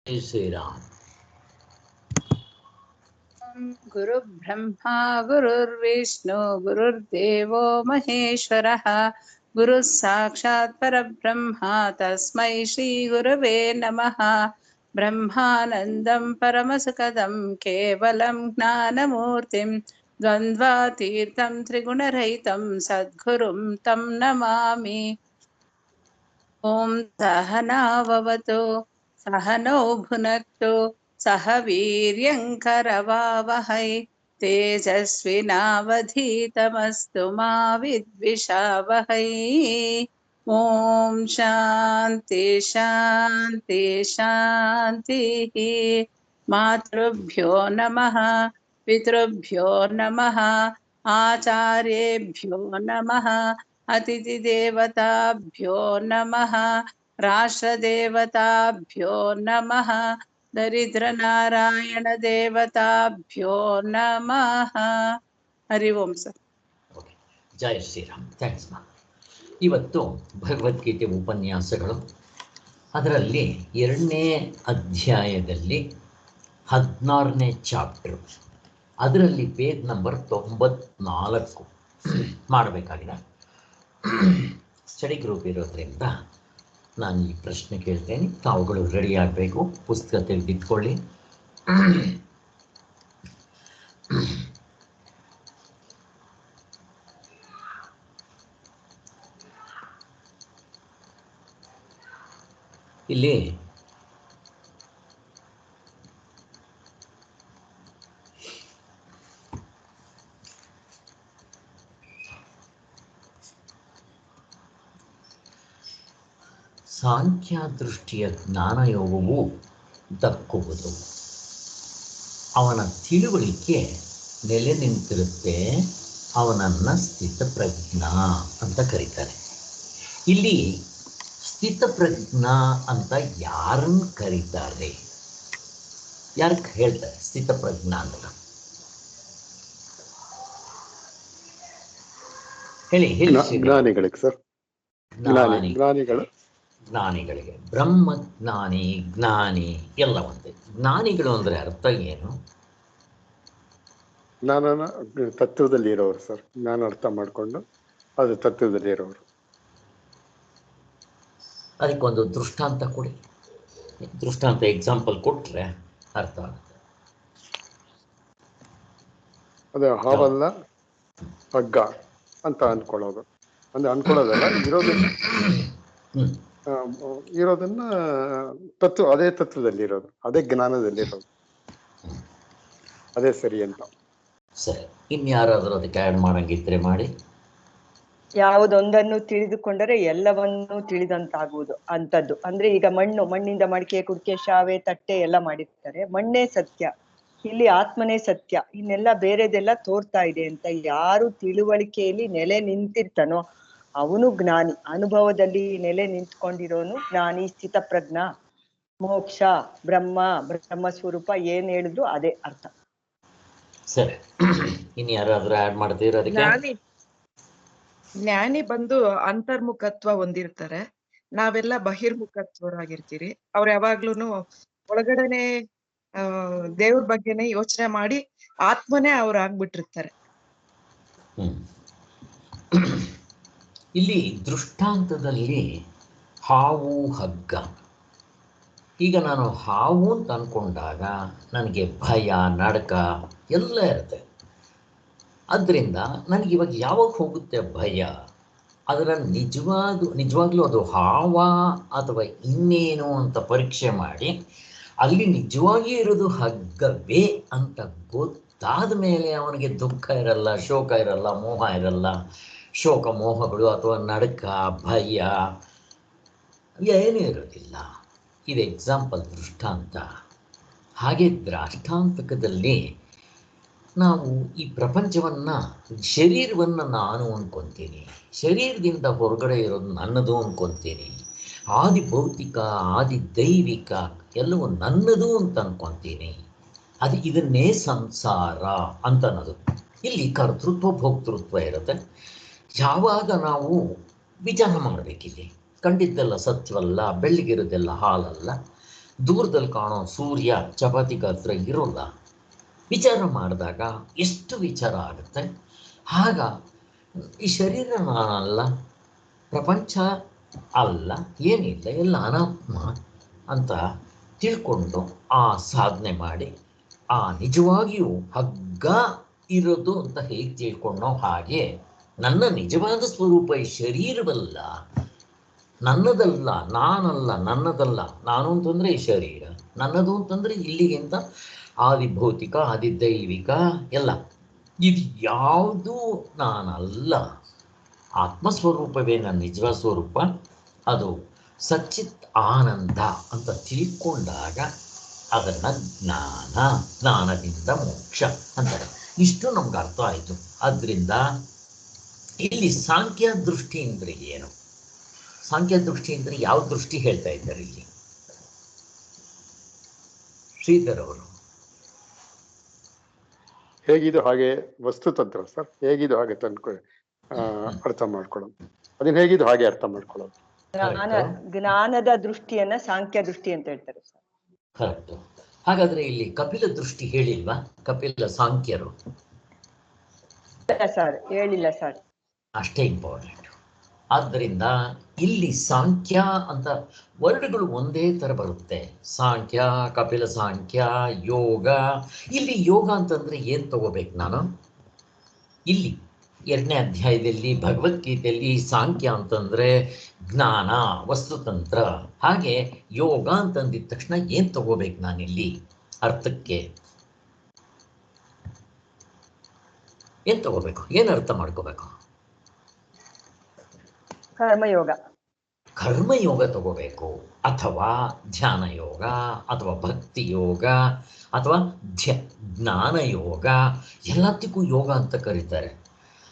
जय श्री राम। गुरुर्ब्रह्मा गुरुर्विष्णु गुरुर्देवो महेश्वरः गुरुः साक्षात् परब्रह्म तस्मै श्रीगुरवे नमः। ब्रह्मानन्दं परमसुखदं केवलं ज्ञानमूर्तिं द्वन्द्वातीतं त्रिगुणरहितं सद्गुरुं तं नमामि। ॐ सहनाववतु सहनौ भुनक्तु सह वीर्यङ्करवावहै तेजस्विनावधीतमस्तु मा विद्विषावहै। ॐ शान्ति शान्ति शान्तिः। मातृभ्यो नमः, पितृभ्यो नमः, आचार्येभ्यो नमः, अतिथिदेवताभ्यो नमः, राष्ट्रदेवताभ्यो नमः, दरिद्रनारायण देवताभ्यो नमः। हरि ओಂ सರ್। ಓಕೆ, ಜೈ ಶ್ರೀರಾಮ್. ಥ್ಯಾಂಕ್ಸ್ ಮಾ. ಇವತ್ತು ಭಗವದ್ಗೀತೆ ಉಪನ್ಯಾಸಗಳು, ಅದರಲ್ಲಿ 2ನೇ ಅಧ್ಯಾಯದಲ್ಲಿ 16ನೇ ಚಾಪ್ಟರ್, ಅದರಲ್ಲಿ ಪೇಜ್ ನಂಬರ್ 94 ಮಾಡಬೇಕಾಗಿದೆ. ಸ್ಟಡಿ ಗ್ರೂಪ್ ಇರೋದ್ರಿಂದ ನಾನು ಈ ಪ್ರಶ್ನೆ ಕೇಳ್ತೇನೆ, ತಾವುಗಳು ರೆಡಿ ಆಗಬೇಕು, ಪುಸ್ತಕ ತೆಗೆದಿಟ್ಕೊಳ್ಳಿ. ಇಲ್ಲಿ ಸಾಂಖ್ಯದೃಷ್ಟಿಯ ಜ್ಞಾನಯೋಗವು ದಕ್ಕುವುದು, ಅವನ ತಿಳುವಳಿಕೆ ನೆಲೆ ನಿಂತಿರುತ್ತೆ, ಅವನನ್ನು ಸ್ಥಿತಪ್ರಜ್ಞ ಅಂತ ಕರೀತಾರೆ. ಇಲ್ಲಿ ಸ್ಥಿತಪ್ರಜ್ಞ ಅಂತ ಯಾರನ್ನು ಕರೀತಾರೆ? ಯಾರಕ್ಕೆ ಹೇಳ್ತಾರೆ ಸ್ಥಿತಪ್ರಜ್ಞ ಅಂತ? ಹೇಳಿ ಹೇಳಿ. ಜ್ಞಾನಿಗಳಿಗೆ ಸರ್, ಜ್ಞಾನಿಗಳಿಗೆ. ಬ್ರಹ್ಮಜ್ಞಾನಿ, ಜ್ಞಾನಿ ಎಲ್ಲ ಒಂದೇ. ಜ್ಞಾನಿಗಳು ಅಂದರೆ ಅರ್ಥ ಏನು? ಜ್ಞಾನನ ತತ್ವದಲ್ಲಿ ಇರೋರು ಸರ್, ಜ್ಞಾನ ಅರ್ಥ ಮಾಡಿಕೊಂಡು ಅದು ತತ್ವದಲ್ಲಿ ಇರೋರು. ಅದಕ್ಕೊಂದು ದೃಷ್ಟಾಂತ ಕೊಡಿ. ದೃಷ್ಟಾಂತ ಎಕ್ಸಾಂಪಲ್ ಕೊಟ್ಟರೆ ಅರ್ಥ ಆಗುತ್ತೆ. ಅದು ಹಾವಲ್ಲ ಹಗ್ಗ ಅಂತ ಅನ್ಕೊಳ್ಳೋದು, ಅಂದ್ರೆ ಅನ್ಕೊಳ್ಳೋದಲ್ಲ, ಇರೋದನ್ನ ಅದೇ ತತ್ವದಲ್ಲಿ ಇರೋದು, ಅದೇ ಜ್ಞಾನದಲ್ಲಿ ಇರೋದು, ಅದೇ ಸರಿ ಅಂತ. ಸರಿ, ಇನ್ಯಾರಾದರೂ ಅದಕ್ಕೆ ಆ್ಯಡ್ ಮಾಡಂಗಿದ್ರೆ ಮಾಡಿ. ಯಾವುದೊಂದನ್ನು ತಿಳಿದುಕೊಂಡರೆ ಎಲ್ಲವನ್ನೂ ತಿಳಿದಂತಾಗುವುದು ಅಂತದ್ದು. ಅಂದ್ರೆ ಈಗ ಮಣ್ಣಿಂದ ಮಡಿಕೆ, ಕುಡಿಕೆ, ಶಾವೆ, ತಟ್ಟೆ ಎಲ್ಲ ಮಾಡಿರ್ತಾರೆ. ಮಣ್ಣೇ ಸತ್ಯ, ಇಲ್ಲಿ ಆತ್ಮನೇ ಸತ್ಯ, ಇನ್ನೆಲ್ಲ ಬೇರೆದೆಲ್ಲ ತೋರ್ತಾ ಇದೆ ಅಂತ ಯಾರು ತಿಳುವಳಿಕೆಯಲ್ಲಿ ನೆಲೆ ನಿಂತಿರ್ತಾನೋ ಅವನು ಜ್ಞಾನಿ. ಅನುಭವದಲ್ಲಿ ನೆಲೆ ನಿಂತ್ಕೊಂಡಿರೋನು ಜ್ಞಾನಿ, ಸ್ಥಿತಪ್ರಜ್ಞ. ಮೋಕ್ಷ, ಬ್ರಹ್ಮ ಸ್ವರೂಪ ಏನ್ ಹೇಳಿದ್ರು ಅದೇ ಅರ್ಥ. ಸರಿ, ಇನ್ಯಾರಾದ್ರೂ ಆ್ಯಡ್ ಮಾಡ್ತೀರಾ ಅದಕ್ಕೆ? ಜ್ಞಾನಿ ಬಂದು ಅಂತರ್ಮುಖತ್ವ ಹೊಂದಿರ್ತಾರೆ, ನಾವೆಲ್ಲ ಬಹಿರ್ಮುಖತ್ವರಾಗಿರ್ತೀರಿ. ಅವ್ರು ಯಾವಾಗ್ಲೂನು ಒಳಗಡೆನೆ ದೇವ್ರ ಬಗ್ಗೆನೆ ಯೋಚನೆ ಮಾಡಿ ಆತ್ಮನೇ ಅವ್ರು ಆಗ್ಬಿಟ್ಟಿರ್ತಾರೆ. ಇಲ್ಲಿ ದೃಷ್ಟಾಂತದಲ್ಲಿ ಹಾವು ಹಗ್ಗ. ಈಗ ನಾನು ಹಾವು ಅಂತ ಅಂದ್ಕೊಂಡಾಗ ನನಗೆ ಭಯ, ನಡುಕ ಎಲ್ಲ ಇರುತ್ತೆ. ಆದ್ದರಿಂದ ನನಗೆ ಇವಾಗ ಯಾವಾಗ ಹೋಗುತ್ತೆ ಭಯ? ಅದರ ನಿಜವಾಗ್ಲೂ ಅದು ಹಾವ ಅಥವಾ ಇನ್ನೇನು ಅಂತ ಪರೀಕ್ಷೆ ಮಾಡಿ ಅಲ್ಲಿ ನಿಜವಾಗಿ ಇರೋದು ಹಗ್ಗವೇ ಅಂತ ಗೊತ್ತಾದ ಮೇಲೆ ಅವನಿಗೆ ದುಃಖ ಇರಲ್ಲ, ಶೋಕ ಇರಲ್ಲ, ಮೋಹ ಇರಲ್ಲ. ಶೋಕ ಮೋಹಗಳು ಅಥವಾ ನಡುಕ, ಭಯ ಏನೂ ಇರೋದಿಲ್ಲ. ಇದು ಎಕ್ಸಾಂಪಲ್, ದೃಷ್ಟಾಂತ. ಹಾಗೆ ದ್ರಾಷ್ಟಾಂತಕದಲ್ಲಿ ನಾವು ಈ ಪ್ರಪಂಚವನ್ನು, ಶರೀರವನ್ನು ನಾನು ಅಂದ್ಕೊತೀನಿ, ಶರೀರದಿಂದ ಹೊರಗಡೆ ಇರೋದು ನನ್ನದು ಅಂದ್ಕೊತೀನಿ, ಆದಿ ಭೌತಿಕ ಆದಿ ದೈವಿಕ ಎಲ್ಲವೂ ನನ್ನದು ಅಂತ ಅಂದ್ಕೊತೀನಿ. ಇದನ್ನೇ ಸಂಸಾರ ಅಂತ ಅನ್ನೋದು. ಇಲ್ಲಿ ಕರ್ತೃತ್ವ ಭೋಕ್ತೃತ್ವ ಇರುತ್ತೆ. ಯಾವಾಗ ನಾವು ವಿಚಾರ ಮಾಡಬೇಕಿದೆ, ಕಂಡಿದ್ದೆಲ್ಲ ಸತ್ಯವಲ್ಲ, ಬೆಳ್ಳಿಗಿರೋದೆಲ್ಲ ಹಾಲಲ್ಲ, ದೂರದಲ್ಲಿ ಕಾಣೋ ಸೂರ್ಯ ಚಪಾತಿ ಗಾತ್ರ ಇರೋಲ್ಲ. ವಿಚಾರ ಮಾಡಿದಾಗ ಎಷ್ಟು ವಿಚಾರ ಆಗುತ್ತೆ. ಆಗ ಈ ಶರೀರ ನಾನಲ್ಲ, ಪ್ರಪಂಚ ಅಲ್ಲ, ಏನಿಲ್ಲ, ಎಲ್ಲ ಅನಾತ್ಮ ಅಂತ ತಿಳ್ಕೊಂಡು ಆ ಸಾಧನೆ ಮಾಡಿ ಆ ನಿಜವಾಗಿಯೂ ಹಗ್ಗ ಇರೋದು ಅಂತ ಹೇಗೆ ತಿಳ್ಕೊಂಡೋ ಹಾಗೆ ನನ್ನ ನಿಜವಾದ ಸ್ವರೂಪ ಈ ಶರೀರವಲ್ಲ, ನನ್ನದಲ್ಲ, ನಾನಲ್ಲ, ನನ್ನದಲ್ಲ. ನಾನು ಅಂತಂದರೆ ಈ ಶರೀರ, ನನ್ನದು ಅಂತಂದರೆ ಇಲ್ಲಿಗಿಂತ ಆದಿಭೌತಿಕ ಆದಿದೈವಿಕ ಎಲ್ಲ. ಇದು ಯಾವುದೂ ನಾನಲ್ಲ, ಆತ್ಮಸ್ವರೂಪವೇ ನನ್ನ ನಿಜವಾದ ಸ್ವರೂಪ. ಅದು ಸಚ್ಚಿತ್ ಆನಂದ ಅಂತ ತಿಳ್ಕೊಂಡಾಗ ಅದನ್ನು ಜ್ಞಾನದಿಂದ ಮೋಕ್ಷ ಅಂತಾರೆ. ಇಷ್ಟು ನಮ್ಗೆ ಅರ್ಥ ಆಯಿತು. ಆದ್ದರಿಂದ ಇಲ್ಲಿ ಸಾಂಖ್ಯ ದೃಷ್ಟಿ ಅಂದರೆ ಏನು? ಸಾಂಖ್ಯ ದೃಷ್ಟಿ ಅಂದರೆ ಯಾವ ದೃಷ್ಟಿ ಹೇಳ್ತಾ ಇದ್ದಾರೆ ಇಲ್ಲಿ ಶ್ರೀಧರ್ ಅವರು? ಹೇಗಿದು ಹಾಗೆ ವಸ್ತುತಂತ್ರ ಸರ್, ಹೇಗಿದು ಹಾಗೆ ತಂದ್ಕೊಳ್ಳಿ ಅರ್ಥ ಮಾಡ್ಕೊಳ್ಳೋದು, ಅದನ್ನ ಹೇಗಿದು ಹಾಗೆ ಅರ್ಥ ಮಾಡ್ಕೊಳ್ಳೋದು. ಜ್ಞಾನದ ದೃಷ್ಟಿಯನ್ನ ಸಾಂಖ್ಯ ದೃಷ್ಟಿ ಅಂತ ಹೇಳ್ತಾರೆ ಸರ್. ಕರೆಕ್ಟ್. ಹಾಗಾದ್ರೆ ಇಲ್ಲಿ ಕಪಿಲ ದೃಷ್ಟಿ ಹೇಳಿಲ್ವಾ? ಕಪಿಲ ಸಾಂಖ್ಯರು ಸರ್ ಹೇಳಿಲ್ಲ ಸರ್. ಅಷ್ಟೇ ಇಂಪಾರ್ಟೆಂಟ್. ಆದ್ದರಿಂದ ಇಲ್ಲಿ ಸಾಂಖ್ಯ ಅಂತ ವರ್ಡ್ಗಳು ಒಂದೇ ಥರ ಬರುತ್ತೆ. ಸಾಂಖ್ಯ, ಕಪಿಲ ಸಾಂಖ್ಯ, ಯೋಗ. ಇಲ್ಲಿ ಯೋಗ ಅಂತಂದರೆ ಏನು ತಗೋಬೇಕು ನಾನು? ಇಲ್ಲಿ 2ನೇ ಅಧ್ಯಾಯದಲ್ಲಿ ಭಗವದ್ಗೀತೆಯಲ್ಲಿ ಸಾಂಖ್ಯ ಅಂತಂದರೆ ಜ್ಞಾನ, ವಸ್ತುತಂತ್ರ. ಹಾಗೆ ಯೋಗ ಅಂತಂದಿದ ತಕ್ಷಣ ಏನು ತಗೋಬೇಕು ನಾನಿಲ್ಲಿ ಅರ್ಥಕ್ಕೆ? ಏನು ತಗೋಬೇಕು? ಏನು ಅರ್ಥ ಮಾಡ್ಕೋಬೇಕು? ಕರ್ಮಯೋಗ. ಕರ್ಮಯೋಗ ತಗೋಬೇಕು, ಅಥವಾ ಧ್ಯಾನ ಯೋಗ, ಅಥವಾ ಭಕ್ತಿ ಯೋಗ, ಅಥವಾ ಜ್ಞಾನ ಯೋಗ. ಎಲ್ಲದಕ್ಕೂ ಯೋಗ ಅಂತ ಕರೀತಾರೆ.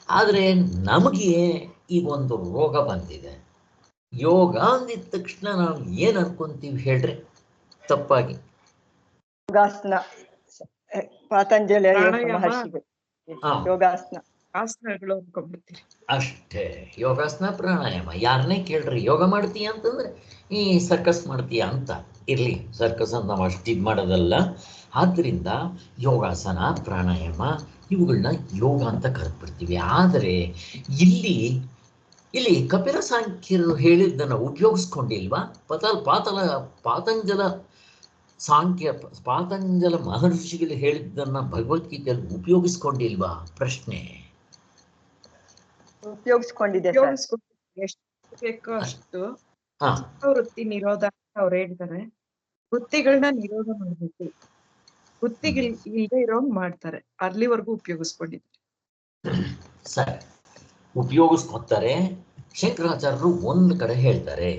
ಆದರೆ ನಮಗೆ ಈಗ ಒಂದು ರೋಗ ಬಂದಿದೆ. ಯೋಗ ಅಂದಿದ ತಕ್ಷಣ ನಾವು ಏನು ಅನ್ಕೊಂತೀವಿ ಹೇಳ್ರಿ ತಪ್ಪಾಗಿ? ಯೋಗಾಸನ, ಪಾತಂಜಲಿ ಯೋಗಾಸನ ಆಸನಗಳು ಅನ್ಕೊಂಡ್ಬಿಡ್ತೀರಿ ಅಷ್ಟೇ. ಯೋಗಾಸನ, ಪ್ರಾಣಾಯಾಮ. ಯಾರನ್ನೇ ಕೇಳ್ರಿ ಯೋಗ ಮಾಡ್ತೀಯ ಅಂತಂದ್ರೆ ಈ ಸರ್ಕಸ್ ಮಾಡ್ತೀಯ ಅಂತ. ಇರಲಿ, ಸರ್ಕಸ್ ಅಂತ ನಾವು ಅಷ್ಟು ಇದು ಮಾಡೋದಲ್ಲ. ಆದ್ದರಿಂದ ಯೋಗಾಸನ, ಪ್ರಾಣಾಯಾಮ ಇವುಗಳನ್ನ ಯೋಗ ಅಂತ ಕರೆದ್ಬಿಡ್ತೀವಿ. ಆದರೆ ಇಲ್ಲಿ ಕಪಿಲ ಸಾಂಖ್ಯರು ಹೇಳಿದ್ದನ್ನು ಉಪಯೋಗಿಸ್ಕೊಂಡಿಲ್ವಾ? ಪಾತಂಜಲ ಮಹರ್ಷಿಗಳು ಹೇಳಿದ್ದನ್ನು ಭಗವದ್ಗೀತೆಯಲ್ಲಿ ಉಪಯೋಗಿಸ್ಕೊಂಡಿಲ್ವಾ? ಪ್ರಶ್ನೆ. ಉಪಯೋಗಿಸ್ಕೊಂಡಿದೆ. ಎಷ್ಟು ಬೇಕೋ ಅಷ್ಟು ವೃತ್ತಿ ನಿರೋಧ ಅವ್ರು ಹೇಳ್ತಾರೆ. ವೃತ್ತಿಗಳನ್ನ ನಿರೋಧ ಮಾಡ್ಬೇಕು, ವೃತ್ತಿಗಳು ಇಲ್ಲದೆ ಇರೋಂಗ್ ಮಾಡ್ತಾರೆ. ಅಲ್ಲಿವರೆಗೂ ಉಪಯೋಗಿಸ್ಕೊಂಡಿದ್ದಾರೆ. ಸರಿ, ಉಪಯೋಗಿಸ್ಕೊತಾರೆ. ಶಂಕರಾಚಾರ್ಯರು ಒಂದು ಕಡೆ ಹೇಳ್ತಾರೆ,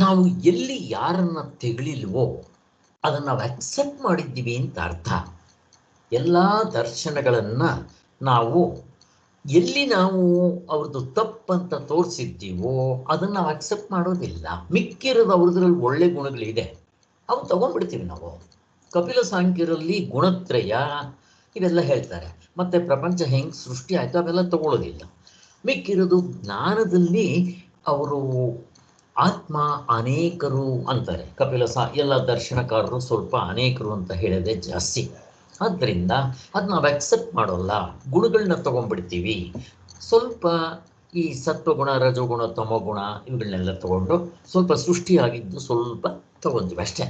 ನಾವು ಎಲ್ಲಿ ಯಾರನ್ನ ತೆಗಳಿಲ್ವೋ ಅದನ್ನು ನಾವು ಅಕ್ಸೆಪ್ಟ್ ಮಾಡಿದ್ದೀವಿ ಅಂತ ಅರ್ಥ. ಎಲ್ಲ ದರ್ಶನಗಳನ್ನು ನಾವು ಎಲ್ಲಿ ಅವ್ರದ್ದು ತಪ್ಪಂತ ತೋರಿಸಿದ್ದೀವೋ ಅದನ್ನು ನಾವು ಅಕ್ಸೆಪ್ಟ್ ಮಾಡೋದಿಲ್ಲ. ಮಿಕ್ಕಿರೋದು ಅವ್ರದ್ರಲ್ಲಿ ಒಳ್ಳೆ ಗುಣಗಳಿದೆ, ಅವು ತಗೊಂಡ್ಬಿಡ್ತೀವಿ ನಾವು. ಕಪಿಲ ಸಾಂಖ್ಯರಲ್ಲಿ ಗುಣತ್ರಯ ಇವೆಲ್ಲ ಹೇಳ್ತಾರೆ. ಮತ್ತು ಪ್ರಪಂಚ ಹೆಂಗೆ ಸೃಷ್ಟಿ ಆಯಿತು ಅವೆಲ್ಲ ತಗೊಳ್ಳೋದಿಲ್ಲ. ಮಿಕ್ಕಿರೋದು ಜ್ಞಾನದಲ್ಲಿ ಅವರು ಆತ್ಮ ಅನೇಕರು ಅಂತಾರೆ. ಎಲ್ಲ ದರ್ಶನಕಾರರು ಸ್ವಲ್ಪ ಅನೇಕರು ಅಂತ ಹೇಳೋದೇ ಜಾಸ್ತಿ. ಆದ್ದರಿಂದ ಅದು ನಾವು ಅಕ್ಸೆಪ್ಟ್ ಮಾಡೋಲ್ಲ, ಗುಣಗಳನ್ನ ತೊಗೊಂಡ್ಬಿಡ್ತೀವಿ. ಸ್ವಲ್ಪ ಈ ಸತ್ವಗುಣ, ರಜೋಗುಣ, ತಮೋಗುಣ ಇವುಗಳನ್ನೆಲ್ಲ ತಗೊಂಡು ಸ್ವಲ್ಪ ಸೃಷ್ಟಿಯಾಗಿದ್ದು ಸ್ವಲ್ಪ ತಗೊಂತೀವಿ ಅಷ್ಟೇ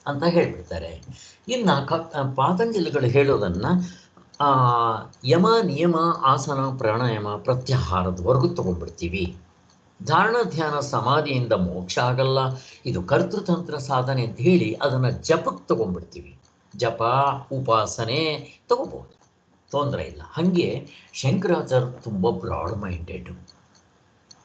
ಅಂತ ಹೇಳಿಬಿಡ್ತಾರೆ. ಇನ್ನು ಪಾತಂಜಲಿಗಳು ಹೇಳೋದನ್ನು ಯಮ, ನಿಯಮ, ಆಸನ, ಪ್ರಾಣಾಯಾಮ, ಪ್ರತ್ಯಾಹಾರದವರೆಗೂ ತಗೊಂಡ್ಬಿಡ್ತೀವಿ. ಧಾರಣ, ಧ್ಯಾನ, ಸಮಾಧಿಯಿಂದ ಮೋಕ್ಷ ಆಗಲ್ಲ, ಇದು ಕರ್ತೃತಂತ್ರ ಸಾಧನೆ ಅಂತ ಹೇಳಿ ಅದನ್ನು ಜಪಕ್ಕೆ ತಗೊಂಡ್ಬಿಡ್ತೀವಿ. ಜಪ, ಉಪಾಸನೆ ತಗೋಬಹುದು, ತೊಂದರೆ ಇಲ್ಲ. ಹಾಗೆ ಶಂಕರಾಚಾರ್ಯ ತುಂಬ ಬ್ರಾಡ್ ಮೈಂಡೆಡ್.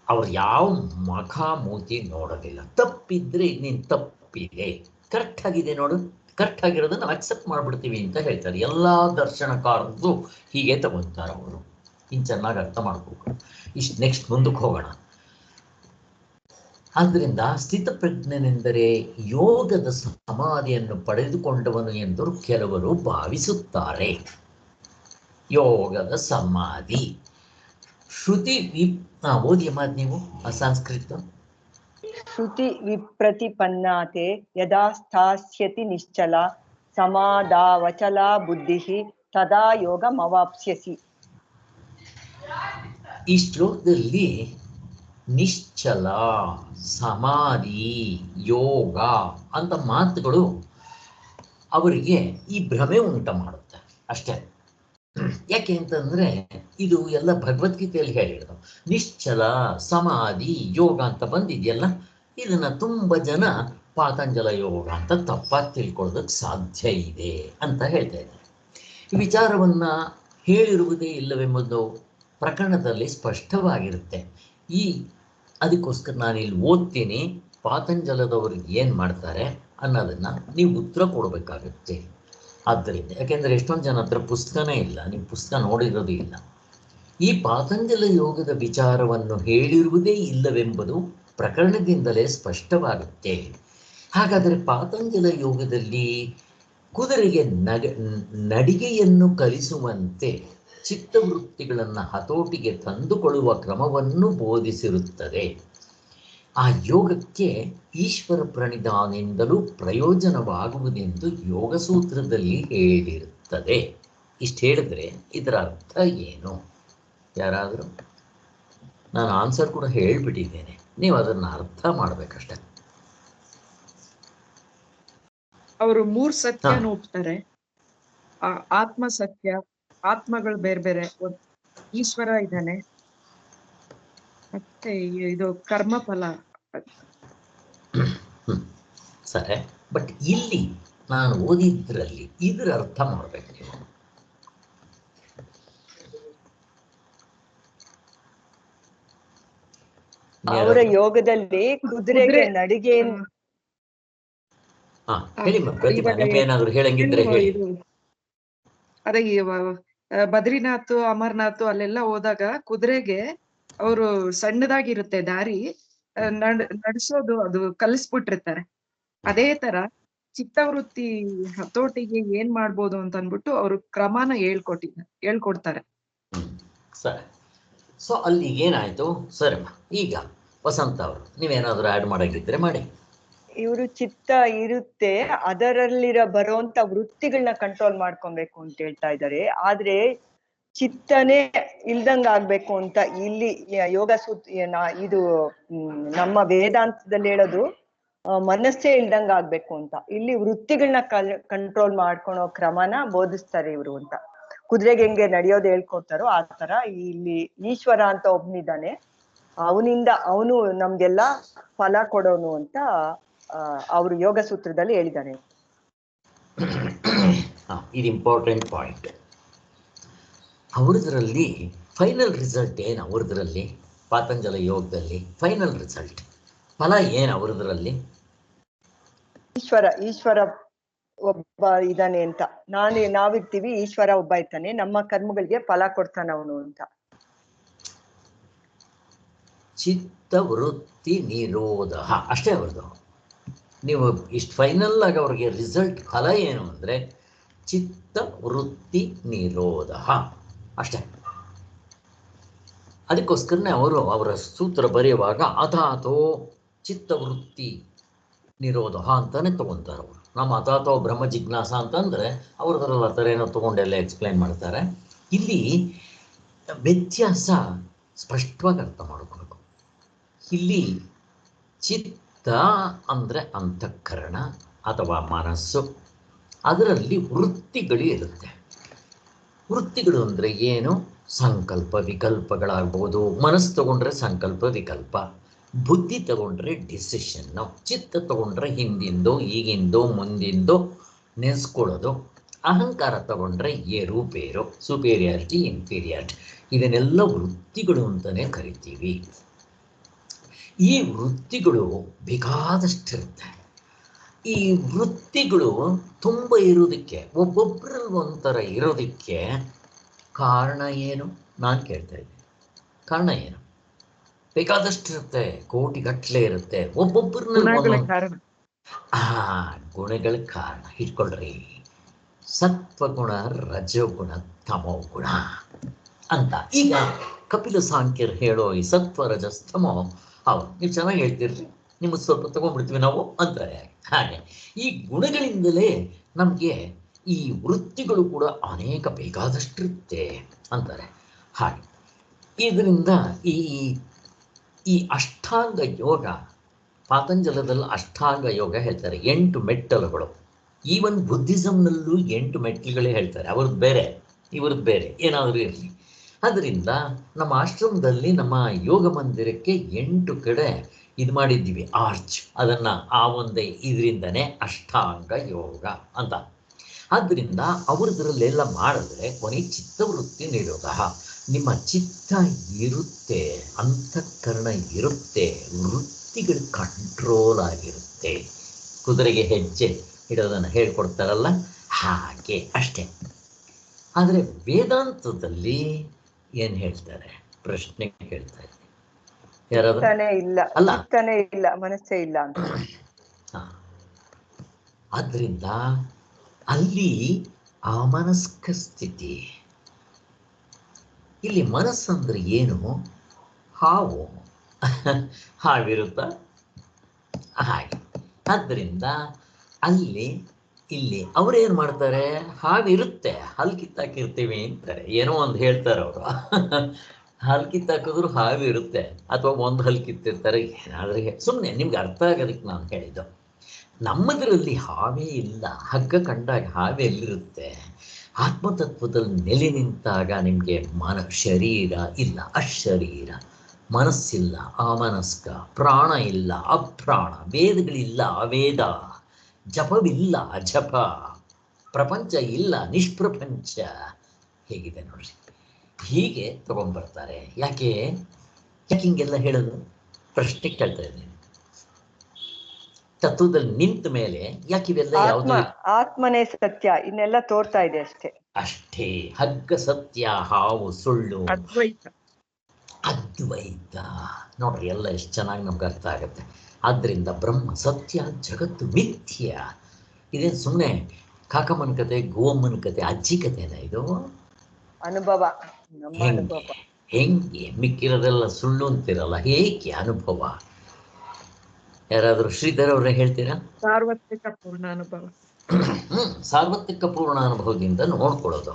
ಅವ್ರು ಯಾವ ಮಖ ಮೂತಿ ನೋಡೋದಿಲ್ಲ. ತಪ್ಪಿದ್ರೆ ನೀನು ತಪ್ಪಿದೆ, ಕರೆಕ್ಟ್ ಆಗಿದೆ ನೋಡು, ಕರೆಕ್ಟ್ ಆಗಿರೋದನ್ನು ನಾವು ಅಕ್ಸೆಪ್ಟ್ ಮಾಡಿಬಿಡ್ತೀವಿ ಅಂತ ಹೇಳ್ತಾರೆ. ಎಲ್ಲ ದರ್ಶನಕಾರರು ಹೀಗೆ ತಗೊತಾರೆ ಅವರು. ಇನ್ನು ಚೆನ್ನಾಗಿ ಅರ್ಥ ಮಾಡ್ಬೇಕು. ಇಷ್ಟು ನೆಕ್ಸ್ಟ್ ಮುಂದಕ್ಕೆ ಹೋಗೋಣ. ಆದ್ದರಿಂದ ಸ್ಥಿತಪ್ರಜ್ಞನೆಂದರೆ ಯೋಗದ ಸಮಾಧಿಯನ್ನು ಪಡೆದುಕೊಂಡವನು ಎಂದು ಕೆಲವರು ಭಾವಿಸುತ್ತಾರೆ. ಯೋಗದ ಸಮಾಧಿ ಶ್ರುತಿ ಓದಿಯ ಮಾತು ನೀವು ಸಂಸ್ಕೃತ ಶ್ರುತಿ ವಿಪ್ರತಿಪನ್ನಾತೆ ಯದಾ ಸ್ಥಾಸ್ಯತಿ ನಿಶ್ಚಲ ಸಮಾಧಾವಚಲ ಬುದ್ಧಿ ತದಾ ಯೋಗಮವಾಪ್ಸ್ಯಸಿ. ಈ ಶ್ಲೋಕದಲ್ಲಿ ನಿಶ್ಚಲ, ಸಮಾಧಿ, ಯೋಗ ಅಂತ ಮಾತುಗಳು ಅವರಿಗೆ ಈ ಭ್ರಮೆ ಉಂಟು ಮಾಡುತ್ತೆ ಅಷ್ಟೇ. ಯಾಕೆ ಅಂತಂದ್ರೆ ಇದು ಎಲ್ಲ ಭಗವದ್ಗೀತೆಯಲ್ಲಿ ಹೇಳಿರೋದು. ನಿಶ್ಚಲ, ಸಮಾಧಿ, ಯೋಗ ಅಂತ ಬಂದಿದೆಯಲ್ಲ, ಇದನ್ನ ತುಂಬ ಜನ ಪಾತಂಜಲ ಯೋಗ ಅಂತ ತಪ್ಪಾಗಿ ತಿಳ್ಕೊಳ್ಳೋದಕ್ಕೆ ಸಾಧ್ಯ ಇದೆ ಅಂತ ಹೇಳ್ತಾ ಇದ್ದಾರೆ. ಈ ವಿಚಾರವನ್ನ ಹೇಳಿರುವುದೇ ಇಲ್ಲವೆಂಬುದು ಪ್ರಕರಣದಲ್ಲಿ ಸ್ಪಷ್ಟವಾಗಿರುತ್ತೆ. ಅದಕ್ಕೋಸ್ಕರ ನಾನಿಲ್ಲಿ ಓದ್ತೀನಿ, ಪಾತಂಜಲದವ್ರಿಗೆ ಏನು ಮಾಡ್ತಾರೆ ಅನ್ನೋದನ್ನ ನೀವು ಉತ್ತರ ಕೊಡಬೇಕಾಗುತ್ತೆ. ಆದ್ದರಿಂದ ಯಾಕೆಂದರೆ ಎಷ್ಟೊಂದು ಜನ ಹತ್ರ ಪುಸ್ತಕನೇ ಇಲ್ಲ, ನೀವು ಪುಸ್ತಕ ನೋಡಿರೋದು ಇಲ್ಲ. ಈ ಪಾತಂಜಲ ಯೋಗದ ವಿಚಾರವನ್ನು ಹೇಳಿರುವುದೇ ಇಲ್ಲವೆಂಬುದು ಪ್ರಕರಣದಿಂದಲೇ ಸ್ಪಷ್ಟವಾಗುತ್ತೆ. ಹಾಗಾದರೆ ಪಾತಂಜಲ ಯೋಗದಲ್ಲಿ ಕುದುರೆಗೆ ನಡಿಗೆಯನ್ನು ಕಲಿಸುವಂತೆ ಚಿತ್ತವೃತ್ತಿಗಳನ್ನು ಹತೋಟಿಗೆ ತಂದುಕೊಳ್ಳುವ ಕ್ರಮವನ್ನು ಬೋಧಿಸಿರುತ್ತದೆ. ಆ ಯೋಗಕ್ಕೆ ಈಶ್ವರ ಪ್ರಣಿಧಾನದಿಂದಲೂ ಪ್ರಯೋಜನವಾಗುವುದೆಂದು ಯೋಗ ಸೂತ್ರದಲ್ಲಿ ಹೇಳಿರುತ್ತದೆ. ಇಷ್ಟು ಹೇಳಿದ್ರೆ ಇದರ ಅರ್ಥ ಏನು? ಯಾರಾದರೂ? ನಾನು ಆನ್ಸರ್ ಕೂಡ ಹೇಳಿಬಿಟ್ಟಿದ್ದೇನೆ, ನೀವು ಅದನ್ನು ಅರ್ಥ ಮಾಡಬೇಕಷ್ಟೆ. ಅವರು 3 ಸತ್ಯನ ಒಪ್ತಾರೆ. ಆತ್ಮ ಸತ್ಯ, ಆತ್ಮಗಳು ಬೇರೆ ಬೇರೆ, ಈಶ್ವರ ಇದ್ದಾನೆ, ಮತ್ತೆ ಇದು ಕರ್ಮಫಲ. ಸರಿ, ಬಟ್ ಇಲ್ಲಿ ನಾನು ಓದಿದ್ರಲ್ಲಿ ಇದರ ಅರ್ಥ ಮಾಡಬೇಕು ನೀವು. ಅವರ ಯೋಗದಲ್ಲಿ ಕುದುರೆಗೆ ನಡಿಗೆ ಹೇಳಿ ಪ್ರತಿಭಾ, ನೀವೇನಾದ್ರು ಹೇಳಂಗಿದ್ರೆ ಹೇಳಿ. ಅದೇ ಬದ್ರಿನಾಥ್, ಅಮರ್ನಾಥ್ ಅಲ್ಲೆಲ್ಲ ಹೋದಾಗ ಕುದುರೆಗೆ ಅವರು ಸಣ್ಣದಾಗಿರುತ್ತೆ ದಾರಿ, ನಡ್ಸೋದು ಅದು ಕಲಿಸ್ಬಿಟ್ಟಿರ್ತಾರೆ. ಅದೇ ತರ ಚಿತ್ತವೃತ್ತಿ ಹತೋಟಿಗೆ ಏನ್ ಮಾಡ್ಬೋದು ಅಂತ ಅನ್ಬಿಟ್ಟು ಅವರು ಕ್ರಮನ ಹೇಳ್ಕೊಡ್ತಾರೆ. ಸರಿ, ಸೊ ಅಲ್ಲಿ ಏನಾಯ್ತು? ಸರಿ, ಈಗ ವಸಂತ ಅವರು ನೀವೇನಾದ್ರು ಆಡ್ ಮಾಡಂಗಿದ್ರೆ ಮಾಡಿ. ಇವರು ಚಿತ್ತ ಇರುತ್ತೆ, ಅದರಲ್ಲಿರ ಬರುವಂತ ವೃತ್ತಿಗಳನ್ನ ಕಂಟ್ರೋಲ್ ಮಾಡ್ಕೊಬೇಕು ಅಂತ ಹೇಳ್ತಾ ಇದ್ದಾರೆ. ಆದ್ರೆ ಚಿತ್ತನೇ ಇಲ್ದಂಗ ಆಗ್ಬೇಕು ಅಂತ ಇಲ್ಲಿ ಯೋಗ ಇದು ನಮ್ಮ ವೇದಾಂತದಲ್ಲಿ ಹೇಳೋದು ಮನಸ್ಸೇ ಇಲ್ದಂಗ ಆಗ್ಬೇಕು ಅಂತ. ಇಲ್ಲಿ ವೃತ್ತಿಗಳನ್ನ ಕಂಟ್ರೋಲ್ ಮಾಡ್ಕೊಳೋ ಕ್ರಮನ ಬೋಧಿಸ್ತಾರೆ ಇವರು ಅಂತ. ಕುದುರೆಗೆ ಹೆಂಗೆ ನಡೆಯೋದು ಹೇಳ್ಕೊಡ್ತಾರೋ ಆ ತರ ಇಲ್ಲಿ ಈಶ್ವರ ಅಂತ ಒಬ್ನಿದ್ದಾನೆ, ಅವನು ನಮ್ಗೆಲ್ಲ ಫಲ ಕೊಡೋನು ಅಂತ ಅವರು ಯೋಗ ಸೂತ್ರದಲ್ಲಿ ಹೇಳಿದ್ದಾನೆ. ಇದು ಇಂಪಾರ್ಟೆಂಟ್ ಪಾಯಿಂಟ್. ಅವ್ರದ್ರಲ್ಲಿ ಫೈನಲ್ ರಿಸಲ್ಟ್ ಏನು? ಅವ್ರದ್ರಲ್ಲಿ ಪಾತಂಜಲ ಯೋಗದಲ್ಲಿ ಫೈನಲ್ ರಿಸಲ್ಟ್ ಫಲ ಏನು ಅವ್ರದ್ರಲ್ಲಿ? ಈಶ್ವರ ಒಬ್ಬ ಇದ್ದಾನೆ ಅಂತ ನಾವಿರ್ತೀವಿ, ಈಶ್ವರ ಒಬ್ಬ ಇದ್ದಾನೆ, ನಮ್ಮ ಕರ್ಮಗಳಿಗೆ ಫಲ ಕೊಡ್ತಾನೆ ಅವನು ಅಂತ. ಚಿತ್ತವೃತ್ತಿ ನಿರೋಧ ಅಷ್ಟೇ ಅವ್ರದ್ದು. ನೀವು ಇಷ್ಟು ಫೈನಲ್ ಆಗಿ ಅವ್ರಿಗೆ ರಿಸಲ್ಟ್ ಫಲ ಏನು ಅಂದರೆ ಚಿತ್ತವೃತ್ತಿ ನಿರೋಧ ಅಷ್ಟೇ. ಅದಕ್ಕೋಸ್ಕರನೇ ಅವರ ಸೂತ್ರ ಬರೆಯುವಾಗ ಅಥಾತೋ ಚಿತ್ತವೃತ್ತಿ ನಿರೋಧ ಅಂತಾನೆ ತಗೊಂತಾರೆ ಅವರು. ನಮ್ಮ ಅಥಾತೋ ಬ್ರಹ್ಮ ಜಿಜ್ಞಾಸ ಅಂತಂದರೆ ಅವ್ರದ್ರಲ್ಲಿ ಆ ಥರ ಏನೋ ತೊಗೊಂಡೆಲ್ಲ ಎಕ್ಸ್ಪ್ಲೈನ್ ಮಾಡ್ತಾರೆ. ಇಲ್ಲಿ ವ್ಯತ್ಯಾಸ ಸ್ಪಷ್ಟವಾಗಿ ಅರ್ಥ ಮಾಡ್ಕೋಬೇಕು. ಇಲ್ಲಿ ಚಿತ್ತ ಅಂದರೆ ಅಂತಃಕರಣ ಅಥವಾ ಮನಸ್ಸು, ಅದರಲ್ಲಿ ವೃತ್ತಿಗಳು ಇರುತ್ತೆ. ವೃತ್ತಿಗಳು ಅಂದರೆ ಏನು? ಸಂಕಲ್ಪ ವಿಕಲ್ಪಗಳಾಗ್ಬೋದು. ಮನಸ್ಸು ತಗೊಂಡ್ರೆ ಸಂಕಲ್ಪ ವಿಕಲ್ಪ, ಬುದ್ಧಿ ತಗೊಂಡ್ರೆ ಡಿಸಿಷನ್ನು, ಚಿತ್ತ ತಗೊಂಡ್ರೆ ಹಿಂದಿಂದೋ ಈಗಿಂದೋ ಮುಂದಿಂದೋ ನೆನೆಸ್ಕೊಳ್ಳೋದು, ಅಹಂಕಾರ ತಗೊಂಡ್ರೆ ಏರುಪೇರು, ಸುಪೀರಿಯಾರಿಟಿ ಇನ್ಫೀರಿಯಾರಿಟಿ, ಇದನ್ನೆಲ್ಲ ವೃತ್ತಿಗಳು ಅಂತಲೇ ಕರಿತೀವಿ. ಈ ವೃತ್ತಿಗಳು ಬೇಕಾದಷ್ಟಿರುತ್ತೆ. ಈ ವೃತ್ತಿಗಳು ತುಂಬ ಇರೋದಕ್ಕೆ, ಒಬ್ಬೊಬ್ಬರಲ್ಲಿ ಒಂಥರ ಇರೋದಕ್ಕೆ ಕಾರಣ ಏನು? ನಾನು ಕೇಳ್ತಾ ಇದ್ದೀನಿ, ಕಾರಣ ಏನು? ಬೇಕಾದಷ್ಟಿರುತ್ತೆ, ಕೋಟಿಗಟ್ಟಲೆ ಇರುತ್ತೆ. ಒಬ್ಬೊಬ್ಬರನ್ನ ಕಾರಣ ಗುಣಗಳ ಕಾರಣ ಇಟ್ಕೊಳ್ರಿ. ಸತ್ವಗುಣ, ರಜೋಗುಣ, ತಮೋಗುಣ ಅಂತ. ಈಗ ಕಪಿಲ ಸಾಂಖ್ಯರು ಹೇಳೋ ಈ ಸತ್ವ ರಜಸ್ತಮೋ, ಹೌದು ನೀವು ಚೆನ್ನಾಗಿ ಹೇಳ್ತಿರ್ರಿ. ನಿಮಗೆ ಸ್ವಲ್ಪ ತಗೊಂಡ್ಬಿಡ್ತೀವಿ ನಾವು ಅಂತಾರೆ. ಹಾಗೆ ಈ ಗುಣಗಳಿಂದಲೇ ನಮಗೆ ಈ ವೃತ್ತಿಗಳು ಕೂಡ ಅನೇಕ ಬೇಕಾದಷ್ಟಿರುತ್ತೆ ಅಂತಾರೆ. ಹಾಗೆ ಇದರಿಂದ ಈ ಈ ಅಷ್ಟಾಂಗ ಯೋಗ, ಪಾತಂಜಲದಲ್ಲಿ ಅಷ್ಟಾಂಗ ಯೋಗ ಹೇಳ್ತಾರೆ, 8 ಮೆಟ್ಟಲುಗಳು. ಈವನ್ ಬುದ್ಧಿಸಮ್ನಲ್ಲೂ 8 ಮೆಟ್ಟಿಲುಗಳೇ ಹೇಳ್ತಾರೆ. ಅವ್ರದ್ದು ಬೇರೆ ಇವ್ರದ್ದು ಬೇರೆ ಏನಾದರೂ ಇರಲಿ. ಅದರಿಂದ ನಮ್ಮ ಆಶ್ರಮದಲ್ಲಿ ನಮ್ಮ ಯೋಗ ಮಂದಿರಕ್ಕೆ 8 ಕಡೆ ಇದು ಮಾಡಿದ್ದೀವಿ ಆರ್ಚ್. ಅದನ್ನು ಆ ಒಂದೇ ಇದರಿಂದನೇ ಅಷ್ಟಾಂಗ ಯೋಗ ಅಂತ. ಆದ್ದರಿಂದ ಅವ್ರದ್ರಲ್ಲೆಲ್ಲ ಮಾಡಿದ್ರೆ ಕೊನೆ ಚಿತ್ತವೃತ್ತಿ ನಿರೋಧ. ನಿಮ್ಮ ಚಿತ್ತ ಇರುತ್ತೆ, ಅಂತಃಕರಣ ಇರುತ್ತೆ, ವೃತ್ತಿಗಳು ಕಂಟ್ರೋಲ್ ಆಗಿರುತ್ತೆ. ಕುದುರೆಗೆ ಹೆಜ್ಜೆ ಇಡೋದನ್ನು ಹೇಳ್ಕೊಡ್ತಾರಲ್ಲ ಹಾಗೆ ಅಷ್ಟೇ. ಆದರೆ ವೇದಾಂತದಲ್ಲಿ ಏನು ಹೇಳ್ತಾರೆ? ಪ್ರಶ್ನೆ ಕೇಳ್ತಾ ಇದ್ದೀನಿ. ಯಾರಾದ್ರೂ? ಇಲ್ಲ, ಅಲ್ಲ, ಚಿತ್ತನೇ ಇಲ್ಲ, ಮನಸ್ಸೇ ಇಲ್ಲ ಅಂತ. ಆದ್ರಿಂದ ಅಲ್ಲಿ ಅಮನಸ್ಕ ಸ್ಥಿತಿ. ಇಲ್ಲಿ ಮನಸ್ಸಂದ್ರೆ ಏನು? ಹಾವು ಹಾವಿರುತ್ತ ಹಾಗೆ. ಆದ್ದರಿಂದ ಅಲ್ಲಿ ಇಲ್ಲಿ ಅವ್ರೇನು ಮಾಡ್ತಾರೆ? ಹಾವಿರುತ್ತೆ, ಹಲ್ ಕಿತ್ತಾಕಿರ್ತೀವಿ ಅಂತಾರೆ. ಏನೋ ಒಂದು ಹೇಳ್ತಾರೆ ಅವರು. ಹಲ್ ಕಿತ್ತಾಕಿದ್ರು ಹಾವಿರುತ್ತೆ, ಅಥವಾ ಒಂದು ಹಲ್ ಕಿತ್ತಿರ್ತಾರೆ, ಏನಾದರೂ ಸುಮ್ಮನೆ ನಿಮ್ಗೆ ಅರ್ಥ ಆಗೋದಕ್ಕೆ ನಾನು ಹೇಳಿದ್ದು. ನಮ್ಮದರಲ್ಲಿ ಹಾವೇ ಇಲ್ಲ. ಹಗ್ಗ ಕಂಡಾಗ ಹಾವೇ ಎಲ್ಲಿರುತ್ತೆ? ಆತ್ಮತತ್ವದಲ್ಲಿ ನೆಲೆ ನಿಂತಾಗ ನಿಮಗೆ ಶರೀರ ಇಲ್ಲ, ಅಶರೀರ, ಮನಸ್ಸಿಲ್ಲ, ಅಮನಸ್ಕ, ಪ್ರಾಣ ಇಲ್ಲ, ಅಪ್ರಾಣ, ವೇದಗಳಿಲ್ಲ, ಅವೇದ, ಜಪವಿಲ್ಲ, ಅಜಪ, ಪ್ರಪಂಚ ಇಲ್ಲ, ನಿಷ್ಪ್ರಪಂಚ. ಹೇಗಿದೆ ನೋಡ್ರಿ. ಹೀಗೆ ತಗೊಂಡ್ಬರ್ತಾರೆ. ಯಾಕೆ ಹಿಂಗೆಲ್ಲ ಹೇಳೋದು? ಪ್ರಶ್ನೆ ಕೇಳ್ತಾ ಇದ್ದೀನಿ. ತತ್ವದಲ್ಲಿ ನಿಂತ ಮೇಲೆ ಯಾಕೆ ಇವೆಲ್ಲ ಯಾವುದು? ಆತ್ಮನೇ ಸತ್ಯ, ಇನ್ನೆಲ್ಲ ತೋರ್ತಾ ಇದೆ ಅಷ್ಟೇ. ಅಷ್ಟೇ. ಹಗ್ಗ ಸತ್ಯ, ಹಾವು ಸುಳ್ಳು, ಅದ್ವೈತ. ಅದ್ವೈತ ನೋಡ್ರಿ, ಎಲ್ಲ ಎಷ್ಟು ಚೆನ್ನಾಗಿ ನಮ್ಗೆ ಅರ್ಥ ಆಗುತ್ತೆ. ಆದ್ದರಿಂದ ಬ್ರಹ್ಮ ಸತ್ಯ, ಜಗತ್ತು ಮಿಥ್ಯ. ಇದೇನು ಸುಮ್ಮನೆ ಕಾಕಮ್ಮನ ಕತೆ, ಗೋವಮ್ಮನ ಕತೆ, ಅಜ್ಜಿ ಕತೆನ ಇದು? ಅನುಭವ, ನಮ್ಮ ಅನುಭವ. ಹೆಂಗೆ ಮಿಕ್ಕಿರೋದೆಲ್ಲ ಸುಳ್ಳು ಅಂತಿರಲ್ಲ, ಹೇಗೆ ಅನುಭವ? ಯಾರಾದರೂ ಶ್ರೀಧರ್ ಅವರೇ ಹೇಳ್ತೀರಾ? ಸಾರ್ವತ್ರಿಕ ಪೂರ್ಣ ಅನುಭವ. ಸಾರ್ವತ್ರಿಕ ಪೂರ್ಣ ಅನುಭವದಿಂದ ನೋಡ್ಕೊಳ್ಳೋದು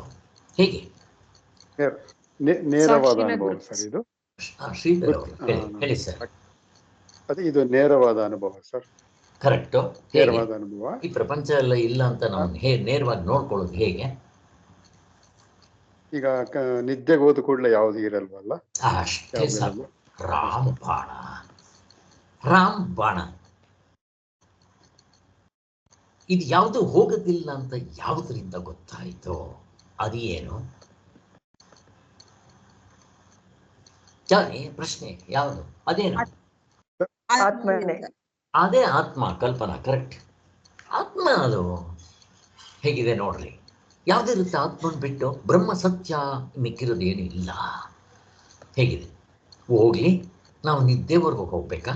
ಹೇಗೆ? ನೇರವಾದ ಅನುಭವ ಸರ್ ಇದು. ಶ್ರೀಧರ್ ಅವರು ಹೇಳಿ ಸರ್. ಅದೇ ಇದು ನೇರವಾದ ಅನುಭವ ಸರ್. ಕರೆಕ್ಟು. ನೇರವಾದ ಅನುಭವ. ಈ ಪ್ರಪಂಚ ಎಲ್ಲ ಇಲ್ಲ ಅಂತ ನಾವು ನೇರವಾಗಿ ನೋಡ್ಕೊಳ್ಳೋದು ಹೇಗೆ? ಈಗ ನಿದ್ದೆಗೆ ಹೋದ ಕೂಡಲೇ ಯಾವ್ದು ಇರಲ್ವಲ್ಲ, ಅಷ್ಟೇ ಸಾಕು. ರಾಮಬಾಣ ಇದು ಯಾವುದು ಹೋಗೋದಿಲ್ಲ ಅಂತ ಯಾವುದರಿಂದ ಗೊತ್ತಾಯ್ತೋ ಅದೇನು? ಪ್ರಶ್ನೆ ಯಾವುದು? ಅದೇನು? ಅದೇ ಆತ್ಮ. ಕಲ್ಪನಾ ಕರೆಕ್ಟ್. ಆತ್ಮ ಅದು ಹೇಗಿದೆ ನೋಡ್ರಿ. ಯಾವುದಿರುತ್ತೆ ಆತ್ಮನ್ ಬಿಟ್ಟು? ಬ್ರಹ್ಮ ಸತ್ಯ, ಮಿಕ್ಕಿರೋದು ಏನು ಇಲ್ಲ. ಹೇಗಿದೆ? ಹೋಗ್ಲಿ, ನಾವು ನಿದ್ದೆವರೆಗೂ ಹೋಗ್ಬೇಕಾ?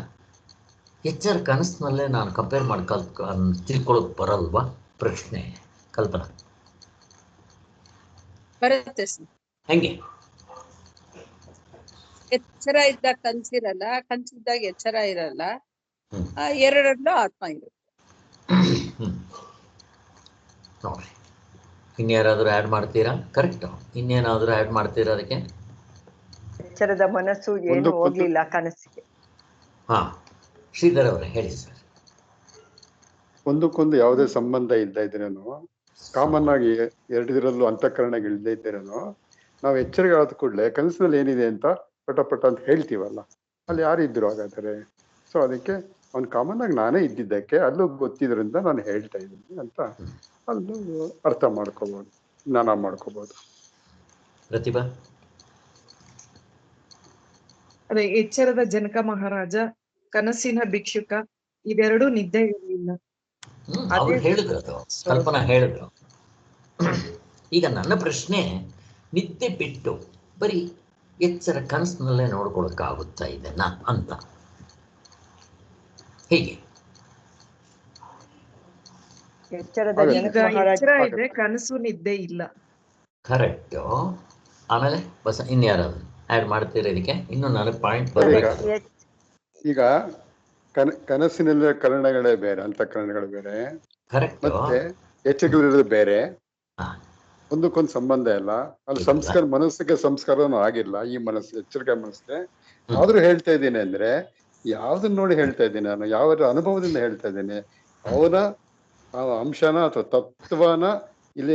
ಎಚ್ಚರ ಕನಸಿನಲ್ಲೇ ನಾನು ಕಂಪೇರ್ ಮಾಡಿ ತಿಳ್ಕೊಳ್ಳೋದು ಬರಲ್ವಾ? ಪ್ರಶ್ನೆ. ಕಲ್ಪನಾ ಬರುತ್ತೆ. ಹೆಂಗೆ? ಎಚ್ಚರ ಇದ್ದಾಗ ಕನ್ಸಿರಲ್ಲ, ಕನ್ಸಿದ್ದಾಗ ಎಚ್ಚರ ಇರಲ್ಲ, ಎರಡರಲ್ಲೂ ಆತ್ಮ ಇರುತ್ತೆ. ನೋಡ್ರಿ, ಇನ್ಯಾರಾದ್ರೂ ಆ್ಯಡ್ ಮಾಡ್ತೀರಾ? ಕರೆಕ್ಟ್. ಇನ್ನೇನಾದ್ರೂ ಆ್ಯಡ್ ಮಾಡ್ತೀರಾ ಅದಕ್ಕೆ? ಎಚ್ಚರದ ಮನಸ್ಸು ಏನು ಹೋಗ್ಲಿಲ್ಲ ಕನಸಿಗೆ. ಹಾ, ಶ್ರೀಧರ್ ಅವರೇ ಹೇಳಿ ಸರ್. ಒಂದಕ್ಕೊಂದು ಯಾವುದೇ ಸಂಬಂಧ ಇಲ್ಲದೆ ಇದ್ರೇನು, ಕಾಮನ್ ಆಗಿ ಎರಡರಲ್ಲೂ ಅಂತಃಕರಣಗೆ ಇಲ್ಲದೆ ಇದ್ದೇನೋ, ನಾವು ಎಚ್ಚರಿಕೆ ಆದ ಕೂಡಲೇ ಕನಸಿನಲ್ಲಿ ಏನಿದೆ ಅಂತ ಪಟ ಅಂತ ಹೇಳ್ತೀವಲ್ಲ, ಅಲ್ಲಿ ಯಾರಿದ್ರು ಹಾಗಾದರೆ? ಸೊ ಅದಕ್ಕೆ ಅವ್ನು ಕಾಮನ್ ಆಗಿ ನಾನೇ ಇದ್ದಿದ್ದಕ್ಕೆ ಅಲ್ಲೂ ಗೊತ್ತಿದ್ರಿಂದ ನಾನು ಹೇಳ್ತಾ ಇದ್ದೀನಿ ಅಂತ ಅಲ್ಲೂ ಅರ್ಥ ಮಾಡ್ಕೋಬಹುದು, ಜ್ಞಾನ ಮಾಡ್ಕೋಬಹುದು. ಪ್ರತಿಭಾ? ಅದೇ ಎಚ್ಚರದ ಜನಕ ಮಹಾರಾಜ, ಕನಸಿನ ಭಿಕ್ಷುಕ, ಇದೆರಡೂ ನಿದ್ದೆ ಇರಲಿಲ್ಲ. ಅವ್ರು ಹೇಳಿದ್ರು, ಅದು ಕಲ್ಪನಾ ಹೇಳಿದ್ರು. ಈಗ ನನ್ನ ಪ್ರಶ್ನೆ, ನಿದ್ದೆ ಬಿಟ್ಟು ಬರೀ ಎಚ್ಚರ ಕನಸಿನಲ್ಲೇ ನೋಡ್ಕೊಳಕ್ಕಾಗುತ್ತಾ ಇದನ್ನ ಅಂತ? ಹೇಗೆ? ಎಚ್ಚರದ ಜನಕ ಮಹಾರಾಜ ಇದೆ, ಕನಸು ನಿದ್ದೆ ಇಲ್ಲ. ಕರೆಕ್ಟು. ಆಮೇಲೆ ಇನ್ಯಾರಾದ್ರು ಆ್ಯಡ್ ಮಾಡ್ತೀರಾ ಇದಕ್ಕೆ? ಇನ್ನು ನನಗೆ ಪಾಯಿಂಟ್ ಬರಬೇಕು. ಈಗ ಕನಸಿನಲ್ಲಿರೋ ಕರಣಗಳೇ ಬೇರೆ, ಅಂತಃಕರಣಗಳು ಬೇರೆ, ಕರೆಕ್ಟ್. ಮತ್ತೆ ಎಚ್ಚರಿಕೆಗಳಿರೋದು ಬೇರೆ, ಹಾ, ಒಂದಕ್ಕೊಂದು ಸಂಬಂಧ ಇಲ್ಲ. ಅಲ್ಲಿ ಇಲ್ಲ. ಸಂಸ್ಕಾರ, ಮನಸ್ಸಿಗೆ ಸಂಸ್ಕಾರನೂ ಆಗಿಲ್ಲ ಈ ಮನಸ್ಸು, ಎಚ್ಚರಿಕೆ ಮನಸ್ಸಿಗೆ. ಹ್ಮ್. ಆದ್ರೂ ಹೇಳ್ತಾ ಇದ್ದೀನಿ ಅಂದ್ರೆ ಯಾವ್ದನ್ನ ನೋಡಿ ಹೇಳ್ತಾ ಇದ್ದೀನಿ ನಾನು, ಯಾವ ಅನುಭವದಿಂದ ಹೇಳ್ತಾ ಇದ್ದೀನಿ, ಅವನ ಆ ಅಂಶನ ಅಥವಾ ತತ್ವನ ಇಲ್ಲಿ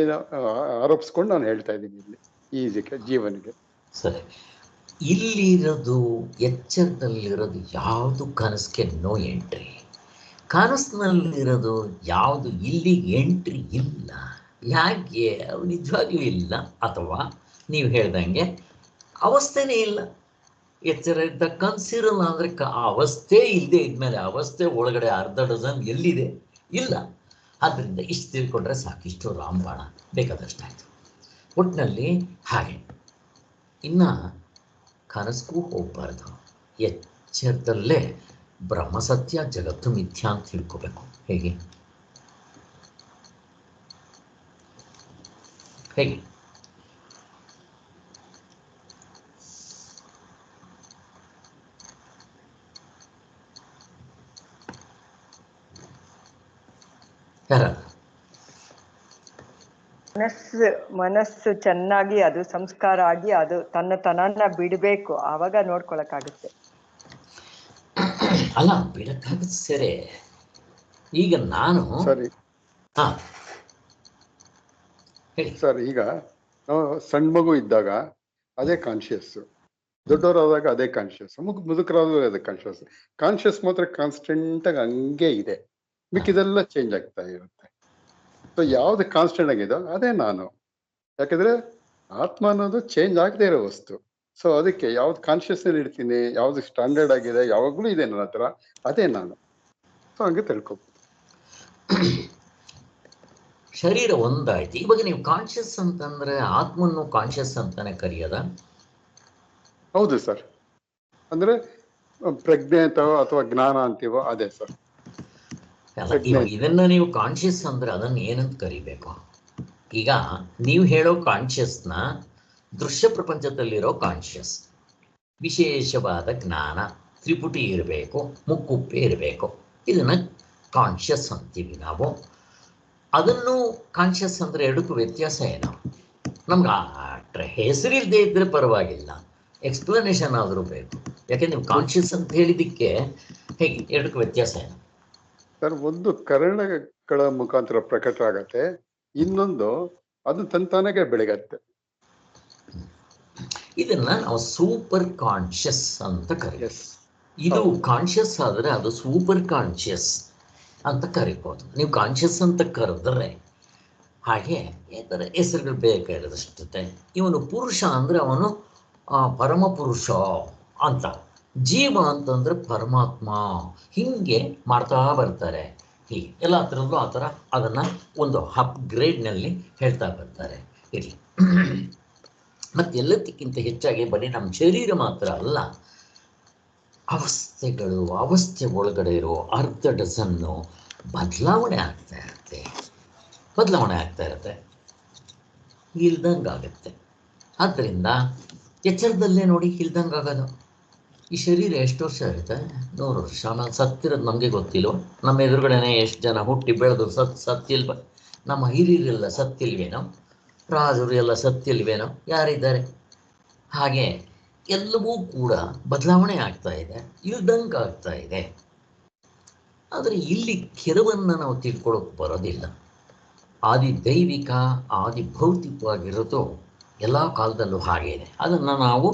ಆರೋಪಿಸ್ಕೊಂಡು ನಾನು ಹೇಳ್ತಾ ಇದ್ದೀನಿ ಇಲ್ಲಿ ಈ ಇದಕ್ಕೆ ಜೀವನಿಗೆ. ಸರಿ, ಇಲ್ಲಿರೋದು ಎಚ್ಚರದಲ್ಲಿರೋದು ಯಾವುದು ಕನಸಿಗೆ ನೋ ಎಂಟ್ರಿ, ಕನಸಿನಲ್ಲಿರೋದು ಯಾವುದು ಇಲ್ಲಿ ಎಂಟ್ರಿ ಇಲ್ಲ. ಯಾಕೆ? ಅವು ನಿಜವಾಗ್ಲೂ ಇಲ್ಲ, ಅಥವಾ ನೀವು ಹೇಳ್ದಂಗೆ ಅವಸ್ಥೆನೇ ಇಲ್ಲ. ಎಚ್ಚರ ಇದ್ದ ಕನಸಿರಲ್ಲ ಅಂದರೆ ಆ ಅವಸ್ಥೆ ಇಲ್ಲದೆ ಇದ್ಮೇಲೆ ಅವಸ್ಥೆ ಒಳಗಡೆ ಅರ್ಧ ಡಜನ್ ಎಲ್ಲಿದೆ? ಇಲ್ಲ. ಆದ್ದರಿಂದ ಇಷ್ಟು ತಿಳ್ಕೊಂಡ್ರೆ ಸಾಕು, ಇಷ್ಟು ರಾಮಬಾಣ ಬೇಕಾದಷ್ಟಾಯಿತು. ಒಟ್ಟಿನಲ್ಲಿ ಹಾಗೆ ಇನ್ನು ಕನಸಿಗೂ ಹೋಗಬಾರ್ದು, ಎಚ್ಚರದಲ್ಲೇ ಬ್ರಹ್ಮಸತ್ಯ ಜಗತ್ತು ಮಿಥ್ಯಾ ಅಂತ ತಿಳ್ಕೋಬೇಕು. ಹೇಗೆ ಹೇಗೆ ಯಾರ ಮನಸ್ಸು ಚೆನ್ನಾಗಿ ಅದು ಸಂಸ್ಕಾರ ಆಗಿ ಅದು ತನ್ನನ್ನ ಬಿಡಬೇಕು, ಆವಾಗ ನೋಡ್ಕೊಳಕ್ಕಾಗುತ್ತೆ. ಅಲ್ಲ, ಬಿಡಕ್ಕಾಗುತ್ತೆ ಸರಿ. ಈಗ ನಾನು ಸರಿ ಹಾ ಹೇಳಿ ಸರ್, ಈಗ ನಾವು ಸಣ್ಣ ಮಗು ಇದ್ದಾಗ ಅದೇ ಕಾನ್ಶಿಯಸ್, ದೊಡ್ಡವರಾದಾಗ ಅದೇ ಕಾನ್ಶಿಯಸ್, ಮುದುಕರಾದಾಗ ಅದೇ ಕಾನ್ಶಿಯಸ್. ಕಾನ್ಶಿಯಸ್ ಮಾತ್ರ ಕಾನ್ಸ್ಟೆಂಟ್ ಆಗಿ ಹಂಗೆ ಇದೆ, ಮಿಕ್ಕಿದೆಲ್ಲ ಚೇಂಜ್ ಆಗ್ತಾ ಇರುತ್ತೆ. ಸೊ ಯಾವ್ದು ಕಾನ್ಸ್ಟೆಂಟ್ ಆಗಿದೆ ಅದೇ ನಾನು. ಯಾಕಂದ್ರೆ ಆತ್ಮ ಅನ್ನೋದು ಚೇಂಜ್ ಆಗದೆ ಇರೋ ವಸ್ತು. ಸೊ ಅದಕ್ಕೆ ಯಾವ್ದು ಕಾನ್ಶಿಯಸ್ ಇಡ್ತೀನಿ, ಯಾವ್ದು ಸ್ಟ್ಯಾಂಡರ್ಡ್ ಆಗಿದೆ, ಯಾವಾಗ್ಲೂ ಇದೆ ನನ್ನ ಹತ್ರ, ಅದೇ ನಾನು. ಸೊ ಹಂಗೆ ತಿಳ್ಕೊಬೋದು. ಶರೀರ ಒಂದಾಯ್ತು. ಇವಾಗ ನೀವು ಕಾನ್ಶಿಯಸ್ ಅಂತಂದ್ರೆ ಆತ್ಮನ್ನು ಕಾನ್ಶಿಯಸ್ ಅಂತಾನೆ ಕರೆಯೋದ? ಹೌದು ಸರ್, ಅಂದ್ರೆ ಪ್ರಜ್ಞೆ ಅಥವಾ ಜ್ಞಾನ ಅಂತೀವೋ ಅದೇ ಸರ್. ಇವಾಗ ಇದನ್ನ ನೀವು ಕಾನ್ಶಿಯಸ್ ಅಂದ್ರೆ ಅದನ್ನ ಏನಂತ ಕರಿಬೇಕು? ಈಗ ನೀವು ಹೇಳೋ ಕಾನ್ಶಿಯಸ್ನ ದೃಶ್ಯ ಪ್ರಪಂಚದಲ್ಲಿರೋ ಕಾನ್ಶಿಯಸ್, ವಿಶೇಷವಾದ ಜ್ಞಾನ, ತ್ರಿಪುಟಿ ಇರಬೇಕು, ಮುಕ್ಕುಪ್ಪೆ ಇರಬೇಕು, ಇದನ್ನ ಕಾನ್ಶಿಯಸ್ ಅಂತೀವಿ ನಾವು. ಅದನ್ನು ಕಾನ್ಶಿಯಸ್ ಅಂದ್ರೆ ಎರಡಕ್ಕೂ ವ್ಯತ್ಯಾಸ ಏನು? ನಮ್ಗೆ ಹೆಸರಿಲ್ಲದೆ ಇದ್ರೆ ಪರವಾಗಿಲ್ಲ, ಎಕ್ಸ್ಪ್ಲನೇಷನ್ ಆದರೂ ಬೇಕು. ಯಾಕೆ ನೀವು ಕಾನ್ಶಿಯಸ್ ಅಂತ ಹೇಳಿದ್ದಕ್ಕೆ ಹೇಗೆ ಎರಡಕ್ಕೂ ವ್ಯತ್ಯಾಸ ಏನು? ಸರ್, ಒಂದು ಕರಣಗಳ ಮುಖಾಂತರ ಪ್ರಕಟ ಆಗತ್ತೆ, ಇನ್ನೊಂದು ಅದು ತಂತಾನಾಗೆ ಬೆಳಗತ್ತೆ. ಇದನ್ನ ನಾವು ಸೂಪರ್ ಕಾನ್ಶಿಯಸ್ ಅಂತ ಕರೀತೀವಿ. ಎಸ್, ಇದು ಕಾನ್ಶಿಯಸ್ ಆದರೆ ಅದು ಸೂಪರ್ ಕಾನ್ಶಿಯಸ್ ಅಂತ ಕರಿಬೋದು. ನೀವು ಕಾನ್ಶಿಯಸ್ ಅಂತ ಕರೆದ್ರೆ ಹಾಗೆ ಈ ಥರ ಹೆಸರುಗಳು ಬೇಕಾದಷ್ಟುತ್ತೆ. ಇವನು ಪುರುಷ ಅಂದರೆ ಅವನು ಪರಮ ಪುರುಷ ಅಂತ, ಜೀವ ಅಂತಂದರೆ ಪರಮಾತ್ಮ, ಹೀಗೆ ಮಾಡ್ತಾ ಬರ್ತಾರೆ. ಹೀಗೆ ಎಲ್ಲ ಥರದ್ದು ಆ ಥರ ಅದನ್ನು ಒಂದು ಅಪ್ಗ್ರೇಡ್ನಲ್ಲಿ ಹೇಳ್ತಾ ಬರ್ತಾರೆ. ಇರಲಿ. ಮತ್ತು ಎಲ್ಲದಕ್ಕಿಂತ ಹೆಚ್ಚಾಗಿ ಬರೀ ನಮ್ಮ ಶರೀರ ಮಾತ್ರ ಅಲ್ಲ, ಅವಸ್ಥೆಗಳು, ಅವಸ್ಥೆ ಒಳಗಡೆ ಇರೋ ಅರ್ಧ ಡಜನ್ನು ಬದಲಾವಣೆ ಆಗ್ತಾ ಇರುತ್ತೆ, ಇಲ್ದಂಗೆ ಆಗುತ್ತೆ. ಆದ್ದರಿಂದ ಎಚ್ಚರದಲ್ಲೇ ನೋಡಿ ಇಲ್ದಂಗೆ ಆಗೋದು. ಈ ಶರೀರ ಎಷ್ಟು ವರ್ಷ ಇರುತ್ತೆ? 100 ವರ್ಷ. ಆಮೇಲೆ ಸತ್ತಿರೋದು ನಮಗೆ ಗೊತ್ತಿಲ್ವ? ನಮ್ಮ ಎದುರುಗಡೆನೇ ಎಷ್ಟು ಜನ ಹುಟ್ಟಿ ಬೆಳೆದು ಸತ್ತಿಲ್ವ? ನಮ್ಮ ಹಿರಿಯರೆಲ್ಲ ಸತ್ತಿಲ್ವೇನೋ? ರಾಜರು ಎಲ್ಲ ಸತ್ತಿಲ್ವೇನೋ? ಯಾರಿದ್ದಾರೆ? ಹಾಗೆ ಎಲ್ಲವೂ ಕೂಡ ಬದಲಾವಣೆ ಆಗ್ತಾ ಇದೆ, ಇಲ್ದಂಗೆ ಆಗ್ತಾ ಇದೆ. ಆದರೆ ಇಲ್ಲಿ ಕೆಲವನ್ನು ನಾವು ತಿಳ್ಕೊಳ್ಳೋಕೆ ಬರೋದಿಲ್ಲ. ಆದಿ ದೈವಿಕ, ಆದಿ ಭೌತಿಕವಾಗಿರೋದು ಎಲ್ಲ ಕಾಲದಲ್ಲೂ ಹಾಗೆ ಇದೆ. ಅದನ್ನು ನಾವು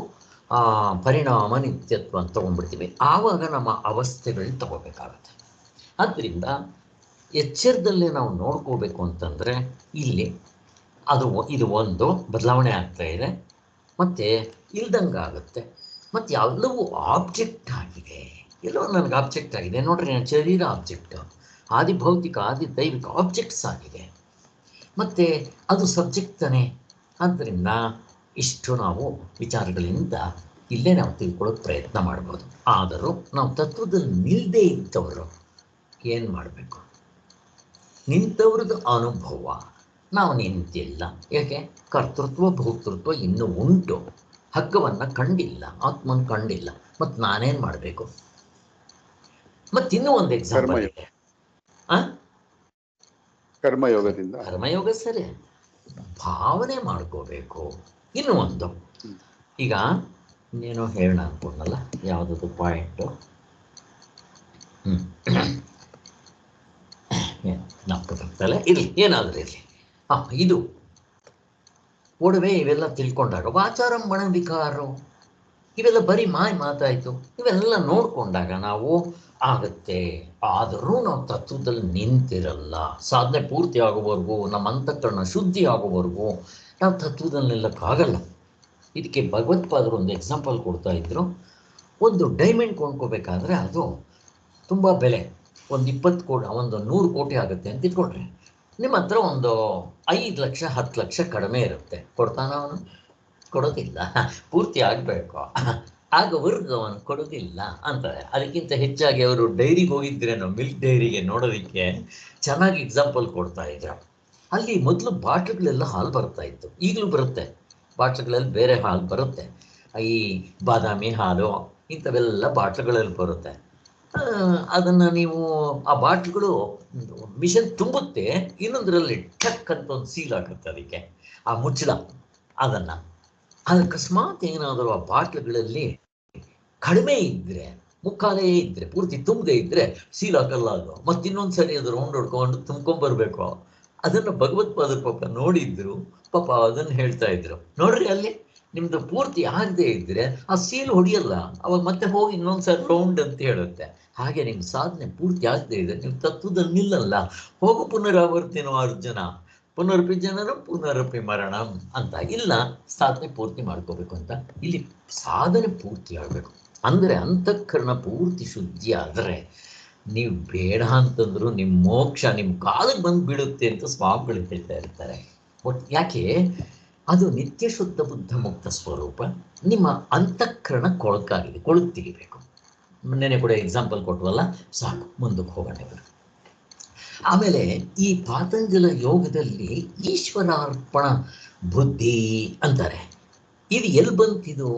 ಪರಿಣಾಮ ನಿತ್ಯತ್ವ ಅಂತ ತೊಗೊಂಡ್ಬಿಡ್ತೀವಿ. ಆವಾಗ ನಮ್ಮ ಅವಸ್ಥೆಗಳನ್ನ ತಗೋಬೇಕಾಗತ್ತೆ. ಆದ್ದರಿಂದ ಎಚ್ಚರದಲ್ಲೇ ನಾವು ನೋಡ್ಕೋಬೇಕು ಅಂತಂದರೆ ಇಲ್ಲಿ ಇದು ಒಂದು ಬದಲಾವಣೆ ಆಗ್ತಾ ಇದೆ, ಮತ್ತು ಇಲ್ದಂಗೆ ಆಗುತ್ತೆ. ಮತ್ತು ಎಲ್ಲವೂ ಆಬ್ಜೆಕ್ಟ್ ಆಗಿದೆ. ಎಲ್ಲೋ ನನಗೆ ಆಬ್ಜೆಕ್ಟ್ ಆಗಿದೆ ನೋಡ್ರಿ, ನನ್ನ ಶರೀರ ಆಬ್ಜೆಕ್ಟ್, ಆದಿ ಭೌತಿಕ ಆದಿ ದೈವಿಕ ಆಬ್ಜೆಕ್ಟ್ಸ್ ಆಗಿದೆ, ಮತ್ತು ಅದು ಸಬ್ಜೆಕ್ಟ್ ತಾನೆ. ಆದ್ದರಿಂದ ಇಷ್ಟು ನಾವು ವಿಚಾರಗಳಿಂದ ಇಲ್ಲೇ ನಾವು ತಿಳ್ಕೊಳ್ಳೋಕೆ ಪ್ರಯತ್ನ ಮಾಡ್ಬೋದು. ಆದರೂ ನಾವು ತತ್ವದಲ್ಲಿ ನಿಲ್ಲದೇ ಇದ್ದವರು ಏನು ಮಾಡಬೇಕು? ನಿಂತವ್ರದ್ದು ಅನುಭವ, ನಾವು ನಿಂತಿಲ್ಲ. ಯಾಕೆ? ಕರ್ತೃತ್ವ ಭೋಕ್ತೃತ್ವ ಇನ್ನೂ ಉಂಟು, ಹಗ್ಗವನ್ನು ಕಂಡಿಲ್ಲ, ಆತ್ಮನ ಕಂಡಿಲ್ಲ. ಮತ್ತು ನಾನೇನು ಮಾಡಬೇಕು? ಮತ್ತಿನ್ನೂ ಒಂದು ಎಕ್ಸಾಂಪಲ್ ಇದೆ. ಕರ್ಮಯೋಗದಿಂದ ಕರ್ಮಯೋಗ ಸರಿ, ಭಾವನೆ ಮಾಡ್ಕೋಬೇಕು. ಇನ್ನು ಒಂದು, ಈಗ ಇನ್ನೇನೋ ಹೇಳೋಣ ಅನ್ಕೊಂಡಲ್ಲ, ಯಾವುದದು ಪಾಯಿಂಟು, ನಾಲ್ಕಲ್ಲ ಇರಲಿ, ಏನಾದರೂ ಇರಲಿ. ಇದು ಒಡವೆ ಇವೆಲ್ಲ ತಿಳ್ಕೊಂಡಾಗ ವಾಚಾರಂಭಣ ವಿಕಾರು ಇವೆಲ್ಲ ಬರೀ ಮಾತಾಯಿತು. ಇವೆಲ್ಲ ನೋಡ್ಕೊಂಡಾಗ ನಾವು ಆಗತ್ತೆ. ಆದರೂ ನಾವು ತತ್ವದಲ್ಲಿ ನಿಂತಿರಲ್ಲ. ಸಾಧನೆ ಪೂರ್ತಿ ಆಗೋವರೆಗೂ, ನಮ್ಮ ಅಂತಃಕರಣ ಶುದ್ಧಿ ಆಗೋವರೆಗೂ ನಾವು ತತ್ವದಲ್ಲಿ ನಿಲ್ಲಕ್ಕಾಗಲ್ಲ. ಇದಕ್ಕೆ ಭಗವತ್ಪಾದರು ಒಂದು ಎಕ್ಸಾಂಪಲ್ ಕೊಡ್ತಾ ಇದ್ರು. ಒಂದು ಡೈಮಂಡ್ ಕೊಂಡ್ಕೋಬೇಕಾದ್ರೆ ಅದು ತುಂಬ ಬೆಲೆ, ಒಂದು 20 ಕೋಟಿ, ಒಂದು 100 ಕೋಟಿ ಆಗುತ್ತೆ ಅಂತ ಇಟ್ಕೊಂಡ್ರೆ, ನಿಮ್ಮ ಹತ್ರ ಒಂದು 5 ಲಕ್ಷ 10 ಲಕ್ಷ ಕಡಿಮೆ ಇರುತ್ತೆ. ಕೊಡ್ತಾನ ಅವನು? ಕೊಡೋದಿಲ್ಲ. ಪೂರ್ತಿ ಆಗಬೇಕು, ಆಗೋವರೆಗೂ ಅವನು ಕೊಡೋದಿಲ್ಲ ಅಂತಾರೆ. ಅದಕ್ಕಿಂತ ಹೆಚ್ಚಾಗಿ ಅವರು ಡೈರಿಗೆ ಹೋಗಿದ್ರೇನೋ, ಮಿಲ್ಕ್ ಡೈರಿಗೆ ನೋಡೋದಕ್ಕೆ ಚೆನ್ನಾಗಿ ಎಕ್ಸಾಂಪಲ್ ಕೊಡ್ತಾ ಇದ್ರು. ಅಲ್ಲಿ ಮೊದಲು ಬಾಟ್ಲುಗಳೆಲ್ಲ ಹಾಲು ಬರ್ತಾ ಇತ್ತು, ಈಗಲೂ ಬರುತ್ತೆ ಬಾಟ್ಲುಗಳಲ್ಲಿ, ಬೇರೆ ಹಾಲು ಬರುತ್ತೆ. ಈ ಬಾದಾಮಿ ಹಾಲು ಇಂಥವೆಲ್ಲ ಬಾಟ್ಲುಗಳಲ್ಲಿ ಬರುತ್ತೆ. ಅದನ್ನು ನೀವು ಆ ಬಾಟ್ಲುಗಳು ಮಿಷನ್ ತುಂಬುತ್ತೆ, ಇನ್ನೊಂದರಲ್ಲಿ ಟಕ್ ಅಂತ ಒಂದು ಸೀಲ್ ಆಗುತ್ತೆ ಅದಕ್ಕೆ, ಆ ಮುಚ್ಚಳ. ಅದನ್ನು ಅಕಸ್ಮಾತ್ ಏನಾದರೂ ಆ ಬಾಟ್ಲುಗಳಲ್ಲಿ ಕಡಿಮೆ ಇದ್ದರೆ, ಮುಕ್ಕಾಲೇ ಇದ್ದರೆ, ಪೂರ್ತಿ ತುಂಬದೇ ಇದ್ದರೆ ಸೀಲ್ ಹಾಕಲ್ಲ ಅದು. ಮತ್ತಿನ್ನೊಂದು ಸರಿ ಅದು ರೌಂಡ್ ಹೊಡ್ಕೊಂಡು ತುಂಬ್ಕೊಂಬರ್ಬೇಕು. ಅದನ್ನು ಭಗವತ್ಪಾದರು ಪಾಪ ನೋಡಿದ್ರು, ಪಾಪ ಅದನ್ನು ಹೇಳ್ತಾ ಇದ್ರು, ನೋಡ್ರಿ ಅಲ್ಲಿ ನಿಮ್ದು ಪೂರ್ತಿ ಆಗದೆ ಇದ್ದರೆ ಆ ಸೀಲ್ ಹೊಡಿಯಲ್ಲ, ಅವಾಗ ಮತ್ತೆ ಹೋಗಿ ಇನ್ನೊಂದ್ಸರಿ ರೌಂಡ್ ಅಂತ ಹೇಳುತ್ತೆ. ಹಾಗೆ ನಿಮ್ಮ ಸಾಧನೆ ಪೂರ್ತಿ ಆಗದೆ ಇದ್ದರೆ ನೀವು ತತ್ವದಲ್ಲಿ ನಿಲ್ಲಲ್ಲ. ಹೋಗು ಪುನರಾವರ್ತಿನೋ ಅರ್ಜುನ, ಪುನರಪಿ ಜನರು ಪುನರಪಿ ಮರಣಂ ಅಂತ. ಇಲ್ಲ, ಸಾಧನೆ ಪೂರ್ತಿ ಮಾಡ್ಕೋಬೇಕು ಅಂತ. ಇಲ್ಲಿ ಸಾಧನೆ ಪೂರ್ತಿ ಆಗಬೇಕು ಅಂದರೆ ಅಂತಃಕರಣ ಪೂರ್ತಿ ಶುದ್ಧಿ ಆದರೆ ನೀವು ಬೇಡ ಅಂತಂದ್ರು ನಿಮ್ಮ ಮೋಕ್ಷ ನಿಮ್ಮ ಕಾಲಿಗೆ ಬಂದು ಬೀಳುತ್ತೆ ಅಂತ ಸ್ವಾಮಿಗಳು ಹೇಳ್ತಾ ಇರ್ತಾರೆ. ಯಾಕೆ? ಅದು ನಿತ್ಯ ಶುದ್ಧ ಬುದ್ಧ ಮುಕ್ತ ಸ್ವರೂಪ. ನಿಮ್ಮ ಅಂತಃಕರಣ ಕೊಳಕಾಗಿದೆ, ಕೊಳಕು ತೆಗಿಬೇಕು. ಮೊನ್ನೆ ಕೂಡ ಎಕ್ಸಾಂಪಲ್ ಕೊಟ್ಟವಲ್ಲ, ಸಾಕು, ಮುಂದಕ್ಕೆ ಹೋಗೋಣ ಇವರು. ಆಮೇಲೆ ಈ ಪಾತಂಜಲ ಯೋಗದಲ್ಲಿ ಈಶ್ವರಾರ್ಪಣ ಬುದ್ಧಿ ಅಂತಾರೆ. ಇದು ಎಲ್ಲಿ ಬಂತಿದು?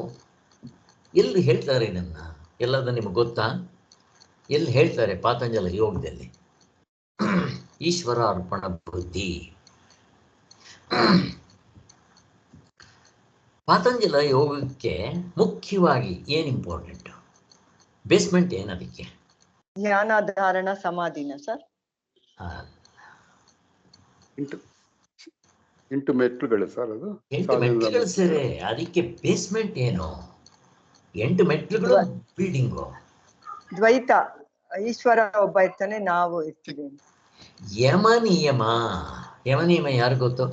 ಎಲ್ಲಿ ಹೇಳ್ತಾರೆ ಇದನ್ನ? ಎಲ್ಲದ ನಿಮಗೆ ಗೊತ್ತಾ? ಎಲ್ಲಿ ಹೇಳ್ತಾರೆ ಪಾತಂಜಲ ಯೋಗದಲ್ಲಿ ಈಶ್ವರಾರ್ಪಣ ಬುದ್ಧಿ? ಪಾತಂಜಲ ಯೋಗಕ್ಕೆ ಮುಖ್ಯವಾಗಿ ಏನು ಇಂಪಾರ್ಟೆಂಟ್? ಬೇಸ್ಮೆಂಟ್ ಏನದಕ್ಕೆ? ಜ್ಞಾನಾಧಾರಣ ಸಮಾಧಿನ ಸರ್? 8 ಮೆಟ್ಲುಗಳು ಸರ್. ಅದು 8 ಮೆಟ್ಲುಗಳು ಸರಿ. ಅದಕ್ಕೆ ಬೇಸ್ಮೆಂಟ್ ಏನು? 8 ಮೆಟ್ಲುಗಳು ಬಿಲ್ಡಿಂಗು. ದ್ವೈತ, ಈಶ್ವರ ಒಬ್ಬ ಇರ್ತಾನೆ, ನಾವು ಇರ್ತೀವಿ. ಯಮ ನಿಯಮ ಯಾರು ಗೊತ್ತು?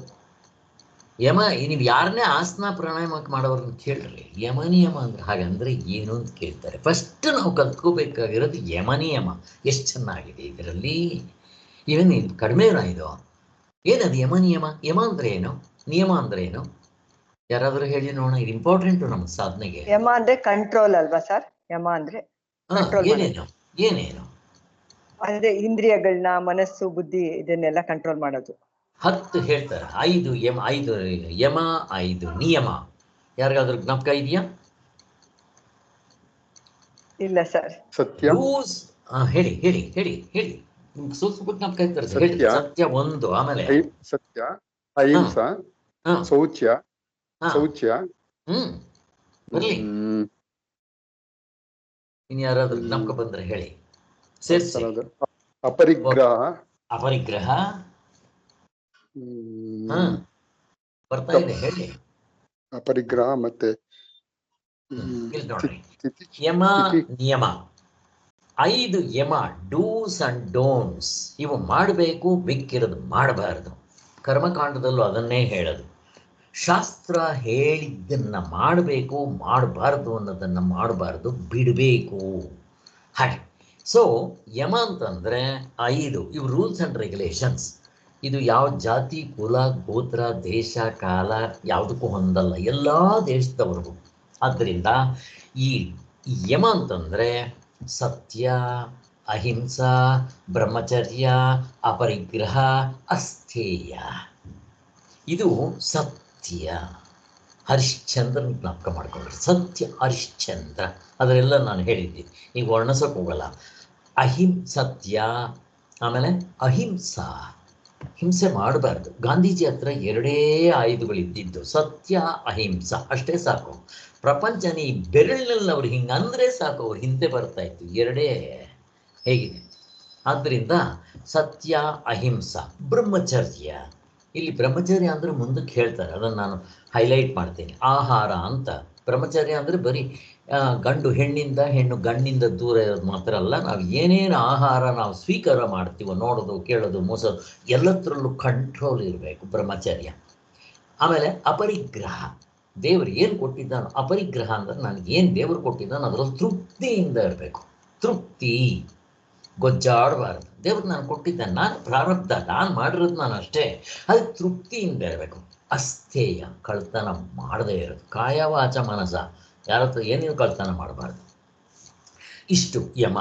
ಯಮ, ನೀವು ಯಾರನ್ನೇ ಆಸನ ಪ್ರಾಣಾಯಾಮಕ್ಕೆ ಮಾಡೋರನ್ನ ಕೇಳ್ರಿ, ಯಮ ನಿಯಮ ಅಂದ್ರೆ ಹಾಗಂದ್ರೆ ಏನು ಅಂತ ಕೇಳ್ತಾರೆ. ಫಸ್ಟ್ ನಾವು ಕಲ್ತ್ಕೋಬೇಕಾಗಿರೋದು ಯಮ ನಿಯಮ. ಎಷ್ಟು ಚೆನ್ನಾಗಿದೆ ಇದರಲ್ಲಿ. ಇವನ್ ಕಡಿಮೆನಾ ಇದು? ಏನದು ಯಮ ನಿಯಮ? ಯಮ ಅಂದ್ರೆ ಏನು? ನಿಯಮ ಅಂದ್ರೆ ಏನು? ಯಾರಾದ್ರೂ ಹೇಳಿ ನೋಡೋಣ. ಇದು ಇಂಪಾರ್ಟೆಂಟು ನಮ್ಮ ಸಾಧನೆಗೆ. ಯಮ ಅಂದ್ರೆ ಕಂಟ್ರೋಲ್ ಅಲ್ವಾ ಸರ್? ಯಮ ಅಂದ್ರೆ ಏನೇನು ಏನೇನು ಅಂದ್ರೆ ಇಂದ್ರಿಯಗಳನ್ನ, ಮನಸ್ಸು, ಬುದ್ಧಿ, ಇದನ್ನೆಲ್ಲ ಕಂಟ್ರೋಲ್ ಮಾಡೋದು. 10 ಹೇಳ್ತಾರೆ. 5 ಯಮ, 5 ಯಮ, 5 ನಿಯಮ. ಯಾರಿಗಾದ್ರೂ ಜ್ಞಾಪಕ ಇದೆಯಾ? ಇಲ್ಲ ಸರ್. ಸತ್ಯ. ಹೇಳಿ ಹೇಳಿ ಹೇಳಿ ಹೇಳಿ. ಸ್ವಲ್ಪ ಜ್ಞಾಪಕ ಇರ್ತಾರೆ. ಸತ್ಯ 1, ಆಮೇಲೆ ಸತ್ಯ, ಅಹಿಂಸಾ, ಶೌಚ್ಯ, ಬರ್ಲಿ. ಇನ್ ಯಾರಾದ್ರೂ ಜ್ಞಾಪಕ ಬಂದ್ರೆ ಹೇಳಿ. ಸೇರ್ಸಿ. ಅಪರಿಗ್ರಹ ಬರ್ತಾ ಇದೆ, ಹೇಳಿ. ಅಪರಿಗ್ರಹ ಮತ್ತೆ ನೋಡ್ರಿ, ಯಮ ನಿಯಮ 5 ಯಮ, ಡೂಸ್ ಅಂಡ್ ಡೋಂಟ್ಸ್. ಇವು ಮಾಡಬೇಕು, ಬಿಕ್ಕಿರೋದು ಮಾಡಬಾರದು. ಕರ್ಮಕಾಂಡದಲ್ಲೂ ಅದನ್ನೇ ಹೇಳೋದು. ಶಾಸ್ತ್ರ ಹೇಳಿದ್ದನ್ನ ಮಾಡಬೇಕು, ಮಾಡಬಾರ್ದು ಅನ್ನೋದನ್ನು ಮಾಡಬಾರ್ದು, ಬಿಡಬೇಕು. ಹಾಗೆ ಸೊ ಯಮ ಅಂತಂದರೆ 5 ಇವು ರೂಲ್ಸ್ ಆ್ಯಂಡ್ ರೆಗ್ಯುಲೇಷನ್ಸ್. ಇದು ಯಾವ ಜಾತಿ, ಕುಲ, ಗೋತ್ರ, ದೇಶ, ಕಾಲ ಯಾವುದಕ್ಕೂ ಹೊಂದಲ್ಲ, ಎಲ್ಲ ದೇಶದವರೆಗೂ. ಆದ್ದರಿಂದ ಈ ಯಮ ಅಂತಂದರೆ ಸತ್ಯ, ಅಹಿಂಸಾ, ಬ್ರಹ್ಮಚರ್ಯ, ಅಪರಿಗ್ರಹ, ಅಸ್ಥೇಯ. ಇದು ಸತ್ಯ. ಹರಿಶ್ಚಂದ್ರನ ಜ್ಞಾಪಕ ಮಾಡ್ಕೊಂಡ್ರೆ ಸತ್ಯ ಹರಿಶ್ಚಂದ್ರ. ಅದರೆಲ್ಲ ನಾನು ಹೇಳಿದ್ದೀನಿ, ಈಗ ವರ್ಣಿಸೋಕೆ ಹೋಗಲ್ಲ. ಸತ್ಯ, ಆಮೇಲೆ ಅಹಿಂಸಾ, ಹಿಂಸೆ ಮಾಡಬಾರ್ದು. ಗಾಂಧೀಜಿ ಹತ್ರ ಎರಡೇ ಆಯುಧಗಳಿದ್ದಿದ್ದು, ಸತ್ಯ ಅಹಿಂಸಾ, ಅಷ್ಟೇ ಸಾಕು. ಪ್ರಪಂಚನ ಈ ಬೆರಳಿನಲ್ಲಿ ಅವ್ರು ಹಿಂಗೆ ಅಂದರೆ ಸಾಕು, ಅವ್ರು ಹಿಂದೆ ಬರ್ತಾ ಇತ್ತು. ಎರಡೇ ಹೇಗಿದೆ. ಆದ್ದರಿಂದ ಸತ್ಯ ಅಹಿಂಸಾ, ಬ್ರಹ್ಮಚರ್ಯ. ಇಲ್ಲಿ ಬ್ರಹ್ಮಚರ್ಯ ಅಂದರೆ ಮುಂದಕ್ಕೆ ಹೇಳ್ತಾರೆ, ಅದನ್ನು ನಾನು ಹೈಲೈಟ್ ಮಾಡ್ತೀನಿ. ಆಹಾರ ಅಂತ. ಬ್ರಹ್ಮಚರ್ಯ ಅಂದರೆ ಬರೀ ಗಂಡು ಹೆಣ್ಣಿಂದ, ಹೆಣ್ಣು ಗಂಡಿಂದ ದೂರ ಇರೋದು ಮಾತ್ರ ಅಲ್ಲ. ನಾವು ಏನೇನು ಆಹಾರ ನಾವು ಸ್ವೀಕಾರ ಮಾಡ್ತೀವೋ, ನೋಡೋದು, ಕೇಳೋದು, ಮೂಸೋದು, ಎಲ್ಲದರಲ್ಲೂ ಕಂಟ್ರೋಲ್ ಇರಬೇಕು, ಬ್ರಹ್ಮಚರ್ಯ. ಆಮೇಲೆ ಅಪರಿಗ್ರಹ, ದೇವರು ಏನು ಕೊಟ್ಟಿದ್ದಾನೋ, ಅಪರಿಗ್ರಹ ಅಂದರೆ ನನಗೇನು ದೇವರು ಕೊಟ್ಟಿದ್ದಾನೋ ಅದರಲ್ಲಿ ತೃಪ್ತಿಯಿಂದ ಇರಬೇಕು. ತೃಪ್ತಿ, ಗೊಜ್ಜಾಡಬಾರ್ದು. ದೇವ್ರು ನಾನು ಕೊಟ್ಟಿದ್ದಾನೆ, ನಾನು ಪ್ರಾರಬ್ಧ, ನಾನು ಮಾಡಿರೋದು ನಾನು ಅಷ್ಟೇ, ಅದಕ್ಕೆ ತೃಪ್ತಿಯಿಂದ ಇರಬೇಕು. ಅಸ್ಥೇಯ, ಕಳ್ತನ ಮಾಡದೇ ಇರೋದು. ಕಾಯ ವಾಚ ಮನಸ, ಯಾರ ಹತ್ರ ಏನೇನು ಕಳ್ತನ ಮಾಡಬಾರ್ದು. ಇಷ್ಟು ಯಮ.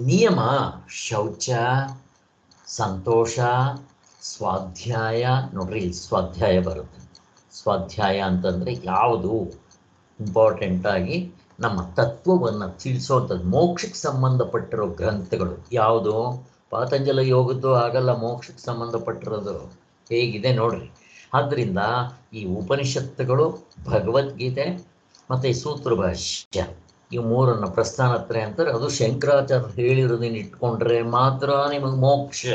ನಿಯಮ, ಶೌಚ, ಸಂತೋಷ, ಸ್ವಾಧ್ಯಾಯ. ನೋಡ್ರಿ, ಇಲ್ಲಿ ಸ್ವಾಧ್ಯಾಯ ಬರುತ್ತೆ. ಸ್ವಾಧ್ಯಾಯ ಅಂತಂದರೆ ಯಾವುದು ಇಂಪಾರ್ಟೆಂಟಾಗಿ ನಮ್ಮ ತತ್ವವನ್ನು ತಿಳಿಸೋವಂಥದ್ದು, ಮೋಕ್ಷಕ್ಕೆ ಸಂಬಂಧಪಟ್ಟಿರೋ ಗ್ರಂಥಗಳು ಯಾವುದು? ಪಾತಂಜಲ ಯೋಗದ್ದು ಆಗಲ್ಲ, ಮೋಕ್ಷಕ್ಕೆ ಸಂಬಂಧಪಟ್ಟಿರೋದು. ಹೇಗಿದೆ ನೋಡ್ರಿ. ಆದ್ದರಿಂದ ಈ ಉಪನಿಷತ್ತುಗಳು, ಭಗವದ್ಗೀತೆ ಮತ್ತು ಈ ಸೂತ್ರ ಭಾಷ್ಯ, ಈ ಮೂರನ್ನು ಪ್ರಸ್ಥಾನತ್ರಯ ಅಂತಾರೆ. ಅದು ಶಂಕರಾಚಾರ್ಯರು ಹೇಳಿರೋದನ್ನ ಇಟ್ಕೊಂಡ್ರೆ ಮಾತ್ರ ನಿಮಗೆ ಮೋಕ್ಷ.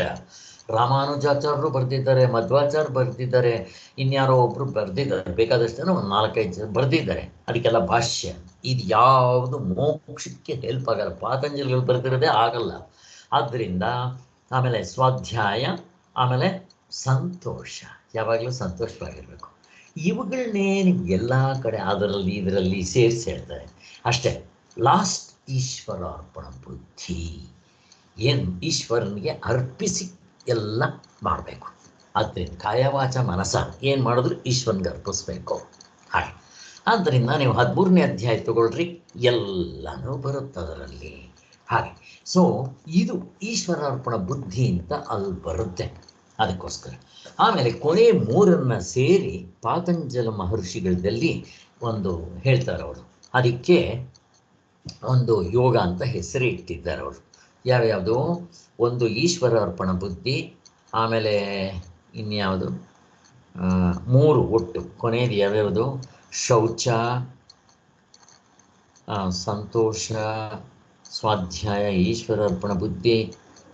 ರಾಮಾನುಜಾಚಾರ್ಯರು ಬರೆದಿದ್ದಾರೆ, ಮಧ್ವಾಚಾರ್ಯ ಬರೆದಿದ್ದಾರೆ, ಇನ್ಯಾರೋ ಒಬ್ಬರು ಬರೆದಿದ್ದಾರೆ, ಬೇಕಾದಷ್ಟು ಜನ ಒಂದು 4-5 ಜನ ಬರೆದಿದ್ದಾರೆ. ಅದಕ್ಕೆಲ್ಲ ಭಾಷ್ಯ. ಇದು ಯಾವುದು ಮೋಕ್ಷಕ್ಕೆ ಹೆಲ್ಪ್ ಆಗಲ್ಲ, ಪಾತಂಜಲಿಗಳು ಬರೆದಿರೋದೇ ಆಗಲ್ಲ. ಆದ್ದರಿಂದ ಆಮೇಲೆ ಸ್ವಾಧ್ಯಾಯ, ಆಮೇಲೆ ಸಂತೋಷ, ಯಾವಾಗಲೂ ಸಂತೋಷವಾಗಿರಬೇಕು. ಇವುಗಳನ್ನೇ ನೀವು ಎಲ್ಲ ಕಡೆ ಅದರಲ್ಲಿ ಇದರಲ್ಲಿ ಸೇರಿಸಿ ಹೇಳ್ತಾರೆ ಅಷ್ಟೇ. ಲಾಸ್ಟ್ ಈಶ್ವರಾರ್ಪಣ ಬುದ್ಧಿ, ಏನು ಈಶ್ವರನಿಗೆ ಅರ್ಪಿಸಿ ಎಲ್ಲ ಮಾಡಬೇಕು. ಆದ್ದರಿಂದ ಕಾಯವಾಚ ಮನಸ ಏನು ಮಾಡಿದ್ರು ಈಶ್ವರನಿಗೆ ಅರ್ಪಿಸ್ಬೇಕು. ಹಾಗೆ ಆದ್ದರಿಂದ ನೀವು 13ನೇ ಅಧ್ಯಾಯ ತಗೊಳ್ರಿ, ಎಲ್ಲನೂ ಬರುತ್ತೆ ಅದರಲ್ಲಿ. ಹಾಗೆ ಸೊ ಇದು ಈಶ್ವರಾರ್ಪಣ ಬುದ್ಧಿ ಅಂತ ಅಲ್ಲಿ ಬರುತ್ತೆ. ಅದಕ್ಕೋಸ್ಕರ ಆಮೇಲೆ ಕೊನೆ 3 ಸೇರಿ ಪಾತಂಜಲ ಮಹರ್ಷಿಗಳಲ್ಲಿ ಒಂದು ಹೇಳ್ತಾರೆ ಅವರು. ಅದಕ್ಕೆ ಒಂದು ಯೋಗ ಅಂತ ಹೆಸರು ಇಟ್ಟಿದ್ದಾರೆ ಅವರು. ಯಾವ್ಯಾವುದು? ಒಂದು ಈಶ್ವರಾರ್ಪಣ ಬುದ್ಧಿ, ಆಮೇಲೆ ಇನ್ಯಾವುದು 3 ಒಟ್ಟು ಕೊನೆಯದು ಯಾವ್ಯಾವುದು? ಶೌಚ, ಸಂತೋಷ, ಸ್ವಾಧ್ಯಾಯ, ಈಶ್ವರಾರ್ಪಣ ಬುದ್ಧಿ,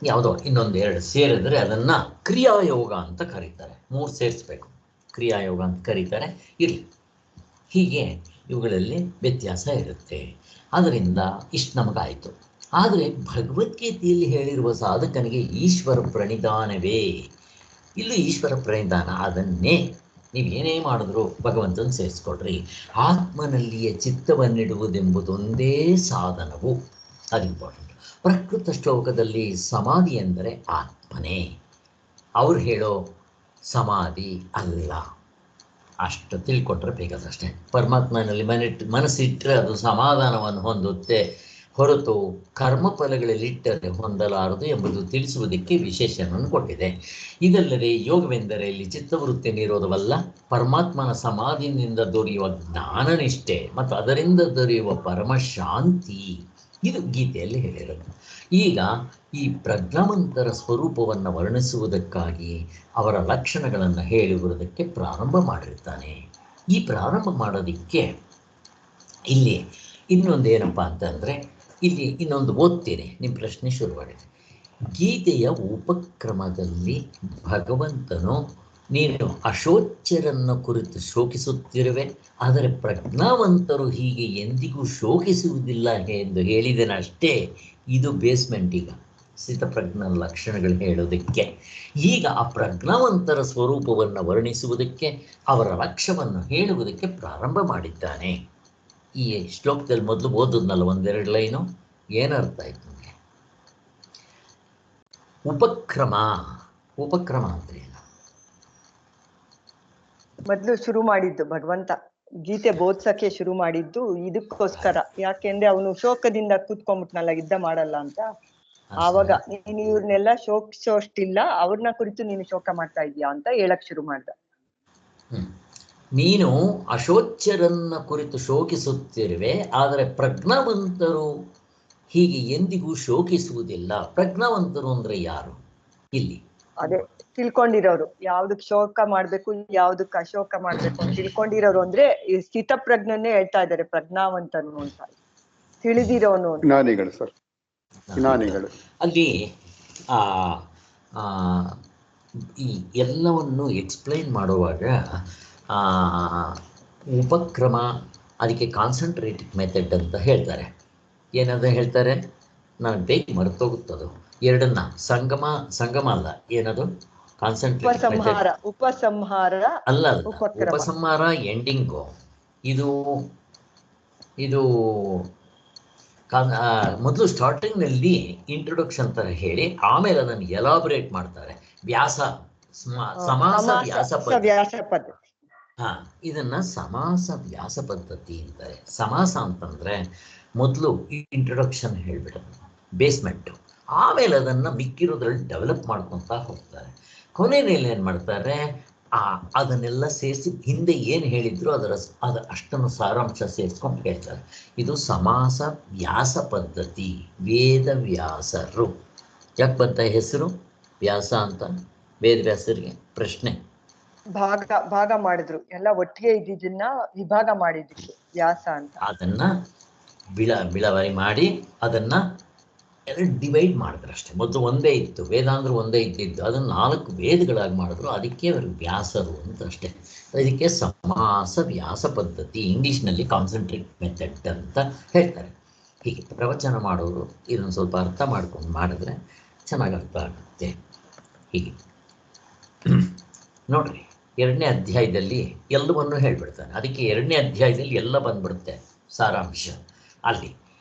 ಯಾವುದೋ ಇನ್ನೊಂದು 2 ಸೇರಿದ್ರೆ ಅದನ್ನು ಕ್ರಿಯಾಯೋಗ ಅಂತ ಕರೀತಾರೆ. 3 ಸೇರಿಸ್ಬೇಕು, ಕ್ರಿಯಾಯೋಗ ಅಂತ ಕರೀತಾರೆ. ಇರಲಿ, ಹೀಗೆ ಇವುಗಳಲ್ಲಿ ವ್ಯತ್ಯಾಸ ಇರುತ್ತೆ. ಅದರಿಂದ ಇಷ್ಟು ನಮಗಾಯಿತು. ಆದರೆ ಭಗವದ್ಗೀತೆಯಲ್ಲಿ ಹೇಳಿರುವ ಸಾಧಕನಿಗೆ ಈಶ್ವರ ಪ್ರಣಿಧಾನವೇ. ಇಲ್ಲೂ ಈಶ್ವರ ಪ್ರಣಿಧಾನ, ಅದನ್ನೇ ನೀವು ಏನೇ ಮಾಡಿದ್ರು ಭಗವಂತನ ಸೇರಿಸ್ಕೊಳ್ರಿ. ಆತ್ಮನಲ್ಲಿಯೇ ಚಿತ್ತವನ್ನಿಡುವುದೆಂಬುದೊಂದೇ ಸಾಧನವು, ಅದು ಇಂಪಾರ್ಟೆಂಟ್. ಪ್ರಕೃತ ಶ್ಲೋಕದಲ್ಲಿ ಸಮಾಧಿ ಎಂದರೆ ಆತ್ಮನೇ, ಅವ್ರು ಹೇಳೋ ಸಮಾಧಿ ಅಲ್ಲ. ಅಷ್ಟು ತಿಳ್ಕೊಟ್ರೆ ಬೇಕಾದಷ್ಟೇ. ಪರಮಾತ್ಮನಲ್ಲಿ ಮನಸ್ಸಿಟ್ಟರೆ ಅದು ಸಮಾಧಾನವನ್ನು ಹೊಂದುತ್ತೆ, ಹೊರತು ಕರ್ಮಫಲಗಳಲ್ಲಿಟ್ಟರೆ ಹೊಂದಲಾರದು ಎಂಬುದು ತಿಳಿಸುವುದಕ್ಕೆ ವಿಶೇಷಣವನ್ನು ಕೊಟ್ಟಿದೆ. ಇದಲ್ಲದೆ ಯೋಗವೆಂದರೆ ಇಲ್ಲಿ ಚಿತ್ತವೃತ್ತಿ ನಿರೋಧವಲ್ಲ, ಪರಮಾತ್ಮನ ಸಮಾಧಿಯಿಂದ ದೊರೆಯುವ ಜ್ಞಾನನಿಷ್ಠೆ ಮತ್ತು ಅದರಿಂದ ದೊರೆಯುವ ಪರಮಶಾಂತಿ, ಇದು ಗೀತೆಯಲ್ಲಿ ಹೇಳಿರೋದು. ಈಗ ಈ ಪ್ರಜ್ಞಾವಂತರ ಸ್ವರೂಪವನ್ನು ವರ್ಣಿಸುವುದಕ್ಕಾಗಿ ಅವರ ಲಕ್ಷಣಗಳನ್ನು ಹೇಳುವುದಕ್ಕೆ ಪ್ರಾರಂಭ ಮಾಡಿರ್ತಾನೆ. ಈ ಪ್ರಾರಂಭ ಮಾಡೋದಕ್ಕೆ ಇಲ್ಲಿ ಇನ್ನೊಂದೇನಪ್ಪ ಅಂತಂದರೆ, ಇಲ್ಲಿ ಇನ್ನೊಂದು ಓದ್ತೀನಿ, ನಿಮ್ಮ ಪ್ರಶ್ನೆ ಶುರುವಾಗಿದೆ. ಗೀತೆಯ ಉಪಕ್ರಮದಲ್ಲಿ ಭಗವಂತನು ನೀನು ಅಶೋಚ್ಯರನ್ನು ಕುರಿತು ಶೋಕಿಸುತ್ತಿರುವೆ, ಆದರೆ ಪ್ರಜ್ಞಾವಂತರು ಹೀಗೆ ಎಂದಿಗೂ ಶೋಕಿಸುವುದಿಲ್ಲ ಎಂದು ಹೇಳಿದನಷ್ಟೇ. ಇದು ಬೇಸ್ಮೆಂಟ್. ಈಗ ಸ್ಥಿತಪ್ರಜ್ಞ ಲಕ್ಷಣಗಳು ಹೇಳೋದಕ್ಕೆ, ಈಗ ಆ ಪ್ರಜ್ಞಾವಂತರ ಸ್ವರೂಪವನ್ನು ವರ್ಣಿಸುವುದಕ್ಕೆ, ಅವರ ಲಕ್ಷ್ಯವನ್ನು ಹೇಳುವುದಕ್ಕೆ ಪ್ರಾರಂಭ ಮಾಡಿದ್ದಾನೆ. ಈ ಶ್ಲೋಕದಲ್ಲಿ ಮೊದಲು ಓದೋದ್ನಲ್ಲ 1-2 ಲೈನು, ಏನರ್ಥ ಆಯ್ತು ನಿಮಗೆ? ಉಪಕ್ರಮ, ಉಪಕ್ರಮ ಅಂದ್ರೆ ಏನು? ಮೊದ್ಲು ಶುರು ಮಾಡಿದ್ದು ಭಗವಂತ ಗೀತೆ ಬೋಧ್ಸಕ್ಕೆ ಶುರು ಮಾಡಿದ್ದು ಇದಕ್ಕೋಸ್ಕರ. ಯಾಕೆಂದ್ರೆ ಅವನು ಶೋಕದಿಂದ ಕೂತ್ಕೊಂಡ್ಬಿಟ್ನಲ್ಲ, ಯುದ್ಧ ಮಾಡಲ್ಲ ಅಂತ. ಆವಾಗ ನೀನು ಇವ್ರನ್ನೆಲ್ಲ ಶೋಕಿಸೋಷ್ಟಿಲ್ಲ, ಅವ್ರನ್ನ ಕುರಿತು ನೀನು ಶೋಕ ಮಾಡ್ತಾ ಇದೀಯಾ ಅಂತ ಹೇಳಕ್ ಶುರು ಮಾಡ್ದ. ನೀನು ಅಶೋಚ್ಯರನ್ನ ಕುರಿತು ಶೋಕಿಸುತ್ತಿರುವೆ, ಆದರೆ ಪ್ರಜ್ಞಾವಂತರು ಹೀಗೆ ಎಂದಿಗೂ ಶೋಕಿಸುವುದಿಲ್ಲ. ಪ್ರಜ್ಞಾವಂತರು ಅಂದ್ರೆ ಯಾರು ಇಲ್ಲಿ? ಅದೇ ತಿಳ್ಕೊಂಡಿರೋರು, ಯಾವ್ದಕ್ ಶೋಕ ಮಾಡ್ಬೇಕು ಯಾವ್ದಕ್ ಅಶೋಕ ಮಾಡ್ಬೇಕು ಅಂತ ತಿಳ್ಕೊಂಡಿರೋರು ಅಂದ್ರೆ ಈ ಸ್ಥಿತಪ್ರಜ್ಞನ್ನೇ ಹೇಳ್ತಾ ಇದ್ದಾರೆ ಪ್ರಜ್ಞಾವಂತನು ಅಂತ, ತಿಳಿದಿರೋನು ಅಂತ. ಜ್ಞಾನಿಗಳು ಸರ್, ಜ್ಞಾನಿಗಳು. ಅಲ್ಲಿ ಆ ಆ, ಈ ಎಲ್ಲವನ್ನು ಎಕ್ಸ್ಪ್ಲೈನ್ ಮಾಡುವಾಗ ಉಪಕ್ರಮ, ಅದಕ್ಕೆ ಕಾನ್ಸಂಟ್ರೇಟೆಡ್ ಮೆಥಡ್ ಅಂತ ಹೇಳ್ತಾರೆ. ಏನಂತ ಹೇಳ್ತಾರೆ, ನಾನು ಬೇಗ ಮರ್ತೋಗುತ್ತದು ಎರಡನ್ನ. ಸಂಗಮ ಅಲ್ಲ, ಏನದು ಕಾನ್ಸಂಟ್ರೇಟೆಡ್ ಮೆಥಡ್, ಉಪಸಂಹಾರ ಅಲ್ಲ ಉಪಕ್ರಮ. ಉಪಸಂಹಾರ ಎಂಡಿಂಗು. ಇದು ಮೊದಲು ಸ್ಟಾರ್ಟಿಂಗ್ನಲ್ಲಿ ಇಂಟ್ರೊಡಕ್ಷನ್ ತರ ಹೇಳಿ ಆಮೇಲೆ ಅದನ್ನು ಎಲಾಬರೇಟ್ ಮಾಡ್ತಾರೆ. ಸಮಾಸ ವ್ಯಾಸ ಪದ್ಧತಿ. ಇದನ್ನ ಸಮಾಸ ವ್ಯಾಸ ಪದ್ಧತಿ ಅಂತಾರೆ. ಸಮಾಸ ಅಂತಂದ್ರೆ ಮೊದಲು ಇಂಟ್ರೊಡಕ್ಷನ್ ಹೇಳ್ಬಿಡೋದು, ಬೇಸ್ಮೆಂಟ್, ಆಮೇಲೆ ಅದನ್ನ ಮಿಕ್ಕಿರೋದ್ರಲ್ಲಿ ಡೆವಲಪ್ ಮಾಡ್ಕೊತಾ ಹೋಗ್ತಾರೆ. ಕೊನೆಯಲ್ಲಿ ಏನ್ ಮಾಡ್ತಾರೆ, ಅದನ್ನೆಲ್ಲ ಸೇರಿಸಿ ಹಿಂದೆ ಏನು ಹೇಳಿದ್ರು ಅದು ಅಷ್ಟನ್ನು ಸಾರಾಂಶ ಸೇರಿಸ್ಕೊಂಡು ಹೇಳ್ತಾರೆ. ಇದು ಸಮಾಸ ವ್ಯಾಸ ಪದ್ಧತಿ. ವೇದ ವ್ಯಾಸರು ಯಾಕೆ ಬಂತ ಹೆಸರು ವ್ಯಾಸ ಅಂತ? ವೇದ ವ್ಯಾಸರಿಗೆ ಪ್ರಶ್ನೆ. ಭಾಗ ಮಾಡಿದ್ರು, ಎಲ್ಲ ಒಟ್ಟಿಗೆ ಇದ್ದಿದ್ದನ್ನ ವಿಭಾಗ ಮಾಡಿದ್ರು ವ್ಯಾಸ ಅಂತ. ಅದನ್ನ ಬಿಳವರಿ ಮಾಡಿ ಅದನ್ನ ಎರಡು ಡಿವೈಡ್ ಮಾಡಿದ್ರು ಅಷ್ಟೇ. ಮೊದಲು ಒಂದೇ ಇತ್ತು, ವೇದ ಅಂದ್ರೆ ಒಂದೇ ಇದ್ದಿದ್ದು, ಅದನ್ನು 4 ವೇದಗಳಾಗಿ ಮಾಡಿದ್ರು. ಅದಕ್ಕೆ ಅವರು ವ್ಯಾಸರು ಅಂತ ಅಷ್ಟೇ. ಅದಕ್ಕೆ ಸಮಾಸ ವ್ಯಾಸ ಪದ್ಧತಿ, ಇಂಗ್ಲೀಷ್ನಲ್ಲಿ ಕಾನ್ಸಂಟ್ರೇಟ್ ಮೆಥಡ್ ಅಂತ ಹೇಳ್ತಾರೆ. ಹೀಗೆ ಪ್ರವಚನ ಮಾಡೋರು ಇದನ್ನು ಸ್ವಲ್ಪ ಅರ್ಥ ಮಾಡ್ಕೊಂಡು ಮಾಡಿದ್ರೆ ಚೆನ್ನಾಗಿ ಅರ್ಥ ಆಗುತ್ತೆ. ಹೀಗೆ ನೋಡ್ರಿ, 2ನೇ ಅಧ್ಯಾಯದಲ್ಲಿ ಎಲ್ಲವನ್ನೂ ಹೇಳ್ಬಿಡ್ತಾನೆ. ಅದಕ್ಕೆ 2ನೇ ಅಧ್ಯಾಯದಲ್ಲಿ ಎಲ್ಲ ಬಂದ್ಬಿಡುತ್ತೆ ಸಾರಾಂಶ ಅಲ್ಲಿ.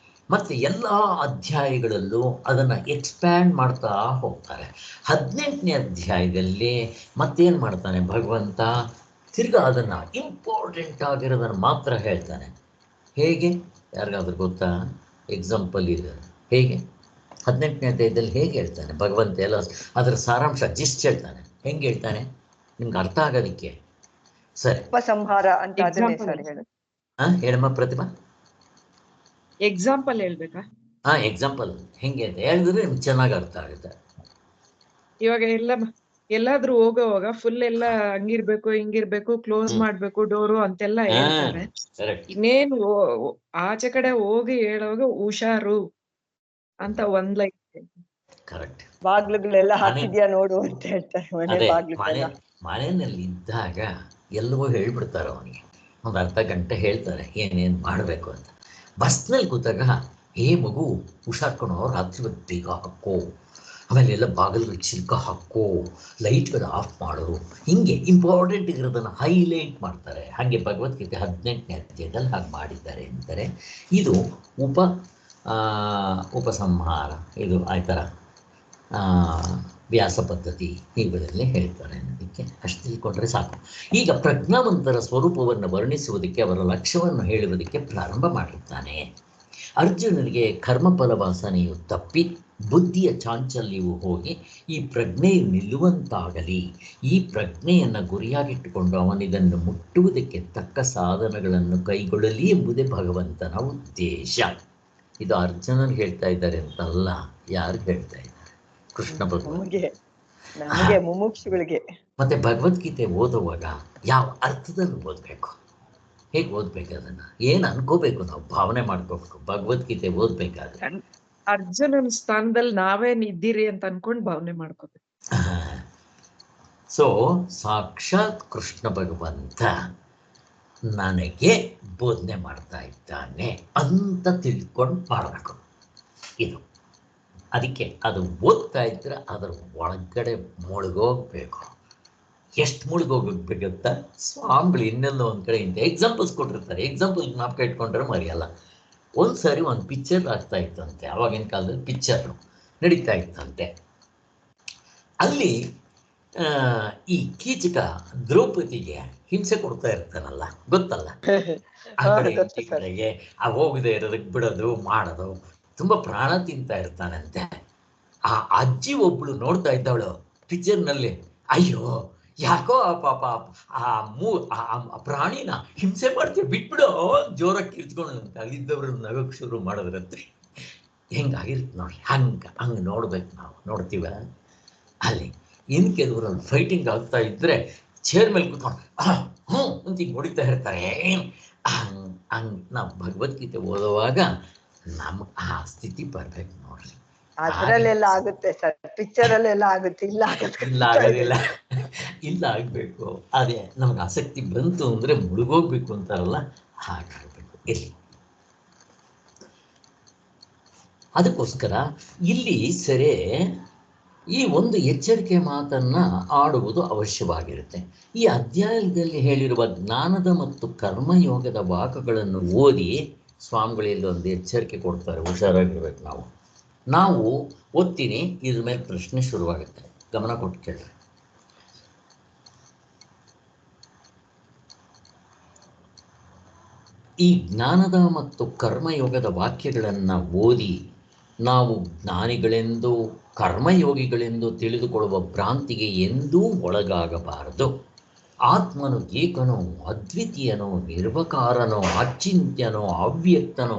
ಮತ್ತು ಎಲ್ಲ ಅಧ್ಯಾಯಗಳಲ್ಲೂ ಅದನ್ನು ಎಕ್ಸ್ಪ್ಯಾಂಡ್ ಮಾಡ್ತಾ ಹೋಗ್ತಾರೆ. 18ನೇ ಅಧ್ಯಾಯದಲ್ಲಿ ಮತ್ತೇನು ಮಾಡ್ತಾನೆ ಭಗವಂತ, ತಿರ್ಗಾ ಅದನ್ನು ಇಂಪಾರ್ಟೆಂಟ್ ಆಗಿರೋದನ್ನು ಮಾತ್ರ ಹೇಳ್ತಾನೆ. ಹೇಗೆ? ಯಾರಿಗಾದ್ರೂ ಗೊತ್ತಾ? ಎಕ್ಸಾಂಪಲ್ ಇದೆ. ಹೇಗೆ 18ನೇ ಅಧ್ಯಾಯದಲ್ಲಿ ಹೇಗೆ ಹೇಳ್ತಾನೆ ಭಗವಂತ? ಎಲ್ಲ ಅದರ ಸಾರಾಂಶ ಜಿಸ್ಟ್ ಹೇಳ್ತಾನೆ. ಹೆಂಗೆ ಹೇಳ್ತಾನೆ ನಿಮ್ಗೆ ಅರ್ಥ ಆಗೋದಕ್ಕೆ? ಸರಿ, ಉಪಸಂಹಾರ ಅಂತ ಅದನ್ನೇ ಸರ್ ಹೇಳು. ಹೇಳಮ್ಮ ಪ್ರತಿಭಾ. ಎಕ್ಸಾಂಪಲ್ ಹೇಳ್ಬೇಕಾ? ಎಕ್ಸಾಂಪಲ್ ಹೆಂಗೆ ಅಂತ ಹೇಳಿದ್ರೆ ನಿಮ್ಗೆ ಚೆನ್ನಾಗಿ ಅರ್ಥ ಆಗುತ್ತೆ. ಇವಾಗ ಎಲ್ಲಾದ್ರೂ ಹೋಗೋವಾಗ ಫುಲ್ ಎಲ್ಲ ಹಂಗಿರ್ಬೇಕು ಹಿಂಗಿರ್ಬೇಕು, ಕ್ಲೋಸ್ ಮಾಡ್ಬೇಕು ಡೋರು ಅಂತೆಲ್ಲ ಹೇಳ್ತಾರೆ. ಇನ್ನೇನು ಆಚೆ ಕಡೆ ಹೋಗಿ ಹೇಳುವಾಗ ಹುಷಾರು ಅಂತ ಒಂದ್ ಲೈನ್. ಕರೆಕ್ಟ್. ಬಾಗ್ಲುಗಳೆಲ್ಲ ಹಾಕಿದ್ಯಾ ನೋಡು ಅಂತ ಹೇಳ್ತಾರೆ. ಮನೆಯಲ್ಲಿ ಇದ್ದಾಗ ಎಲ್ಲವೂ ಹೇಳ್ಬಿಡ್ತಾರ ಅವನಿಗೆ. ಒಂದು ಅರ್ಧ ಗಂಟೆ ಹೇಳ್ತಾರೆ ಏನೇನು ಮಾಡಬೇಕು ಅಂತ. ಬಸ್ನಲ್ಲಿ ಕೂತಾಗ ಮಗು ಹುಷಾರ್ಕೊಳೋ, ರಾತ್ರಿ ಹೊತ್ತು ಬೇಗ ಹಾಕೋ, ಆಮೇಲೆ ಎಲ್ಲ ಬಾಗಿಲುಗಳು ಚಿಲ್ಕ ಹಾಕೋ, ಲೈಟ್ಗಳು ಆಫ್ ಮಾಡು, ಹಿಂಗೆ ಇಂಪಾರ್ಟೆಂಟ್ ಇರೋದನ್ನು ಹೈಲೈಟ್ ಮಾಡ್ತಾರೆ. ಹಾಗೆ ಭಗವದ್ಗೀತೆ 18ನೇ ಅಧ್ಯಾಯದಲ್ಲಿ ಹಾಗೆ ಮಾಡಿದ್ದಾರೆ ಅಂತಾರೆ. ಇದು ಉಪಸಂಹಾರ, ಇದು ಆಯ್ತರ ವ್ಯಾಸ ಪದ್ಧತಿ ಹೀಗದಲ್ಲಿ ಹೇಳ್ತಾರೆ ಅನ್ನೋದಕ್ಕೆ ಅಷ್ಟು ತಿಳ್ಕೊಂಡ್ರೆ ಸಾಕು. ಈಗ ಪ್ರಜ್ಞಾವಂತರ ಸ್ವರೂಪವನ್ನು ವರ್ಣಿಸುವುದಕ್ಕೆ, ಅವರ ಲಕ್ಷ್ಯವನ್ನು ಹೇಳುವುದಕ್ಕೆ ಪ್ರಾರಂಭ ಮಾಡಿರ್ತಾನೆ. ಅರ್ಜುನನಿಗೆ ಕರ್ಮಫಲ ವಾಸನೆಯು ತಪ್ಪಿ ಬುದ್ಧಿಯ ಚಾಂಚಲ್ಯವು ಹೋಗಿ ಈ ಪ್ರಜ್ಞೆಯು ನಿಲ್ಲುವಂತಾಗಲಿ, ಈ ಪ್ರಜ್ಞೆಯನ್ನು ಗುರಿಯಾಗಿಟ್ಟುಕೊಂಡು ಅವನಿದನ್ನು ಮುಟ್ಟುವುದಕ್ಕೆ ತಕ್ಕ ಸಾಧನಗಳನ್ನು ಕೈಗೊಳ್ಳಲಿ ಎಂಬುದೇ ಭಗವಂತನ ಉದ್ದೇಶ. ಇದು ಅರ್ಜುನನ್ ಹೇಳ್ತಾ ಇದ್ದಾರೆ ಅಂತಲ್ಲ, ಯಾರು ಹೇಳ್ತಾ ಇದ್ದಾರೆ? ಕೃಷ್ಣ ಭಗವಾನ್. ಮುಮುಕ್ಷುಗಳಿಗೆ. ಮತ್ತೆ ಭಗವದ್ಗೀತೆ ಓದುವಾಗ ಯಾವ ಅರ್ಥದಲ್ಲಿ ಓದ್ಬೇಕು, ಹೇಗೆ ಓದ್ಬೇಕು, ಅದನ್ನ ಏನ್ ಅನ್ಕೋಬೇಕು, ನಾವು ಭಾವನೆ ಮಾಡ್ಕೋಬೇಕು. ಭಗವದ್ಗೀತೆ ಓದ್ಬೇಕಾದ್ರೆ ಅರ್ಜುನನ ಸ್ಥಾನದಲ್ಲಿ ನಾವೇನ್ ಇದ್ದೀರಿ ಅಂತ ಅನ್ಕೊಂಡು ಭಾವನೆ ಮಾಡ್ಕೋಬೇಕು. ಸೊ ಸಾಕ್ಷಾತ್ ಕೃಷ್ಣ ಭಗವಂತ ನನಗೆ ಬೋಧನೆ ಮಾಡ್ತಾ ಇದ್ದಾನೆ ಅಂತ ತಿಳ್ಕೊಂಡು ಮಾಡಬೇಕು ಇದು. ಅದಕ್ಕೆ ಅದು ಓದ್ತಾ ಇದ್ರೆ ಅದರ ಒಳಗಡೆ ಮುಳುಗೋಗ್ಬೇಕು. ಎಷ್ಟು ಮುಳುಗೋಗ್ಬೇಕಂತ ಸ್ವಾಮಿಗಳು ಇನ್ನೆಲ್ಲ ಒಂದು ಕಡೆ ಇಂಥ ಎಕ್ಸಾಂಪಲ್ಸ್ ಕೊಟ್ಟಿರ್ತಾರೆ. ಎಕ್ಸಾಂಪಲ್ ಜ್ಞಾಪಕ ಇಟ್ಕೊಂಡ್ರೆ ಮರೆಯಲ್ಲ. ಒಂದ್ಸರಿ ಒಂದು ಪಿಕ್ಚರ್ ಆಗ್ತಾ ಇತ್ತಂತೆ, ಆವಾಗಿನ ಕಾಲದಲ್ಲಿ ಪಿಕ್ಚರ್ ನಡೀತಾ ಇತ್ತಂತೆ. ಅಲ್ಲಿ ಈ ಕೀಚಕ ದ್ರೌಪದಿಗೆ ಹಿಂಸೆ ಕೊಡ್ತಾ ಇರ್ತಾನಲ್ಲ, ಗೊತ್ತಲ್ಲ, ಆ ಕಡೆಗೆ ಹೋಗದೆ ಇರೋದಕ್ಕೆ ಬಿಡೋದು ಮಾಡೋದು, ತುಂಬ ಪ್ರಾಣ ತಿಂತಾ ಇರ್ತಾನಂತೆ. ಆ ಅಜ್ಜಿ ಒಬ್ಳು ನೋಡ್ತಾ ಇದ್ದವಳು ಪಿಕ್ಚರ್ನಲ್ಲಿ, ಅಯ್ಯೋ ಯಾಕೋ ಪಾಪ ಆ ಪ್ರಾಣಿನ ಹಿಂಸೆ ಮಾಡ್ತೀವಿ ಬಿಟ್ಬಿಡೋ, ಜೋರಾಗಿ ಕಿರ್ಚ್ಕೊಂಡು ಅಲ್ಲಿದ್ದವ್ರು ನಗಕ್ಕೆ ಶುರು ಮಾಡಿದ್ರಂತೆ. ಹೆಂಗಾಗಿರುತ್ತೆ ನೋಡ್ರಿ, ಹಂಗೆ ನೋಡ್ಬೇಕು. ನಾವು ನೋಡ್ತೀವ ಅಲ್ಲಿ ಇನ್ ಕೆಲವರಲ್ಲಿ ಫೈಟಿಂಗ್ ಆಗ್ತಾ ಇದ್ರೆ ಚೇರ್ ಮೇಲೆ ಕೂತ್ಕೊಂಡು ಹ್ಞೂ ಅಂತ ಹಿಂಗೆ ಹೊಡಿತಾ ಇರ್ತಾರೆ. ಹಂಗೆ ನಾವು ಭಗವದ್ಗೀತೆ ಓದುವಾಗ ನಮ್ಗೆ ಆ ಸ್ಥಿತಿ ಬರ್ಬೇಕು ನೋಡ್ರಿ. ಅದ್ರಲ್ಲೆಲ್ಲ ಆಗುತ್ತೆ ಸರ್, ಪಿಕ್ಚರ್ ಅಲ್ಲೆಲ್ಲ ಆಗುತ್ತೆ, ಇಲ್ಲ ಆಗೋದಿಲ್ಲ, ಇಲ್ಲ ಆಗ್ಬೇಕು. ಅದೇ ನಮ್ಗೆ ಆಸಕ್ತಿ ಬಂತು ಅಂದ್ರೆ ಮುಳುಗೋಗ್ಬೇಕು ಅಂತಾರಲ್ಲ, ಹಾಗಾಗ್ಬೇಕು ಇಲ್ಲಿ. ಅದಕ್ಕೋಸ್ಕರ ಇಲ್ಲಿ ಸರಿ ಈ ಒಂದು ಎಚ್ಚರಿಕೆ ಮಾತನ್ನ ಆಡುವುದು ಅವಶ್ಯವಾಗಿರುತ್ತೆ. ಈ ಅಧ್ಯಾಯದಲ್ಲಿ ಹೇಳಿರುವ ಜ್ಞಾನದ ಮತ್ತು ಕರ್ಮಯೋಗದ ವಾಕ್ಯಗಳನ್ನು ಓದಿ ಸ್ವಾಮಿಗಳಲ್ಲಿ ಒಂದು ಎಚ್ಚರಿಕೆ ಕೊಡ್ತಾರೆ, ಹುಷಾರಾಗಿರ್ಬೇಕು. ನಾವು ಓದ್ತೀನಿ, ಇದ್ರ ಮೇಲೆ ಪ್ರಶ್ನೆ ಶುರುವಾಗುತ್ತೆ, ಗಮನ ಕೊಟ್ಟು ಕೇಳ್ರಿ. ಈ ಜ್ಞಾನದ ಮತ್ತು ಕರ್ಮಯೋಗದ ವಾಕ್ಯಗಳನ್ನು ಓದಿ ನಾವು ಜ್ಞಾನಿಗಳೆಂದು ಕರ್ಮಯೋಗಿಗಳೆಂದು ತಿಳಿದುಕೊಳ್ಳುವ ಭ್ರಾಂತಿಗೆ ಎಂದೂ ಒಳಗಾಗಬಾರದು. ಆತ್ಮನು ಏಕನೋ, ಅದ್ವಿತೀಯನೋ, ನಿರ್ವಕಾರನೋ, ಅಚಿಂತ್ಯನೋ, ಅವ್ಯಕ್ತನೋ,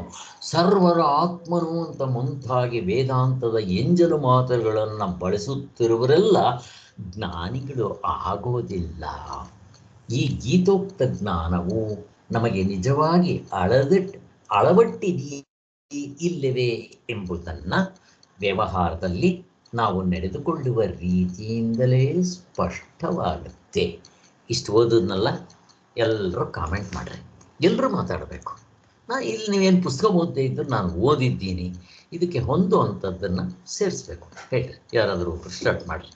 ಸರ್ವರ ಆತ್ಮನು ಅಂತ ಮುಂತಾಗಿ ವೇದಾಂತದ ಎಂಜಲು ಮಾತುಗಳನ್ನು ಬಳಸುತ್ತಿರುವರೆಲ್ಲ ಜ್ಞಾನಿಗಳು ಆಗೋದಿಲ್ಲ. ಈ ಗೀತೋಕ್ತ ಜ್ಞಾನವು ನಮಗೆ ನಿಜವಾಗಿ ಅಳವಟ್ಟಿದೆಯೇ ಇಲ್ಲವೇ ಎಂಬುದನ್ನು ವ್ಯವಹಾರದಲ್ಲಿ ನಾವು ನಡೆದುಕೊಳ್ಳುವ ರೀತಿಯಿಂದಲೇ ಸ್ಪಷ್ಟವಾಗುತ್ತೆ. ಇಷ್ಟು ಓದೋದನ್ನೆಲ್ಲ ಎಲ್ಲರೂ ಕಾಮೆಂಟ್ ಮಾಡ್ರಿ, ಎಲ್ಲರೂ ಮಾತಾಡಬೇಕು. ಇಲ್ಲಿ ನೀವೇನು ಪುಸ್ತಕ ಓದದೇ ಇದ್ದರೂ ನಾನು ಓದಿದ್ದೀನಿ, ಇದಕ್ಕೆ ಹೊಂದುವಂಥದ್ದನ್ನು ಸೇರಿಸ್ಬೇಕು. ಹೇಳ್ರಿ, ಯಾರಾದರೂ ಸ್ಟಾರ್ಟ್ ಮಾಡ್ರಿ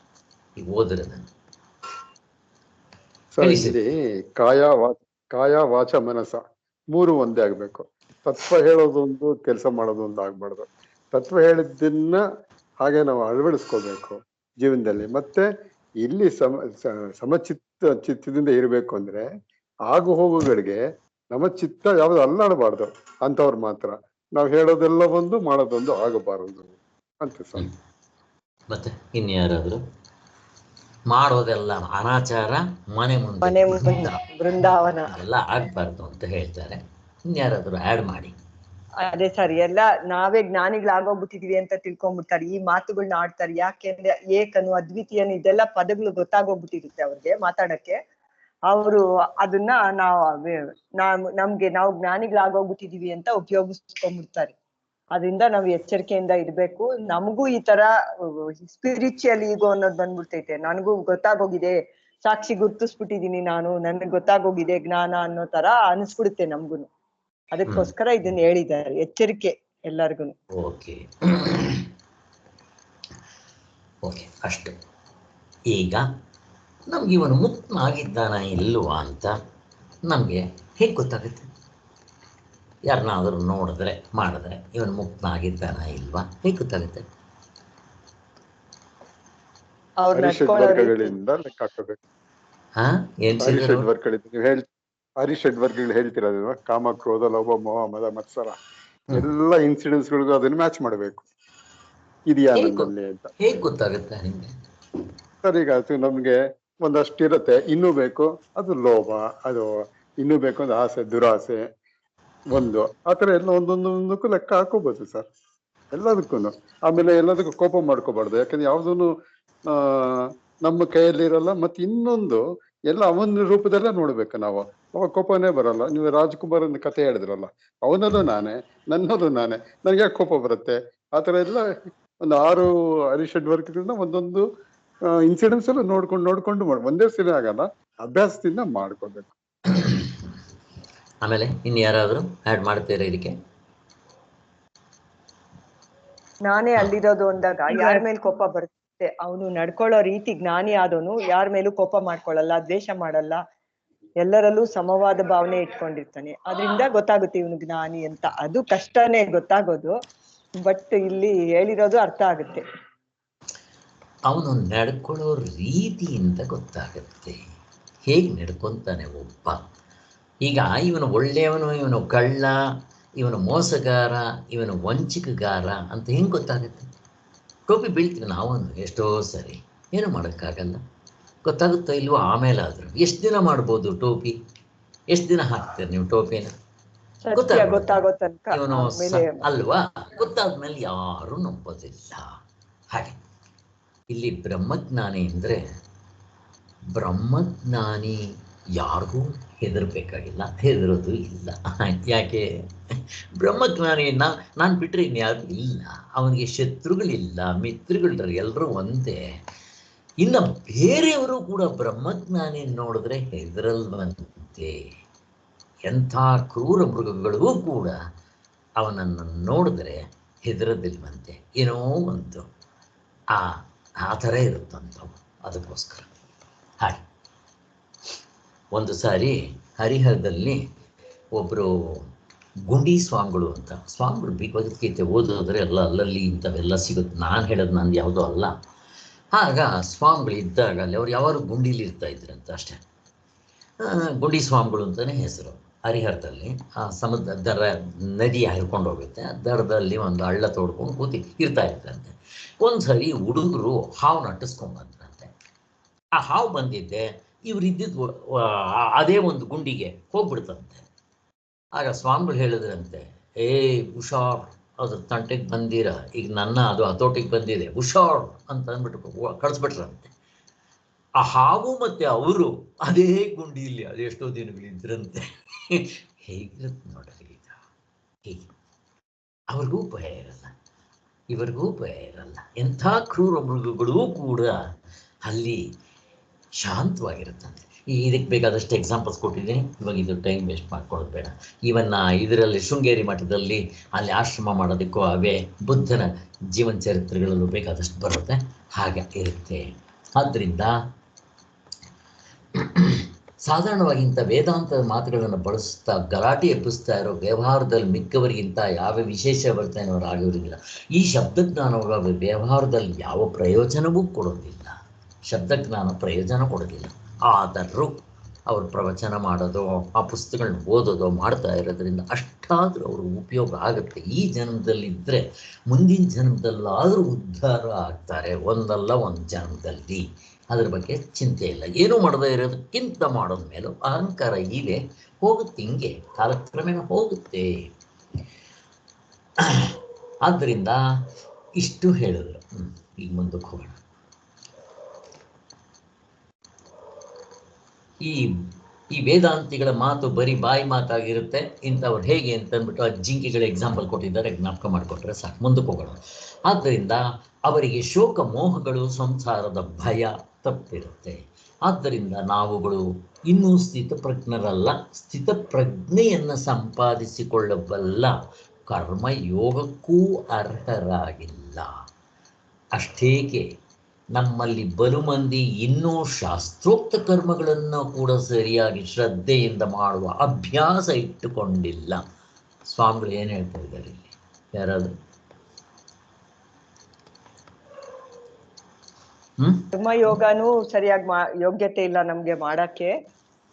ಈಗ ಓದಿರೋದನ್ನು. ಇಲ್ಲಿ ಕಾಯ ವಾಚ ಮನಸ ಮೂರು ಒಂದೇ ಆಗ್ಬೇಕು. ತತ್ವ ಹೇಳೋದೊಂದು, ಕೆಲಸ ಮಾಡೋದೊಂದು ಆಗ್ಬಾರ್ದು. ತತ್ವ ಹೇಳಿದ್ದನ್ನ ಹಾಗೆ ನಾವು ಅಳವಡಿಸ್ಕೋಬೇಕು ಜೀವನದಲ್ಲಿ. ಮತ್ತೆ ಇಲ್ಲಿ ಚಿತ್ತದಿಂದ ಇರಬೇಕು ಅಂದ್ರೆ ಆಗು ಹೋಗುಗಳಿಗೆ ನಮ್ಮ ಚಿತ್ತ ಯಾವ್ದು ಅಲ್ಲಾಡಬಾರ್ದು ಅಂತವ್ರು ಮಾತ್ರ. ನಾವು ಹೇಳೋದೆಲ್ಲ ಒಂದು, ಮಾಡೋದೊಂದು ಆಗಬಾರದು ಅಂತ ಸರ್. ಮತ್ತೆ ಇನ್ಯಾರಾದ್ರು ಮಾಡೋದೆಲ್ಲ ಅನಾಚಾರ, ಮನೆ ಮುಂದೆ ಬೃಂದಾವನ ಎಲ್ಲ ಆಗ್ಬಾರ್ದು ಅಂತ ಹೇಳ್ತಾರೆ. ಇನ್ಯಾರಾದ್ರು ಆ್ಯಡ್ ಮಾಡಿ. ಅದೇ ಸರ್, ಎಲ್ಲ ನಾವೇ ಜ್ಞಾನಿಗಳಾಗೋಗ್ಬಿಟ್ಟಿದೀವಿ ಅಂತ ತಿಳ್ಕೊಂಡ್ಬಿಡ್ತಾರೆ, ಈ ಮಾತುಗಳನ್ನ ಆಡ್ತಾರೆ. ಯಾಕೆಂದ್ರೆ ಏಕನು, ಅದ್ವಿತೀಯನು, ಇದೆಲ್ಲ ಪದಗಳು ಗೊತ್ತಾಗೋಗ್ಬಿಟ್ಟಿರುತ್ತೆ ಅವ್ರಿಗೆ ಮಾತಾಡಕ್ಕೆ. ಅವರು ಅದನ್ನ ನಾವು ಜ್ಞಾನಿಗಳಾಗೋಗ್ಬಿಟ್ಟಿದೀವಿ ಅಂತ ಉಪಯೋಗಿಸ್ಕೊಂಡ್ಬಿಡ್ತಾರೆ. ಅದರಿಂದ ನಾವು ಎಚ್ಚರಿಕೆಯಿಂದ ಇರ್ಬೇಕು. ನಮಗೂ ಈ ತರ ಸ್ಪಿರಿಚುವಲ್ ಈಗೋ ಅನ್ನೋದು ಬಂದ್ಬಿಡ್ತೈತೆ. ನನಗೂ ಗೊತ್ತಾಗೋಗಿದೆ, ಸಾಕ್ಷಿ ಗುರ್ತಿಸ್ಬಿಟ್ಟಿದೀನಿ ನಾನು, ನನ್ಗೆ ಗೊತ್ತಾಗೋಗಿದೆ ಜ್ಞಾನ ಅನ್ನೋ ತರ ಅನಿಸ್ಬಿಡುತ್ತೆ ನಮ್ಗುನು. ಅದಕ್ಕೋಸ್ಕರ ಇದನ್ನ ಹೇಳಿದ್ದಾರೆ, ಎಚ್ಚರಿಕೆ ಎಲ್ಲರಿಗೂ. ಓಕೆ ಓಕೆ, ಅಷ್ಟು. ಈಗ ನಮ್ಗೆ ಇವನು ಮುಕ್ತನಾಗಿದ್ದಾನ ಇಲ್ವಾ ಅಂತ ನಮಗೆ ಹೇಗೆ ಗೊತ್ತಾಗುತ್ತೆ? ಯಾರನ್ನಾದರೂ ನೋಡಿದ್ರೆ ಮಾಡಿದ್ರೆ ಇವನು ಮುಕ್ತನಾಗಿದ್ದಾನ ಇಲ್ವಾ ಹೇಗೆ ಗೊತ್ತಾಗುತ್ತೆ? ವರ್ಗಗಳಿಂದ ಲೆಕ್ಕ ಹಾಕಬೇಕು. ಹರಿಷಡ್ ವರ್ಗಗಳು ಹೇಳ್ತಿರೋದು ಕಾಮ, ಕ್ರೋಧ, ಲೋಭ, ಮೋಹ, ಮದ, ಮತ್ಸರ ಎಲ್ಲ ಇನ್ಸಿಡೆಂಟ್ಸ್ ಗಳಿಗೂ ಅದನ್ನ ಮ್ಯಾಚ್ ಮಾಡಬೇಕು. ಇದೆಯಾ ನನ್ನಲ್ಲಿ ಅಂತ ಹೇಗೆ ಗೊತ್ತಾಗುತ್ತೆ ನಿಮ್ಗೆ? ಸರ್, ಈಗ ಅದು ನಮ್ಗೆ ಒಂದಷ್ಟು ಇರುತ್ತೆ, ಇನ್ನೂ ಬೇಕು, ಅದು ಲೋಭ, ಅದು ಇನ್ನೂ ಬೇಕು ಅಂದ್ರೆ ಆಸೆ, ದುರಾಸೆ, ಒಂದು ಆತರ ಎಲ್ಲ ಒಂದೊಂದಕ್ಕೂ ಲೆಕ್ಕ ಹಾಕೋಬಹುದು ಸರ್, ಎಲ್ಲದಕ್ಕೂ. ಆಮೇಲೆ ಎಲ್ಲದಕ್ಕೂ ಕೋಪ ಮಾಡ್ಕೋಬಾರ್ದು, ಯಾಕಂದ್ರೆ ಯಾವ್ದೂನು ನಮ್ಮ ಕೈಯಲ್ಲಿ ಇರಲ್ಲ. ಮತ್ತೆ ಇನ್ನೊಂದು ಎಲ್ಲ ಅವನ ರೂಪದಲ್ಲೇ ನೋಡ್ಬೇಕು ನಾವು, ಅವಾಗ ಕೋಪನೇ ಬರಲ್ಲ. ನೀವು ರಾಜ್ಕುಮಾರನ ಕಥೆ ಹೇಳಿದ್ರಲ್ಲ, ಅವನಲ್ಲೂ ನಾನೇ, ನನ್ನಲ್ಲೂ ನಾನೇ, ನನ್ಗೆ ಯಾಕೆ ಕೋಪ ಬರುತ್ತೆ? ಆತರ ಎಲ್ಲ ಒಂದು 6 ಹರಿಷಡ್ ವರ್ಗಗಳನ್ನ ಒಂದೊಂದು ಇನ್ಸಿಡೆಂಟ್ಸ್ ಎಲ್ಲ ನೋಡ್ಕೊಂಡು ಒಂದೇ ಸರಿ ಆಗಲ್ಲ, ಅಭ್ಯಾಸದಿಂದ ಮಾಡ್ಕೋಬೇಕು. ಆಮೇಲೆ ಇನ್ಯಾರಾದ್ರೂ ಆಡ್ ಮಾಡ್ತೀರಾ ಇದಕ್ಕೆ? ನಾನೇ ಅಲ್ಲಿರೋದು ಅಂದಾಗ ಯಾರ ಮೇಲೆ ಕೋಪ ಬರುತ್ತೆ, ಅವನು ನಡ್ಕೊಳ್ಳೋ ರೀತಿ, ಜ್ಞಾನಿ ಆದವನು ಯಾರ ಮೇಲೂ ಕೋಪ ಮಾಡ್ಕೊಳ್ಳಲ್ಲ, ದ್ವೇಷ ಮಾಡಲ್ಲ, ಎಲ್ಲರಲ್ಲೂ ಸಮವಾದ ಭಾವನೆ ಇಟ್ಕೊಂಡಿರ್ತಾನೆ. ಅದರಿಂದ ಗೊತ್ತಾಗುತ್ತೆ ಇವನು ಜ್ಞಾನಿ ಅಂತ. ಅದು ಕಷ್ಟನೇ ಗೊತ್ತಾಗೋದು, ಬಟ್ ಇಲ್ಲಿ ಹೇಳಿರೋದು ಅರ್ಥ ಆಗುತ್ತೆ. ಅವನು ನಡ್ಕೊಳ್ಳೋ ರೀತಿಯಿಂದ ಗೊತ್ತಾಗುತ್ತೆ, ಹೇಗೆ ನಡ್ಕೊಂತಾನೆ ಒಬ್ಬ. ಈಗ ಇವನು ಒಳ್ಳೆಯವನು, ಇವನು ಕಳ್ಳ, ಇವನು ಮೋಸಗಾರ, ಇವನು ವಂಚಕಗಾರ ಅಂತ ಹೆಂಗೆ ಗೊತ್ತಾಗುತ್ತೆ? ಟೋಪಿ ಬೀಳ್ತೀವಿ ನಾವು ಎಷ್ಟೋ ಸರಿ, ಏನು ಮಾಡೋಕ್ಕಾಗಲ್ಲ. ಗೊತ್ತಾಗುತ್ತೋ ಇಲ್ವೋ ಆಮೇಲಾದರೂ. ಎಷ್ಟು ದಿನ ಮಾಡ್ಬೋದು ಟೋಪಿ? ಎಷ್ಟು ದಿನ ಹಾಕ್ತೀರಿ ನೀವು ಟೋಪಿನ? ಸತ್ಯ ಗೊತ್ತಾಗೋ ತನಕ ಇವನು ಆಮೇಲೆ ಅಲ್ವಾ, ಗೊತ್ತಾದ್ಮೇಲೆ ಯಾರು ನಂಬೋದಿಲ್ಲ. ಹಾಗೆ ಇಲ್ಲಿ ಬ್ರಹ್ಮಜ್ಞಾನಿ ಅಂದ್ರೆ ಬ್ರಹ್ಮಜ್ಞಾನಿ ಯಾರಿಗೂ ಹೆದರ್ಬೇಕಾಗಿಲ್ಲ, ಹೆದರೋದು ಇಲ್ಲ. ಯಾಕೆ? ಬ್ರಹ್ಮಜ್ಞಾನಿ ನಾನು ಬಿಟ್ಟರೆ ಇನ್ಯಾರು ಇಲ್ಲ, ಅವನಿಗೆ ಶತ್ರುಗಳಿಲ್ಲ, ಮಿತ್ರಗಳಿದ್ದಾರೆ, ಎಲ್ಲರೂ ಒಂದೇ. ಇನ್ನು ಬೇರೆಯವರು ಕೂಡ ಬ್ರಹ್ಮಜ್ಞಾನಿ ನೋಡಿದ್ರೆ ಹೆದರಲ್ವಂತೆ. ಎಂಥ ಕ್ರೂರ ಮೃಗಗಳಿಗೂ ಕೂಡ ಅವನನ್ನು ನೋಡಿದ್ರೆ ಹೆದರದಿಲ್ವಂತೆ. ಏನೋ ಒಂದು ಆ ಥರ ಇರುತ್ತಂಥವು. ಅದಕ್ಕೋಸ್ಕರ ಹಾಗೆ ಒಂದು ಸಾರಿ ಹರಿಹರದಲ್ಲಿ ಒಬ್ಬರು ಗುಂಡಿ ಸ್ವಾಮಿಗಳು ಅಂತ, ಸ್ವಾಮಿಗಳು ಭಗವದ್ಗೀತೆ ಓದೋದ್ರೆ ಎಲ್ಲ ಅಲ್ಲಲ್ಲಿ ಇಂಥವೆಲ್ಲ ಸಿಗುತ್ತೆ. ನಾನು ಹೇಳೋದು ನಂದು ಯಾವುದೋ ಅಲ್ಲ. ಆಗ ಸ್ವಾಮಿಗಳು ಇದ್ದಾಗ ಅಲ್ಲಿ ಅವ್ರು ಯಾವಾಗಲೂ ಗುಂಡೀಲಿ ಇರ್ತಾ ಇದ್ರಂತ ಅಷ್ಟೇ. ಗುಂಡಿ ಸ್ವಾಮಿಗಳು ಅಂತಲೇ ಹೆಸರು. ಹರಿಹರದಲ್ಲಿ ಆ ಸಮುದ್ರ ನದಿ ಹರ್ಕೊಂಡು ಹೋಗುತ್ತೆ, ಆ ದರದಲ್ಲಿ ಒಂದು ಹಳ್ಳ ತೋಡ್ಕೊಂಡು ಇರ್ತಾ ಇರ್ತಂತೆ. ಒಂದು ಸರಿ ಹುಡುಗರು ಹಾವನ್ನು ಅಟ್ಟಿಸ್ಕೊಂಡ್ಬಂದ್ರಂತೆ. ಆ ಹಾವು ಬಂದಿದ್ದೆ ಇವರಿದ್ದಿದ್ದು ಅದೇ ಒಂದು ಗುಂಡಿಗೆ ಹೋಗ್ಬಿಡ್ತಂತೆ. ಆಗ ಸ್ವಾಮಿಗಳು ಹೇಳಿದ್ರಂತೆ, ಹುಷಾರ್, ಅದ್ರ ತಂಟೆಗೆ ಬಂದಿರ, ಈಗ ನನ್ನ ಅದು ಹತೋಟಿಗೆ ಬಂದಿದೆ, ಹುಷಾರ್ ಅಂತ ಅಂದ್ಬಿಟ್ಟು ಕಳಿಸ್ಬಿಟ್ರಂತೆ. ಆ ಹಾವು ಮತ್ತೆ ಅವರು ಅದೇ ಗುಂಡಿಯಲ್ಲಿ ಅದೆಷ್ಟೋ ದಿನಗಳಿದ್ರಂತೆ. ಹೇಗಿರುತ್ತೆ ನೋಡ್ರಿ ಈಗ. ಹೀಗೆ ಅವ್ರಿಗೂ ಭಯ ಇರಲ್ಲ, ಇವರಿಗೂ ಭಯ ಇರಲ್ಲ. ಎಂಥ ಕ್ರೂರ ಮೃಗಗಳೂ ಕೂಡ ಅಲ್ಲಿ ಶಾಂತವಾಗಿರುತ್ತಂತೆ. ಇದಕ್ಕೆ ಬೇಕಾದಷ್ಟು ಎಕ್ಸಾಂಪಲ್ಸ್ ಕೊಟ್ಟಿದ್ದೀನಿ, ಇವಾಗ ಇದು ಟೈಮ್ ವೇಸ್ಟ್ ಮಾಡ್ಕೊಳ್ಳೋದು ಬೇಡ. ಇವನ್ನ ಇದರಲ್ಲಿ ಶೃಂಗೇರಿ ಮಠದಲ್ಲಿ ಅಲ್ಲಿ ಆಶ್ರಮ ಮಾಡೋದಕ್ಕೂ ಅವೇ ಬುದ್ಧನ ಜೀವನ ಚರಿತ್ರೆಗಳಲ್ಲೂ ಬೇಕಾದಷ್ಟು ಬರುತ್ತೆ, ಹಾಗೆ ಇರುತ್ತೆ. ಆದ್ದರಿಂದ ಸಾಧಾರಣವಾಗಿ ಇಂಥ ವೇದಾಂತದ ಮಾತುಗಳನ್ನು ಬಳಸ್ತಾ ಗಲಾಟೆ ಎಬ್ಬಿಸ್ತಾ ಇರೋ ವ್ಯವಹಾರದಲ್ಲಿ ಮಿಕ್ಕವರಿಗಿಂತ ಯಾವ ವಿಶೇಷ ವರ್ತನೆಯವರು ಆಗಿರೋದಿಲ್ಲ. ಈ ಶಬ್ದಜ್ಞಾನವಾಗ ವ್ಯವಹಾರದಲ್ಲಿ ಯಾವ ಪ್ರಯೋಜನವೂ ಕೊಡೋದಿಲ್ಲ, ಶಬ್ದಜ್ಞಾನ ಪ್ರಯೋಜನ ಕೊಡೋದಿಲ್ಲ. ಆದರೂ ಅವರು ಪ್ರವಚನ ಮಾಡೋದು, ಆ ಪುಸ್ತಕಗಳನ್ನ ಓದೋದು ಮಾಡ್ತಾ ಇರೋದ್ರಿಂದ ಅಷ್ಟಾದರೂ ಅವ್ರಿಗೆ ಉಪಯೋಗ ಆಗುತ್ತೆ. ಈ ಜನ್ಮದಲ್ಲಿದ್ದರೆ ಮುಂದಿನ ಜನ್ಮದಲ್ಲಾದರೂ ಉದ್ಧಾರ ಆಗ್ತಾರೆ, ಒಂದಲ್ಲ ಒಂದು ಜನ್ಮದಲ್ಲಿ. ಅದ್ರ ಬಗ್ಗೆ ಚಿಂತೆ ಇಲ್ಲ. ಏನೂ ಮಾಡದೇ ಇರೋದಕ್ಕಿಂತ ಮಾಡೋದ ಮೇಲೂ ಅಹಂಕಾರ ಇವೆ, ಹೋಗುತ್ತೆ, ಹಿಂಗೆ ಕಾಲಕ್ರಮೇಣ ಹೋಗುತ್ತೆ. ಆದ್ದರಿಂದ ಇಷ್ಟು ಹೇಳಿದ್ರು. ಈಗ ಮುಂದಕ್ಕೆ ಹೋಗೋಣ. ಈ ವೇದಾಂತಿಗಳ ಮಾತು ಬರೀ ಬಾಯಿ ಮಾತಾಗಿರುತ್ತೆ. ಇಂಥವ್ರು ಹೇಗೆ ಅಂತಂದ್ಬಿಟ್ಟು ಆ ಜಿಂಕೆಗಳ ಎಕ್ಸಾಂಪಲ್ ಕೊಟ್ಟಿದ್ದಾರೆ, ಜ್ಞಾಪಕ ಮಾಡಿಕೊಟ್ರೆ ಸಾಕು. ಮುಂದಕ್ಕೆ ಹೋಗೋಣ. ಆದ್ದರಿಂದ ಅವರಿಗೆ ಶೋಕ ಮೋಹಗಳು, ಸಂಸಾರದ ಭಯ ತಪ್ಪಿರುತ್ತೆ. ಆದ್ದರಿಂದ ನಾವುಗಳು ಇನ್ನೂ ಸ್ಥಿತಪ್ರಜ್ಞರಲ್ಲ, ಸ್ಥಿತಪ್ರಜ್ಞೆಯನ್ನು ಸಂಪಾದಿಸಿಕೊಳ್ಳಬಲ್ಲ ಕರ್ಮಯೋಗಕ್ಕೂ ಅರ್ಹರಾಗಿಲ್ಲ. ಅಷ್ಟೇಕೆ ನಮ್ಮಲ್ಲಿ ಬಲು ಮಂದಿ ಇನ್ನೂ ಶಾಸ್ತ್ರೋಕ್ತ ಕರ್ಮಗಳನ್ನು ಕೂಡ ಸರಿಯಾಗಿ ಶ್ರದ್ಧೆಯಿಂದ ಮಾಡುವ ಅಭ್ಯಾಸ ಇಟ್ಟುಕೊಂಡಿಲ್ಲ. ಸ್ವಾಮಿಗಳು ಏನು ಹೇಳ್ತಾ ಇದ್ದಾರೆ ಇಲ್ಲಿ? ಯಾರಾದರೂ ಕರ್ಮಯೋಗನೂ ಸರಿಯಾಗಿ ಯೋಗ್ಯತೆ ಇಲ್ಲ ನಮ್ಗೆ ಮಾಡಕ್ಕೆ.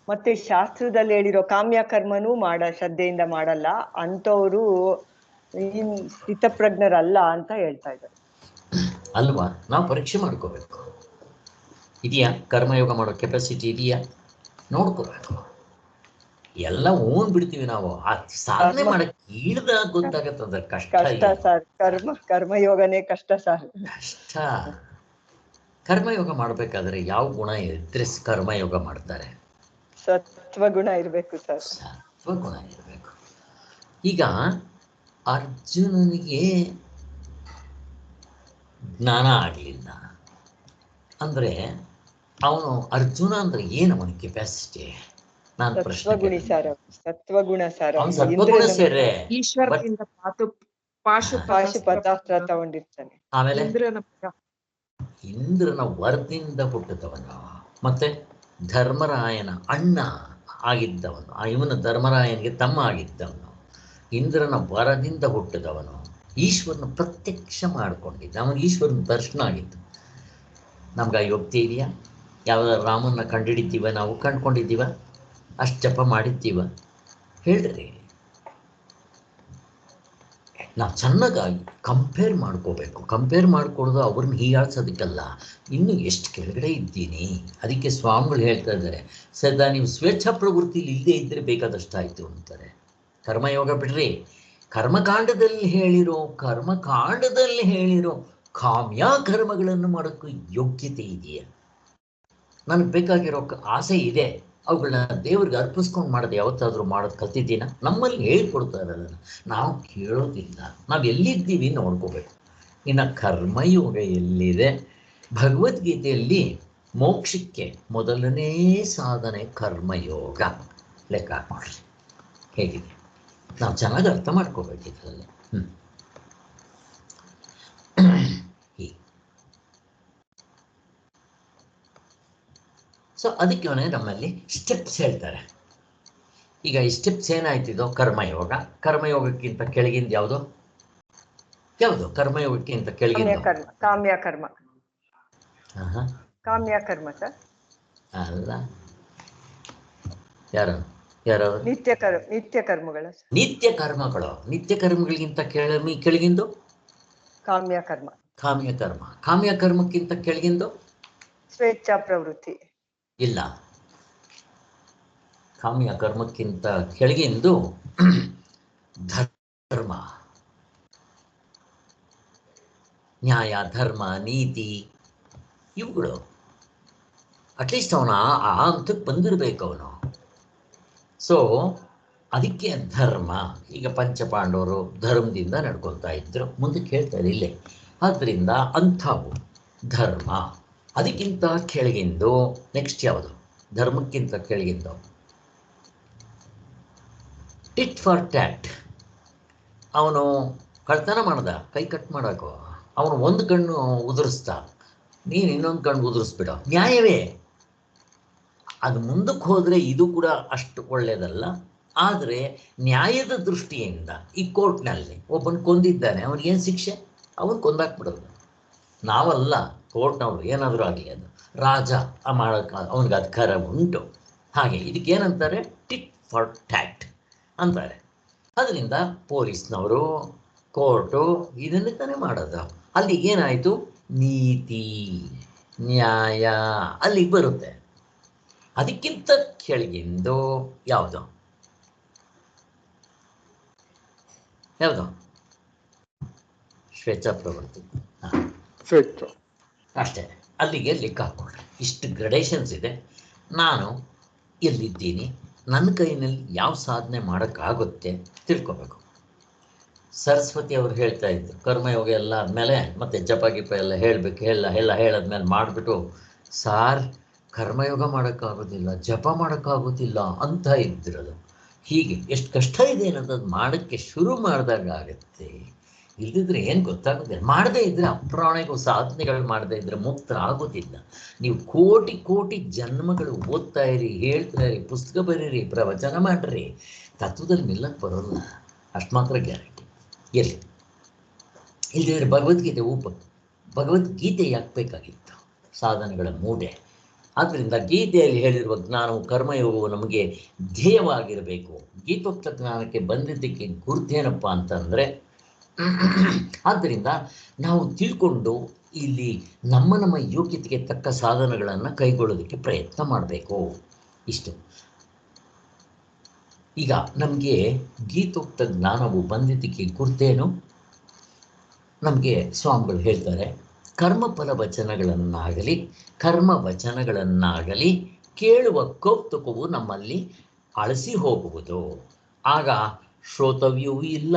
ಮತ್ತೆ ಶಾಸ್ತ್ರದಲ್ಲಿ ಹೇಳಿರೋ ಕಾಮ್ಯ ಕರ್ಮನೂ ಶ್ರದ್ಧೆಯಿಂದ ಮಾಡಲ್ಲ, ಅಂಥವ್ರು ಸ್ಥಿತಪ್ರಜ್ಞರಲ್ಲ ಅಂತ ಹೇಳ್ತಾ ಇದ್ದಾರೆ. ಅಲ್ವಾ? ನಾವು ಪರೀಕ್ಷೆ ಮಾಡ್ಕೋಬೇಕು, ಇದೆಯಾ ಕರ್ಮಯೋಗ ಮಾಡೋ ಕೆಪಾಸಿಟಿ ಇದೆಯಾ ನೋಡ್ಕೋಬೇಕು. ಎಲ್ಲ ಓನ್ ಬಿಡ್ತೀವಿ ನಾವು, ಆ ಸಾಧನೆ ಮಾಡಕ್ ಈಡ್ದಾಗ ಗೊತ್ತಾಗತ್ತದ ಕಷ್ಟ ಸರ್. ಕರ್ಮಯೋಗನೇ ಕಷ್ಟ ಸರ್. ಕಷ್ಟ. ಕರ್ಮಯೋಗ ಮಾಡ್ಬೇಕಾದ್ರೆ ಯಾವ ಗುಣ ಇದ್ರೆ ಕರ್ಮಯೋಗ ಮಾಡ್ತಾರೆ? ಸತ್ವಗುಣ ಇರ್ಬೇಕು ಸರ್. ಸತ್ವಗುಣ ಇರಬೇಕು. ಈಗ ಅರ್ಜುನನಿಗೆ ಜ್ಞಾನ ಆಗಲಿಲ್ಲ ಅಂದ್ರೆ ಅವನು ಅರ್ಜುನ ಅಂದ್ರೆ ಏನು ಅವನ ಕೆಪಾಸಿಟಿ? ನಾನು ಸತ್ವಗುಣಿ ಸರ್. ಸತ್ವಗುಣ ಸರ್. ಅವನು ಸತ್ವಗುಣ ಸೇರೆ ಈಶ್ವರದಿಂದ ಪಾಶುಪತಾಸ್ತ್ರ ತಗೊಂಡಿರ್ತಾನೆ. ಆಮೇಲೆ ಇಂದ್ರನ ವರದಿಂದ ಹುಟ್ಟಿದವನು, ಮತ್ತೆ ಧರ್ಮರಾಯನ ಅಣ್ಣ ಆಗಿದ್ದವನು, ಇವನ ಧರ್ಮರಾಯನಿಗೆ ತಮ್ಮ ಆಗಿದ್ದವನು, ಇಂದ್ರನ ವರದಿಂದ ಹುಟ್ಟಿದವನು, ಈಶ್ವರನ ಪ್ರತ್ಯಕ್ಷ ಮಾಡಿಕೊಂಡಿದ್ದ, ಅವನಿಗೆ ಈಶ್ವರನ ದರ್ಶನ ಆಗಿತ್ತು. ನಮ್ಗೆ ಆ ಯೋಗ್ಯತೆ ಇದೆಯಾ? ಯಾವ್ದಾದ್ರು ರಾಮನ್ನ ಕಂಡುಹಿಡಿತೀವ? ನಾವು ಕಂಡುಕೊಂಡಿದ್ದೀವ? ಅಷ್ಟು ಜಪ ಮಾಡಿದ್ದೀವ? ಹೇಳ್ರಿ. ನಾವು ಚೆನ್ನಾಗಿ ಕಂಪೇರ್ ಮಾಡ್ಕೋಬೇಕು. ಕಂಪೇರ್ ಮಾಡ್ಕೊಳ್ಳೋದು ಅವ್ರನ್ನ ಹೀಯಾಳ್ಸೋದಕ್ಕಲ್ಲ, ಇನ್ನೂ ಎಷ್ಟು ಕೆಳಗಡೆ ಇದ್ದೀನಿ. ಅದಕ್ಕೆ ಸ್ವಾಮಿಗಳು ಹೇಳ್ತಾ ಇದ್ದಾರೆ, ಸದಾ ನೀವು ಸ್ವೇಚ್ಛಾ ಪ್ರವೃತ್ತಿಲಿ ಇಲ್ಲದೆ ಇದ್ದರೆ ಬೇಕಾದಷ್ಟು ಆಯಿತು ಅಂತಾರೆ. ಕರ್ಮಯೋಗ ಬಿಡ್ರಿ, ಕರ್ಮಕಾಂಡದಲ್ಲಿ ಹೇಳಿರೋ ಕಾಮ್ಯ ಕರ್ಮಗಳನ್ನು ಮಾಡೋಕ್ಕೂ ಯೋಗ್ಯತೆ ಇದೆಯಾ? ನನಗೆ ಬೇಕಾಗಿರೋ ಆಸೆ ಇದೆ, ಅವುಗಳನ್ನ ದೇವ್ರಿಗೆ ಅರ್ಪಿಸ್ಕೊಂಡು ಮಾಡೋದು ಯಾವತ್ತಾದ್ರೂ ಮಾಡೋದು ಕಲ್ತಿದ್ದೀನ? ನಮ್ಮಲ್ಲಿ ಹೇಳ್ಕೊಡ್ತಾರಲ್ಲ, ನಾವು ಕೇಳೋದಿಲ್ಲ. ನಾವು ಎಲ್ಲಿದ್ದೀವಿ ನೋಡ್ಕೋಬೇಕು. ಇನ್ನು ಕರ್ಮಯೋಗ ಎಲ್ಲಿದೆ? ಭಗವದ್ಗೀತೆಯಲ್ಲಿ ಮೋಕ್ಷಕ್ಕೆ ಮೊದಲನೇ ಸಾಧನೆ ಕರ್ಮಯೋಗ. ಲೆಕ್ಕ ಹಾಕೊಳ್ಳಿ ಹೇಗಿದೆ, ನಾವು ಚೆನ್ನಾಗಿ ಅರ್ಥ ಮಾಡ್ಕೋಬೇಕಿದ್ರಲ್ಲಿ. ಸೊ ಅದಕ್ಕೆ ನಮ್ಮಲ್ಲಿ ಸ್ಟೆಪ್ಸ್ ಹೇಳ್ತಾರೆ. ಈಗ ಈ ಸ್ಟೆಪ್ಸ್ ಏನಾಯ್ತಿದೋ ಕರ್ಮಯೋಗ. ಕರ್ಮಯೋಗಕ್ಕಿಂತ ಕೆಳಗಿಂದ ಯಾವುದು? ಕರ್ಮಯೋಗಕ್ಕಿಂತ ಕೆಳಗಿಂದ ಕಾಮ್ಯ ಕರ್ಮ. ಕಾಮ್ಯ ಕರ್ಮ ಸರ್ ಅಲ್ಲ, ಯಾರು ನಿತ್ಯ ಕರ್ಮಗಳು. ನಿತ್ಯ ಕರ್ಮಗಳಿಗಿಂತ ಕೆಳಗಿಂದು ಕಾಮ್ಯ ಕರ್ಮ. ಕಾಮ್ಯ ಕರ್ಮಕ್ಕಿಂತ ಕೆಳಗಿಂದು ಸ್ವೇಚ್ಛಾ ಪ್ರವೃತ್ತಿ. ಇಲ್ಲ, ಕಾಮ್ಯ ಕರ್ಮಕ್ಕಿಂತ ಕೆಳಗಿಂದು ಧರ್ಮ, ನ್ಯಾಯ, ಧರ್ಮ, ನೀತಿ, ಇವುಗಳು. ಅಟ್ಲೀಸ್ಟ್ ಅವನ ಆ ಹಂತಕ್ಕೆ ಬಂದಿರಬೇಕು ಅವನು. ಸೊ ಅದಕ್ಕೆ ಧರ್ಮ. ಈಗ ಪಂಚಪಾಂಡವರು ಧರ್ಮದಿಂದ ನಡ್ಕೊತಾ ಇದ್ರು, ಮುಂದಕ್ಕೆ ಹೇಳ್ತಾರೆ ಇಲ್ಲೇ. ಆದ್ದರಿಂದ ಅಂಥವು ಧರ್ಮ. ಅದಕ್ಕಿಂತ ಕೆಳಗಿಂದು ನೆಕ್ಸ್ಟ್ ಯಾವುದು? ಧರ್ಮಕ್ಕಿಂತ ಕೆಳಗಿಂದು ಟಿಟ್ ಫಾರ್ ಟ್ಯಾಟ್. ಅವನು ಕಳ್ತನ ಮಾಡ್ದ, ಕೈ ಕಟ್ ಮಾಡೋಕು, ಅವನು ಒಂದು ಕಣ್ಣು ಉದುರಿಸ್ದ, ನೀನು ಇನ್ನೊಂದು ಕಣ್ಣು ಉದುರಿಸ್ಬಿಡ. ನ್ಯಾಯವೇ. ಅದು ಮುಂದಕ್ಕೆ ಹೋದರೆ ಇದು ಕೂಡ ಅಷ್ಟು ಒಳ್ಳೆಯದಲ್ಲ. ಆದರೆ ನ್ಯಾಯದ ದೃಷ್ಟಿಯಿಂದ ಈ ಕೋರ್ಟ್ನಲ್ಲಿ ಒಬ್ಬನು ಕೊಂದಿದ್ದಾನೆ, ಅವನಿಗೇನು ಶಿಕ್ಷೆ? ಅವನು ಕೊಂದಾಕ್ಬಿಡೋದು. ನಾವಲ್ಲ, ಕೋರ್ಟ್ನವರು ಏನಾದರೂ ಆಗಲಿ, ಅದು ರಾಜ ಮಾಡೋಕ್ಕೆ ಅವನಿಗೆ ಅಧಿಕಾರ ಉಂಟು. ಹಾಗೆ ಇದಕ್ಕೇನಂತಾರೆ? ಟಿಟ್ ಫಾರ್ ಟ್ಯಾಟ್ ಅಂತಾರೆ. ಅದರಿಂದ ಪೊಲೀಸ್ನವರು, ಕೋರ್ಟು ಇದನ್ನೇ ತಾನೇ ಮಾಡೋದು. ಅಲ್ಲಿ ಏನಾಯಿತು? ನೀತಿ, ನ್ಯಾಯ ಅಲ್ಲಿಗೆ ಬರುತ್ತೆ. ಅದಕ್ಕಿಂತ ಕೆಳಗಿಂದು ಯಾವುದು? ಸ್ವೇಚ್ಛಾ ಪ್ರವೃತ್ತಿ. ಅಷ್ಟೇ, ಅಲ್ಲಿಗೆ ಲೆಕ್ಕ ಹಾಕೊಂಡ್ರೆ ಇಷ್ಟು ಗ್ರಡೇಷನ್ಸ್ ಇದೆ. ನಾನು ಎಲ್ಲಿದ್ದೀನಿ, ನನ್ನ ಕೈನಲ್ಲಿ ಯಾವ ಸಾಧನೆ ಮಾಡೋಕ್ಕಾಗುತ್ತೆ ತಿಳ್ಕೊಬೇಕು. ಸರಸ್ವತಿ ಅವರು ಹೇಳ್ತಾ ಇದ್ರು, ಕರ್ಮಯೋಗ ಎಲ್ಲ ಆದಮೇಲೆ ಮತ್ತೆ ಜಪ ಗಿಪ ಎಲ್ಲ ಹೇಳಬೇಕು, ಹೇಳಾದ್ಮೇಲೆ ಮಾಡಿಬಿಟ್ಟು, ಸಾರ್ ಕರ್ಮಯೋಗ ಮಾಡೋಕ್ಕಾಗೋದಿಲ್ಲ, ಜಪ ಮಾಡೋಕ್ಕಾಗೋದಿಲ್ಲ ಅಂತ ಇದ್ರದು. ಹೀಗೆ ಎಷ್ಟು ಕಷ್ಟ ಇದೆ ಅನ್ನೋದು ಮಾಡೋಕ್ಕೆ ಶುರು ಮಾಡಿದಾಗ ಆಗುತ್ತೆ. ಇಲ್ದಿದ್ರೆ ಏನು ಗೊತ್ತಾಗೋದಿಲ್ಲ. ಮಾಡದೇ ಇದ್ದರೆ ಅಪ್ರಾಣಿಗೂ ಸಾಧನೆಗಳು ಮಾಡದೇ ಇದ್ದರೆ ಮುಕ್ತ ಆಗೋದಿಲ್ಲ. ನೀವು ಕೋಟಿ ಜನ್ಮಗಳು ಓದ್ತಾ ಇರಿ, ಹೇಳ್ತಾ ಇರಿ, ಪುಸ್ತಕ ಬರೀರಿ, ಪ್ರವಚನ ಮಾಡಿರಿ, ತತ್ವದಲ್ಲಿ ನಿಲ್ಲಕ್ಕೆ ಬರೋಲ್ಲ. ಅಷ್ಟು ಮಾತ್ರ ಗ್ಯಾರಂಟಿ. ಎಲ್ಲಿ ಇಲ್ದಿದ್ರೆ ಭಗವದ್ಗೀತೆ ಯಾಕೆ ಬೇಕಾಗಿತ್ತು? ಸಾಧನೆಗಳ ಮೂಡೆ. ಆದ್ದರಿಂದ ಗೀತೆಯಲ್ಲಿ ಹೇಳಿರುವ ಜ್ಞಾನವು, ಕರ್ಮಯೋಗವು ನಮಗೆ ಧ್ಯೇಯವಾಗಿರಬೇಕು. ಗೀತೋಕ್ತ ಜ್ಞಾನಕ್ಕೆ ಬಂದಿದ್ದಕ್ಕೆ ಗುರುತೇನಪ್ಪ ಅಂತಂದರೆ, ಆದ್ದರಿಂದ ನಾವು ತಿಳ್ಕೊಂಡು ಇಲ್ಲಿ ನಮ್ಮ ಯೋಗ್ಯತೆಗೆ ತಕ್ಕ ಸಾಧನಗಳನ್ನು ಕೈಗೊಳ್ಳೋದಕ್ಕೆ ಪ್ರಯತ್ನ ಮಾಡಬೇಕು. ಇಷ್ಟು. ಈಗ ನಮಗೆ ಗೀತೋಕ್ತ ಜ್ಞಾನವು ಬಂದಿದ್ದಕ್ಕೆ ಗುರುತೇನು? ನಮಗೆ ಸ್ವಾಮಿಗಳು ಹೇಳ್ತಾರೆ, ಕರ್ಮ ವಚನಗಳನ್ನಾಗಲಿ ಕೇಳುವ ಕೌತುಕವು ನಮ್ಮಲ್ಲಿ ಅಳಸಿ ಹೋಗುವುದು. ಆಗ ಶ್ರೋತವ್ಯವೂ ಇಲ್ಲ,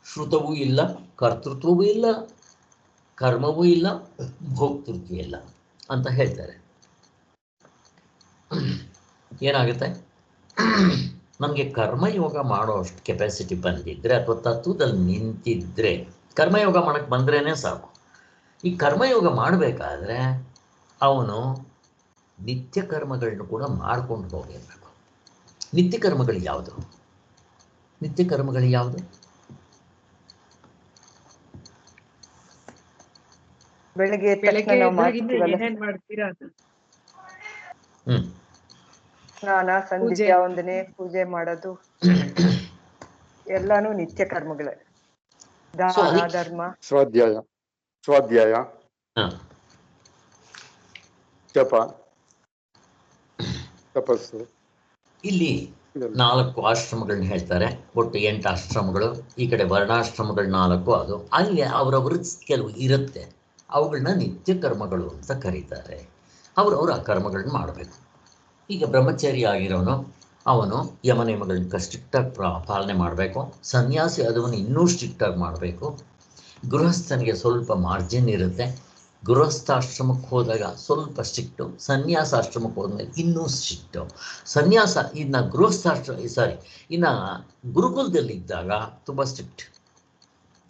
ಶ್ರುತವೂ ಇಲ್ಲ, ಕರ್ತೃತ್ವವೂ ಇಲ್ಲ, ಕರ್ಮವೂ ಇಲ್ಲ, ಭೋಕ್ತೃತ್ವ ಇಲ್ಲ ಅಂತ ಹೇಳ್ತಾರೆ. ಏನಾಗುತ್ತೆ? ನಮಗೆ ಕರ್ಮಯೋಗ ಮಾಡೋ ಅಷ್ಟು ಕೆಪಾಸಿಟಿ ಬಂದಿದ್ದರೆ ಅಥವಾ ತತ್ವದಲ್ಲಿ ನಿಂತಿದ್ದರೆ, ಕರ್ಮಯೋಗ ಮಾಡೋಕ್ಕೆ ಬಂದ್ರೇ ಸಾಕು. ಈ ಕರ್ಮಯೋಗ ಮಾಡಬೇಕಾದ್ರೆ ಅವನು ನಿತ್ಯ ಕರ್ಮಗಳನ್ನ ಕೂಡ ಮಾಡ್ಕೊಂಡು ಹೋಗಿರಬೇಕು. ನಿತ್ಯ ಕರ್ಮಗಳು ಯಾವುದು? ಬೆಳಗ್ಗೆ ಏನೇನ್ ಮಾಡ್ತೀರಾ ಅದು? ಸ್ನಾನ, ಸಂಧ್ಯಾ ವಂದನೆ, ಪೂಜೆ ಮಾಡೋದು ಎಲ್ಲಾನು ನಿತ್ಯ ಕರ್ಮಗಳೇ. ದಾನ, ಧರ್ಮ, ಸ್ವಾಧ್ಯಾಯ, ಜಪ, ತಪಸ್ಸು, ಇಲ್ಲಿ 4 ಆಶ್ರಮಗಳನ್ನ ಹೇಳ್ತಾರೆ. ಒಟ್ಟು 8 ಆಶ್ರಮಗಳು. ಈ ಕಡೆ ವರ್ಣಾಶ್ರಮಗಳು 4. ಅದು ಅಲ್ಲಿ ಅವರವ್ರ ಕೆಲವು ಇರುತ್ತೆ, ಅವುಗಳನ್ನ ನಿತ್ಯ ಕರ್ಮಗಳು ಅಂತ ಕರೀತಾರೆ. ಅವರವ್ರು ಆ ಕರ್ಮಗಳನ್ನ ಮಾಡಬೇಕು. ಈಗ ಬ್ರಹ್ಮಚಾರಿ ಆಗಿರೋನು ಅವನು ಯಮನಿಯಮಗಳನ್ನ ಸ್ಟ್ರಿಕ್ಟಾಗಿ ಪಾಲನೆ ಮಾಡಬೇಕು. ಸನ್ಯಾಸಿ ಆದವನು ಇನ್ನೂ ಸ್ಟ್ರಿಕ್ಟಾಗಿ ಮಾಡಬೇಕು. ಗೃಹಸ್ಥನಿಗೆ ಸ್ವಲ್ಪ ಮಾರ್ಜಿನ್ ಇರುತ್ತೆ. ಗೃಹಸ್ಥಾಶ್ರಮಕ್ಕೆ ಹೋದಾಗ ಸ್ವಲ್ಪ ಸ್ಟ್ರಿಕ್ಟು, ಸನ್ಯಾಸಾಶ್ರಮಕ್ಕೆ ಹೋದ್ಮೇಲೆ ಇನ್ನೂ ಸ್ಟ್ರಿಕ್ಟು. ಇನ್ನು ಇನ್ನು ಗುರುಕುಲದಲ್ಲಿದ್ದಾಗ ತುಂಬ ಸ್ಟ್ರಿಕ್ಟ್.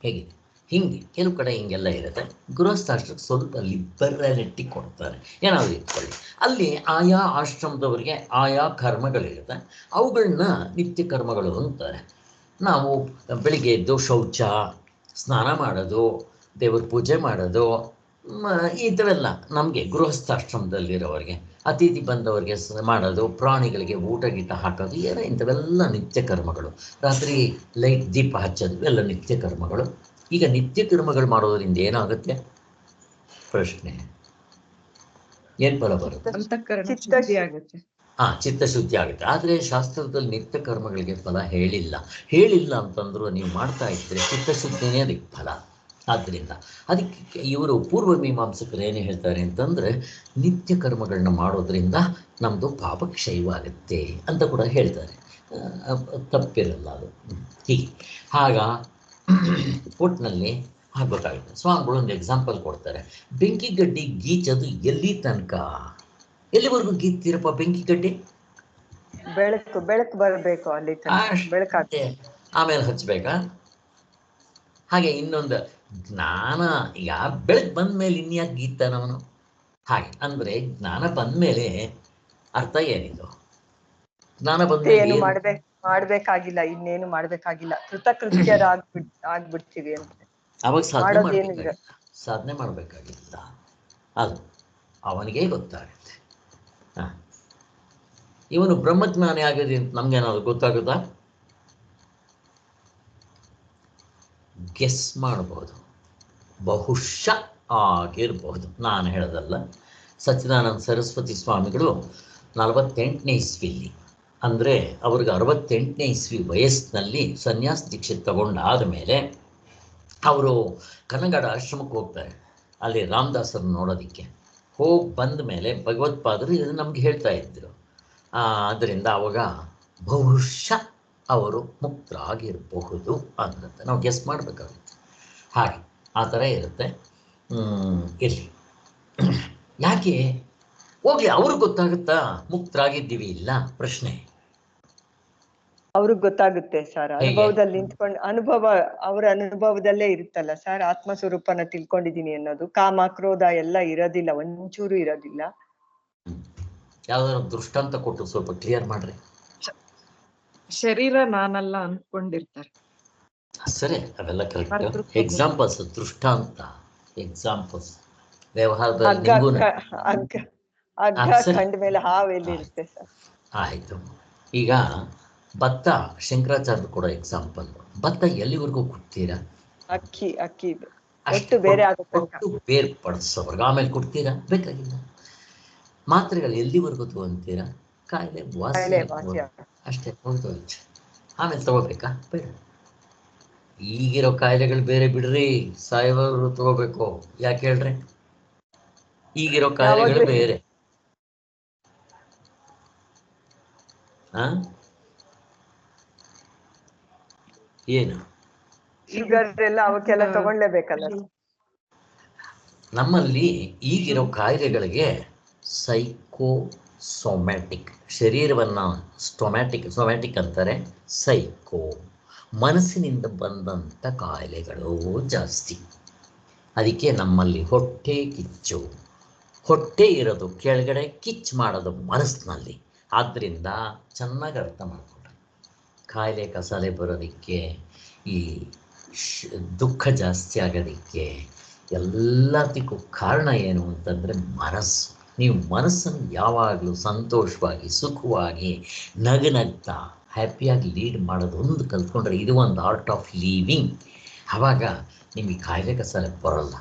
ಹೇಗಿದೆ ಹಿಂಗೆ ಕೆಲವು ಕಡೆ ಹಿಂಗೆಲ್ಲ ಇರುತ್ತೆ. ಗೃಹಸ್ಥಾಶ್ರಮಕ್ಕೆ ಸ್ವಲ್ಪ ಲಿಬರಾಲಿಟಿ ಕೊಡ್ತಾರೆ, ಏನಾದರೂ ಇಟ್ಕೊಳ್ಳಿ. ಅಲ್ಲಿ ಆಯಾ ಆಶ್ರಮದವರಿಗೆ ಆಯಾ ಕರ್ಮಗಳಿರುತ್ತೆ, ಅವುಗಳನ್ನ ನಿತ್ಯ ಕರ್ಮಗಳು ಅಂತಾರೆ. ನಾವು ಬೆಳಿಗ್ಗೆ ಎದ್ದು ಶೌಚ, ಸ್ನಾನ ಮಾಡೋದು, ದೇವ್ರ ಪೂಜೆ ಮಾಡೋದು, ಈ ಥವೆಲ್ಲ ನಮಗೆ ಗೃಹಸ್ಥಾಶ್ರಮದಲ್ಲಿರೋರಿಗೆ. ಅತಿಥಿ ಬಂದವರಿಗೆ ಮಾಡೋದು, ಪ್ರಾಣಿಗಳಿಗೆ ಊಟ ಗೀಟ ಹಾಕೋದು, ಏನೋ ಇಂಥವೆಲ್ಲ ನಿತ್ಯ ಕರ್ಮಗಳು. ರಾತ್ರಿ ಲೈಟ್ ದೀಪ ಹಚ್ಚೋದು ಎಲ್ಲ ನಿತ್ಯ ಕರ್ಮಗಳು. ಈಗ ನಿತ್ಯ ಕರ್ಮಗಳು ಮಾಡೋದ್ರಿಂದ ಏನಾಗುತ್ತೆ ಪ್ರಶ್ನೆ? ಏನು ಫಲ ಬರುತ್ತೆ? ಚಿತ್ತಶುದ್ಧಿ ಆಗುತ್ತೆ. ಆದರೆ ಶಾಸ್ತ್ರದಲ್ಲಿ ನಿತ್ಯ ಕರ್ಮಗಳಿಗೆ ಫಲ ಹೇಳಿಲ್ಲ ಅಂತಂದ್ರು ನೀವು ಮಾಡ್ತಾ ಇದ್ದರೆ ಚಿತ್ತಶುದ್ಧಿನೇ ಅದಕ್ಕೆ ಫಲ. ಆದ್ದರಿಂದ ಅದಕ್ಕೆ ಇವರು ಪೂರ್ವ ಮೀಮಾಂಸಕರು ಏನು ಹೇಳ್ತಾರೆ ಅಂತಂದರೆ, ನಿತ್ಯ ಕರ್ಮಗಳನ್ನ ಮಾಡೋದ್ರಿಂದ ನಮ್ಮದು ಪಾಪಕ್ಷಯವಾಗುತ್ತೆ ಅಂತ ಕೂಡ ಹೇಳ್ತಾರೆ. ತಪ್ಪಿರಲ್ಲ ಅದು. ಹೀಗೆ ಒಟ್ಟಿನಲ್ಲಿ ಆಗಬೇಕಾಗುತ್ತೆ. ಸ್ವಾಮಿಗಳು ಒಂದು ಎಕ್ಸಾಂಪಲ್ ಕೊಡ್ತಾರೆ. ಬೆಂಕಿ ಗಡ್ಡಿ ಗೀಚೋದು ಎಲ್ಲಿ ತನಕ? ಎಲ್ಲಿವರೆಗೂ ಗೀಚ್ತೀರಪ್ಪ ಬೆಂಕಿ ಗಡ್ಡಿ? ಬೆಳಕು ಬರಬೇಕು ಅಲ್ಲಿ, ಬೆಳಕಾಗುತ್ತೆ, ಆಮೇಲೆ ಹಚ್ಬೇಕಾ? ಹಾಗೆ ಇನ್ನೊಂದು ಜ್ಞಾನ, ಈಗ ಬೆಳಕು ಬಂದ ಮೇಲೆ ಇನ್ಯಾಕೆ ಗೀತಾನವನು? ಹಾಗೆ ಅಂದರೆ ಜ್ಞಾನ ಬಂದ ಮೇಲೆ ಅರ್ಥ ಏನಿದು? ಜ್ಞಾನ ಬಂದ ಏನು ಮಾಡ್ಬೇಕಾಗಿಲ್ಲ, ಇನ್ನೇನು ಮಾಡ್ಬೇಕಾಗಿಲ್ಲ, ಕೃತಕೃತ್ಯರಾಗ್ಬಿಡ್ತೀವಿ ಅಂತ. ಅವಾಗ ಸಾಧನೆ ಮಾಡಬೇಕಾಗಿಲ್ಲ, ಅದು ಅವನಿಗೆ ಗೊತ್ತಾಗುತ್ತೆ. ಇವನು ಬ್ರಹ್ಮಜ್ಞಾನಿ ಆಗಿದೆ ಅಂತ ನಮ್ಗೇನಾದ್ರು ಗೊತ್ತಾಗುತ್ತಾ? ಗೆಸ್ ಮಾಡ್ಬೋದು, ಬಹುಶಃ ಆಗಿರ್ಬೋದು, ನಾನು ಹೇಳೋದಲ್ಲ. ಸಚ್ಚಿದಾನಂದ ಸರಸ್ವತಿ ಸ್ವಾಮಿಗಳು 48ನೇ ಇಸ್ವಿಲಿ, ಅಂದರೆ ಅವ್ರಿಗೆ 68ನೇ ಇಸ್ವಿ ವಯಸ್ಸಿನಲ್ಲಿ ಸನ್ಯಾಸ ದೀಕ್ಷೆ ತಗೊಂಡಾದ ಮೇಲೆ ಅವರು ಕನ್ನಡ ಆಶ್ರಮಕ್ಕೆ ಹೋಗ್ತಾರೆ, ಅಲ್ಲಿ ರಾಮದಾಸರನ್ನು ನೋಡೋದಕ್ಕೆ. ಹೋಗಿ ಬಂದ ಮೇಲೆ ಭಗವತ್ಪಾದರು ಇದು ನಮ್ಗೆ ಹೇಳ್ತಾ ಇದ್ದರು. ಆದ್ದರಿಂದ ಅವಾಗ ಬಹುಶಃ ಅವರು ಮುಕ್ತರಾಗಿರಬಹುದು ಅಂತ ನಾವು ಗೆಸ್ ಮಾಡಬೇಕಾಗುತ್ತೆ. ಹಾಗೆ ಆ ಥರ ಇರುತ್ತೆ. ಇರಲಿ, ಯಾಕೆ ಹೋಗ್ಲಿ, ಅವ್ರಿಗೆ ಗೊತ್ತಾಗುತ್ತಾ ಮುಕ್ತರಾಗಿದ್ದೀವಿ ಇಲ್ಲ? ಪ್ರಶ್ನೆ ಅವ್ರಿಗೆ ಗೊತ್ತಾಗುತ್ತೆ ಸರ್. ಅನುಭವದಲ್ಲಿ ನಿಂತ್ಕೊಂಡು ಅವರ ಅನುಭವದಲ್ಲೇ ಇರುತ್ತಲ್ಲ ಸರ್. ಆತ್ಮಸ್ವರೂಪನ ತಿಳ್ಕೊಂಡಿದೀನಿ ಅನ್ನೋದು, ಕಾಮ ಕ್ರೋಧ ಎಲ್ಲ ಇರೋದಿಲ್ಲ, ಒಂಚೂರು ಇರೋದಿಲ್ಲ. ಯಾವ್ದಾದ್ರು ದೃಷ್ಟಾಂತ ಕೊಟ್ಟು ಸ್ವಲ್ಪ ಕ್ಲಿಯರ್ ಮಾಡ್ರಿ. ಶರೀರ ನಾನಲ್ಲ ಅನ್ಕೊಂಡಿರ್ತಾರೆ. ಸರಿ, ಅವೆಲ್ಲ ಕರೆಕ್ಟ್. ಎಕ್ಸಾಂಪಲ್ಸ್, ದೃಷ್ಟಾಂತ, ಎಕ್ಸಾಂಪಲ್ಸ್. ವ್ಯವಹಾರದಲ್ಲಿ ಕಂಡ ಮೇಲೆ ಹಾವೆಲ್ಲಿ ಇರುತ್ತೆ ಸರ್. ಆಯ್ತು. ಈಗ ಭತ್ತ, ಶಂಕರಾಚಾರ್ಯ ಕೊಡೋ ಎಕ್ಸಾಂಪಲ್. ಭತ್ತ ಎಲ್ಲಿವರೆಗೂ ಕೊಡ್ತೀರಾ? ಅಕ್ಕಿ ಅಷ್ಟು ಬೇರೆ ಬೇರ್ಪಡಿಸೋರ್ಗ ಆಮೇಲೆ ಕೊಡ್ತೀರಾ? ಬೇಕಾಗಿಲ್ಲ. ಮಾತ್ರೆಗಳು ಎಲ್ಲಿವರೆಗೂ ತಗೊಂತೀರಾ? ಕಾಯಿಲೆ ವಾಸಿ ಅಷ್ಟೇ, ಹೋಗ್ತೋಯ್ತು. ಆಮೇಲೆ ತಗೋಬೇಕಾ? ಬೇಡ. ಈಗಿರೋ ಕಾಯಿಲೆಗಳು ಬೇರೆ ಬಿಡ್ರಿ, ಸಾಯೋರು ತಗೋಬೇಕು. ಯಾಕೆ ಹೇಳ್ರಿ? ಈಗಿರೋ ಕಾಯಿಲೆಗಳು ಬೇರೆ. ಏನು ಶುಗರ್ ಎಲ್ಲ ಅವಕ್ಕೆಲ್ಲ ತಗೊಳ್ಳೇಬೇಕಲ್ಲ. ನಮ್ಮಲ್ಲಿ ಈಗಿರೋ ಕಾಯಿಲೆಗಳಿಗೆ ಸೈಕೋಸೊಮ್ಯಾಟಿಕ್, ಶರೀರವನ್ನು ಸೊಮ್ಯಾಟಿಕ್ ಅಂತಾರೆ. ಸೈಕೋ, ಮನಸ್ಸಿನಿಂದ ಬಂದಂಥ ಕಾಯಿಲೆಗಳು ಜಾಸ್ತಿ. ಅದಕ್ಕೆ ನಮ್ಮಲ್ಲಿ ಹೊಟ್ಟೆ ಕಿಚ್ಚು, ಹೊಟ್ಟೆ ಇರೋದು ಕೆಳಗಡೆ, ಕಿಚ್ಚು ಮಾಡೋದು ಮನಸ್ಸಿನಲ್ಲಿ. ಆದ್ದರಿಂದ ಚೆನ್ನಾಗಿ ಅರ್ಥ ಮಾಡಿಕೊಂಡ್ರೆ ಕಾಯಿಲೆ ಕಸಾಲೆ ಬರೋದಕ್ಕೆ, ಈ ದುಃಖ ಜಾಸ್ತಿ ಆಗೋದಕ್ಕೆ ಎಲ್ಲದಕ್ಕೂ ಕಾರಣ ಏನು ಅಂತಂದರೆ ಮನಸ್ಸು. ನೀವು ಮನಸ್ಸನ್ನು ಯಾವಾಗಲೂ ಸಂತೋಷವಾಗಿ, ಸುಖವಾಗಿ, ನಗ್ನಗ್ತಾ ಹ್ಯಾಪಿಯಾಗಿ ಲೀಡ್ ಮಾಡೋದು ಒಂದು ಕಲ್ತ್ಕೊಂಡ್ರೆ, ಇದು ಒಂದು ಆರ್ಟ್ ಆಫ್ ಲೀವಿಂಗ್. ಆವಾಗ ನಿಮಗೆ ಕಾಯಿಲೆ ಕಸಾಲೆ ಬರೋಲ್ಲ.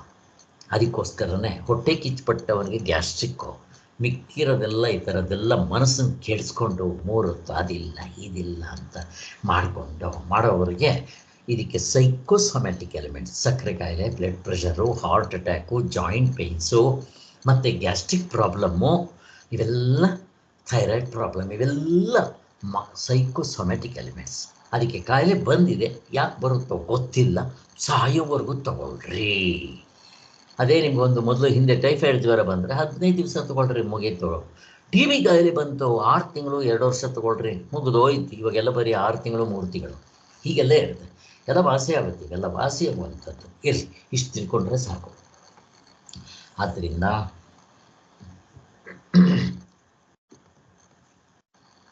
ಅದಕ್ಕೋಸ್ಕರನೇ ಹೊಟ್ಟೆ ಕಿಚ್ಚುಪಟ್ಟವನಿಗೆ ಗ್ಯಾಸ್ಟ್ರಿಕ್ಕು, ಮಿಕ್ಕಿರೋದೆಲ್ಲ ಈ ಥರದ್ದೆಲ್ಲ ಮನಸ್ಸನ್ನು ಕೆಡಿಸ್ಕೊಂಡು 3 ಹೊತ್ತು ಅದಿಲ್ಲ ಇದಿಲ್ಲ ಅಂತ ಮಾಡಿಕೊಂಡು ಮಾಡೋವರಿಗೆ ಇದಕ್ಕೆ ಸೈಕೋಸೊಮ್ಯಾಟಿಕ್ ಎಲಿಮೆಂಟ್ಸ್, ಸಕ್ಕರೆ ಕಾಯಿಲೆ, blood pressure, heart attack, joint pains ಮತ್ತು ಗ್ಯಾಸ್ಟ್ರಿಕ್ ಪ್ರಾಬ್ಲಮ್ಮು, ಇವೆಲ್ಲ ಥೈರಾಯ್ಡ್ ಪ್ರಾಬ್ಲಮ್, ಇವೆಲ್ಲ ಸೈಕೋಸೊಮ್ಯಾಟಿಕ್ ಎಲಿಮೆಂಟ್ಸ್. ಅದಕ್ಕೆ ಕಾಯಿಲೆ ಬಂದಿದೆ, ಯಾಕೆ ಬರುತ್ತೋ ಗೊತ್ತಿಲ್ಲ, ಸಾಯೋವರೆಗೂ ತಗೊಳ್ರಿ. ಅದೇ ನಿಮ್ಗೊಂದು ಮೊದಲು ಹಿಂದೆ ಟೈಫಾಯ್ಡ್ ಜ್ವರ ಬಂದರೆ 15 ದಿವಸ ತಗೊಳ್ರಿ, ಮುಗೀತು. ಟಿ ಬಿ ಕಾಯಿಲೆ ಬಂತು 6 ತಿಂಗಳು 2 ವರ್ಷ ತಗೊಳ್ರಿ, ಮುಗಿದೋಯ್ತು. ಇವಾಗೆಲ್ಲ ಬರೀ 6 ತಿಂಗಳು 3 ತಿಂಗಳು ಹೀಗೆಲ್ಲ ಇರುತ್ತೆ. ಎಲ್ಲ ವಾಸಿ ಆಗುತ್ತೆ, ಇವೆಲ್ಲ ವಾಸಿ ಆಗುವಂಥದ್ದು. ಇರಲಿ, ಇಷ್ಟು ತಿಳ್ಕೊಂಡ್ರೆ ಸಾಕು. ಆದ್ದರಿಂದ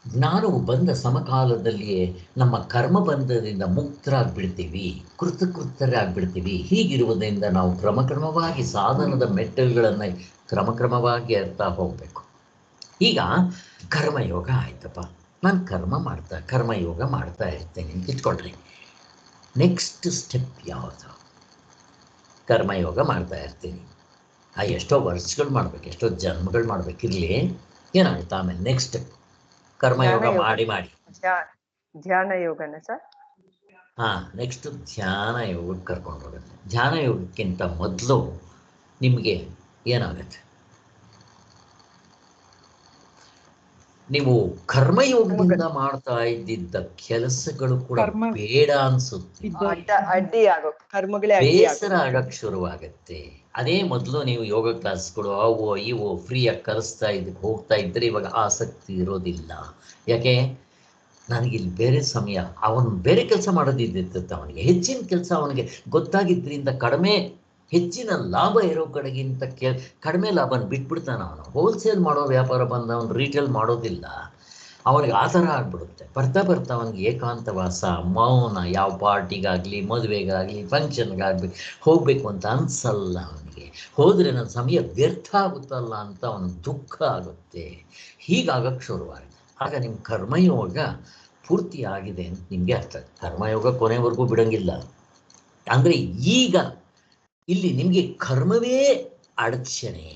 ಜ್ಞಾನವು ಬಂದ ಸಮಕಾಲದಲ್ಲಿಯೇ ನಮ್ಮ ಕರ್ಮಬಂಧದಿಂದ ಮುಕ್ತರಾಗ್ಬಿಡ್ತೀವಿ, ಕೃತಕೃತರಾಗ್ಬಿಡ್ತೀವಿ. ಹೀಗಿರುವುದರಿಂದ ನಾವು ಕ್ರಮಕ್ರಮವಾಗಿ ಸಾಧನದ ಮೆಟ್ಟಲುಗಳನ್ನು ಕ್ರಮಕ್ರಮವಾಗಿ ಅರ್ತಾ ಹೋಗಬೇಕು. ಈಗ ಕರ್ಮಯೋಗ ಆಯ್ತಪ್ಪ, ನಾನು ಕರ್ಮಯೋಗ ಮಾಡ್ತಾ ಇರ್ತೇನೆ ಅಂತ ಇಟ್ಕೊಳ್ರಿ. ನೆಕ್ಸ್ಟ್ ಸ್ಟೆಪ್ ಯಾವುದು? ಕರ್ಮಯೋಗ ಮಾಡ್ತಾ ಇರ್ತೀನಿ, ಎಷ್ಟೋ ವರ್ಷಗಳು ಮಾಡ್ಬೇಕು, ಎಷ್ಟೋ ಜನ್ಮಗಳು ಮಾಡ್ಬೇಕಿರಲಿ, ಏನಾಗುತ್ತೆ ಆಮೇಲೆ ನೆಕ್ಸ್ಟ್ ಕರ್ಮಯೋಗ ಮಾಡಿ ಧ್ಯಾನ ಯೋಗನ ಸರ್? ನೆಕ್ಸ್ಟ್ ಧ್ಯಾನ ಯೋಗಕ್ಕೆ ಕರ್ಕೊಂಡು ಹೋಗುತ್ತೆ. ಧ್ಯಾನ ಯೋಗಕ್ಕಿಂತ ಮೊದಲು ನಿಮಗೆ ಏನಾಗುತ್ತೆ, ನೀವು ಕರ್ಮಯೋಗದಿಂದ ಮಾಡ್ತಾ ಇದ್ದಿದ್ದ ಕೆಲಸಗಳು ಕೂಡ ಬೇಡ ಅನ್ಸುತ್ತೆ, ಬೇಸರ ಆಗಕ್ಕೆ ಶುರುವಾಗತ್ತೆ. ಅದೇ ಮೊದಲು ನೀವು ಯೋಗ ಕ್ಲಾಸ್ಗಳು ಅವು ಇವು ಫ್ರೀಯಾಗಿ ಕಲಿಸ್ತಾ ಹೋಗ್ತಾ ಇದ್ದರೆ ಇವಾಗ ಆಸಕ್ತಿ ಇರೋದಿಲ್ಲ. ಯಾಕೆ? ನನಗಿಲ್ಲಿ ಬೇರೆ ಸಮಯ, ಅವನು ಬೇರೆ ಕೆಲಸ ಮಾಡೋದಿದ್ದಿತ್ತು, ಅವನಿಗೆ ಹೆಚ್ಚಿನ ಕೆಲಸ ಅವನಿಗೆ ಗೊತ್ತಾಗಿದ್ದರಿಂದ ಹೆಚ್ಚಿನ ಲಾಭ ಇರೋ ಕಡೆಗಿಂತ ಕಡಿಮೆ ಲಾಭನ ಬಿಟ್ಬಿಡ್ತಾನೆ. ಅವನು ಹೋಲ್ಸೇಲ್ ಮಾಡೋ ವ್ಯಾಪಾರ ಬಂದ ಅವನು ರೀಟೇಲ್ ಮಾಡೋದಿಲ್ಲ. ಅವನಿಗೆ ಆ ಥರ ಆಗ್ಬಿಡುತ್ತೆ. ಬರ್ತಾ ಅವನಿಗೆ ಏಕಾಂತವಾಸ, ಮೌನ, ಯಾವ ಪಾರ್ಟಿಗಾಗಲಿ, ಮದುವೆಗಾಗಲಿ, ಫಂಕ್ಷನ್ಗಾಗಲಿ ಹೋಗಬೇಕು ಅಂತ ಅನ್ಸಲ್ಲ. ಅವನಿಗೆ ಹೋದರೆ ನನ್ನ ಸಮಯ ವ್ಯರ್ಥ ಆಗುತ್ತಲ್ಲ ಅಂತ ಅವನಿಗೆ ದುಃಖ ಆಗುತ್ತೆ. ಹೀಗಾಗಕ್ಕೆ ಶುರುವಾಗುತ್ತೆ. ಆಗ ನಿಮ್ಮ ಕರ್ಮಯೋಗ ಪೂರ್ತಿ ಆಗಿದೆ ಅಂತ ನಿಮಗೆ ಅರ್ಥ. ಕರ್ಮಯೋಗ ಕೊನೆವರೆಗೂ ಬಿಡಂಗಿಲ್ಲ. ಅಂದರೆ ಈಗ ಇಲ್ಲಿ ನಿಮಗೆ ಕರ್ಮವೇ ಅಡಚಣೆ.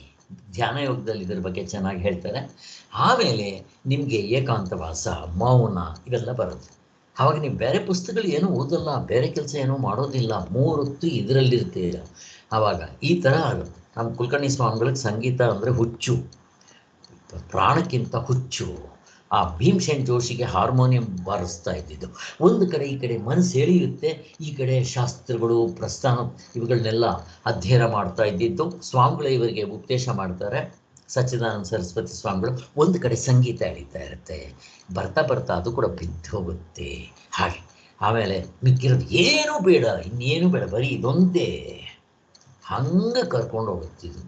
ಧ್ಯಾನ ಯೋಗದಲ್ಲಿ ಇದ್ರ ಬಗ್ಗೆ ಚೆನ್ನಾಗಿ ಹೇಳ್ತಾರೆ. ಆಮೇಲೆ ನಿಮಗೆ ಏಕಾಂತವಾಸ, ಮೌನ ಇವೆಲ್ಲ ಬರುತ್ತೆ. ಆವಾಗ ನೀವು ಬೇರೆ ಪುಸ್ತಕಗಳು ಏನೂ ಓದಲ್ಲ, ಬೇರೆ ಕೆಲಸ ಏನೂ ಮಾಡೋದಿಲ್ಲ, 3 ಹೊತ್ತು ಇದರಲ್ಲಿರ್ತೀರ. ಆವಾಗ ಈ ಥರ ಆಗುತ್ತೆ. ನಮ್ಮ ಕುಲಕರ್ಣಿ ಸ್ವಾಮಿಗಳಿಗೆ ಸಂಗೀತ ಅಂದರೆ ಹುಚ್ಚು, ಪ್ರಾಣಕ್ಕಿಂತ ಹುಚ್ಚು. ಆ ಭೀಮಸೇನ್ ಜೋಶಿಗೆ ಹಾರ್ಮೋನಿಯಂ ಬಾರಿಸ್ತಾ ಇದ್ದಿದ್ದು. ಒಂದು ಕಡೆ ಈ ಕಡೆ ಮನಸ್ಸು ಎಳೆಯುತ್ತೆ, ಈ ಕಡೆ ಶಾಸ್ತ್ರಗಳು, ಪ್ರಸ್ಥಾನ ಇವುಗಳನ್ನೆಲ್ಲ ಅಧ್ಯಯನ ಮಾಡ್ತಾ ಇದ್ದಿದ್ದು. ಸ್ವಾಮಿಗಳು ಇವರಿಗೆ ಉಪದೇಶ ಮಾಡ್ತಾರೆ, ಸಚ್ಚಿದಾನಂದ ಸರಸ್ವತಿ ಸ್ವಾಮಿಗಳು. ಒಂದು ಕಡೆ ಸಂಗೀತ ಎಳೀತಾ ಇರುತ್ತೆ. ಬರ್ತಾ ಅದು ಕೂಡ ಬಿದ್ದು ಹೋಗುತ್ತೆ. ಹಾಗೆ ಆಮೇಲೆ ಮಿಕ್ಕಿರೋದು ಏನೂ ಬೇಡ, ಇನ್ನೇನು ಬೇಡ, ಬರೀ ಇದೊಂದೇ. ಹಂಗೆ ಕರ್ಕೊಂಡು ಹೋಗುತ್ತಿದ್ದು.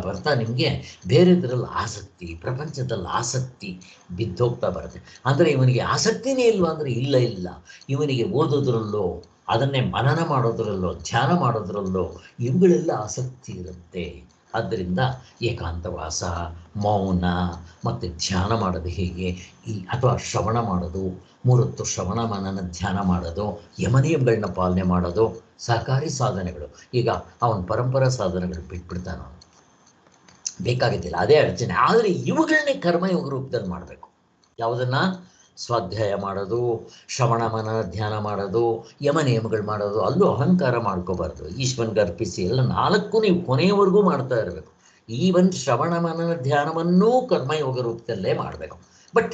ಬರ್ತಾ ನಿಮಗೆ ಬೇರೆದ್ರಲ್ಲಿ ಆಸಕ್ತಿ, ಪ್ರಪಂಚದಲ್ಲಿ ಆಸಕ್ತಿ ಬಿದ್ದೋಗ್ತಾ ಬರುತ್ತೆ. ಅಂದರೆ ಇವನಿಗೆ ಆಸಕ್ತಿನೇ ಇಲ್ವಾ ಅಂದರೆ ಇಲ್ಲ, ಇವನಿಗೆ ಓದೋದ್ರಲ್ಲೋ, ಅದನ್ನೇ ಮನನ ಮಾಡೋದ್ರಲ್ಲೋ, ಧ್ಯಾನ ಮಾಡೋದ್ರಲ್ಲೋ ಇವುಗಳೆಲ್ಲ ಆಸಕ್ತಿ ಇರುತ್ತೆ. ಆದ್ದರಿಂದ ಏಕಾಂತವಾಸ, ಮೌನ ಮತ್ತು ಧ್ಯಾನ ಮಾಡೋದು ಹೇಗೆ, ಅಥವಾ ಶ್ರವಣ ಮಾಡೋದು, 3 ಹೊತ್ತು ಶ್ರವಣ ಮನನ ಧ್ಯಾನ ಮಾಡೋದು, ಯಮನಿಯಮಗಳನ್ನ ಪಾಲನೆ ಮಾಡೋದು ಸಹಕಾರಿ ಸಾಧನೆಗಳು. ಈಗ ಅವನ ಪರಂಪರಾ ಸಾಧನೆಗಳು ಬಿಟ್ಬಿಡ್ತಾನೆ, ಅವನು ಬೇಕಾಗಿದ್ದಿಲ್ಲ, ಅದೇ ಅಡಚಣೆ. ಆದರೆ ಇವುಗಳನ್ನೇ ಕರ್ಮಯೋಗ ರೂಪದಲ್ಲಿ ಮಾಡಬೇಕು. ಯಾವುದನ್ನ? ಸ್ವಾಧ್ಯಾಯ ಮಾಡೋದು, ಶ್ರವಣ ಮನನ ಧ್ಯಾನ ಮಾಡೋದು, ಯಮನಿಯಮಗಳು ಮಾಡೋದು. ಅಲ್ಲೂ ಅಹಂಕಾರ ಮಾಡ್ಕೋಬಾರ್ದು. ಈಶ್ವರನಿಗೆ ಅರ್ಪಿಸಿ ಎಲ್ಲ 4 ನೀವು ಕೊನೆಯವರೆಗೂ ಮಾಡ್ತಾ ಇರಬೇಕು. ಈವನ್ ಶ್ರವಣ ಮನನ ಧ್ಯಾನವನ್ನೂ ಕರ್ಮಯೋಗ ರೂಪದಲ್ಲೇ ಮಾಡಬೇಕು. ಬಟ್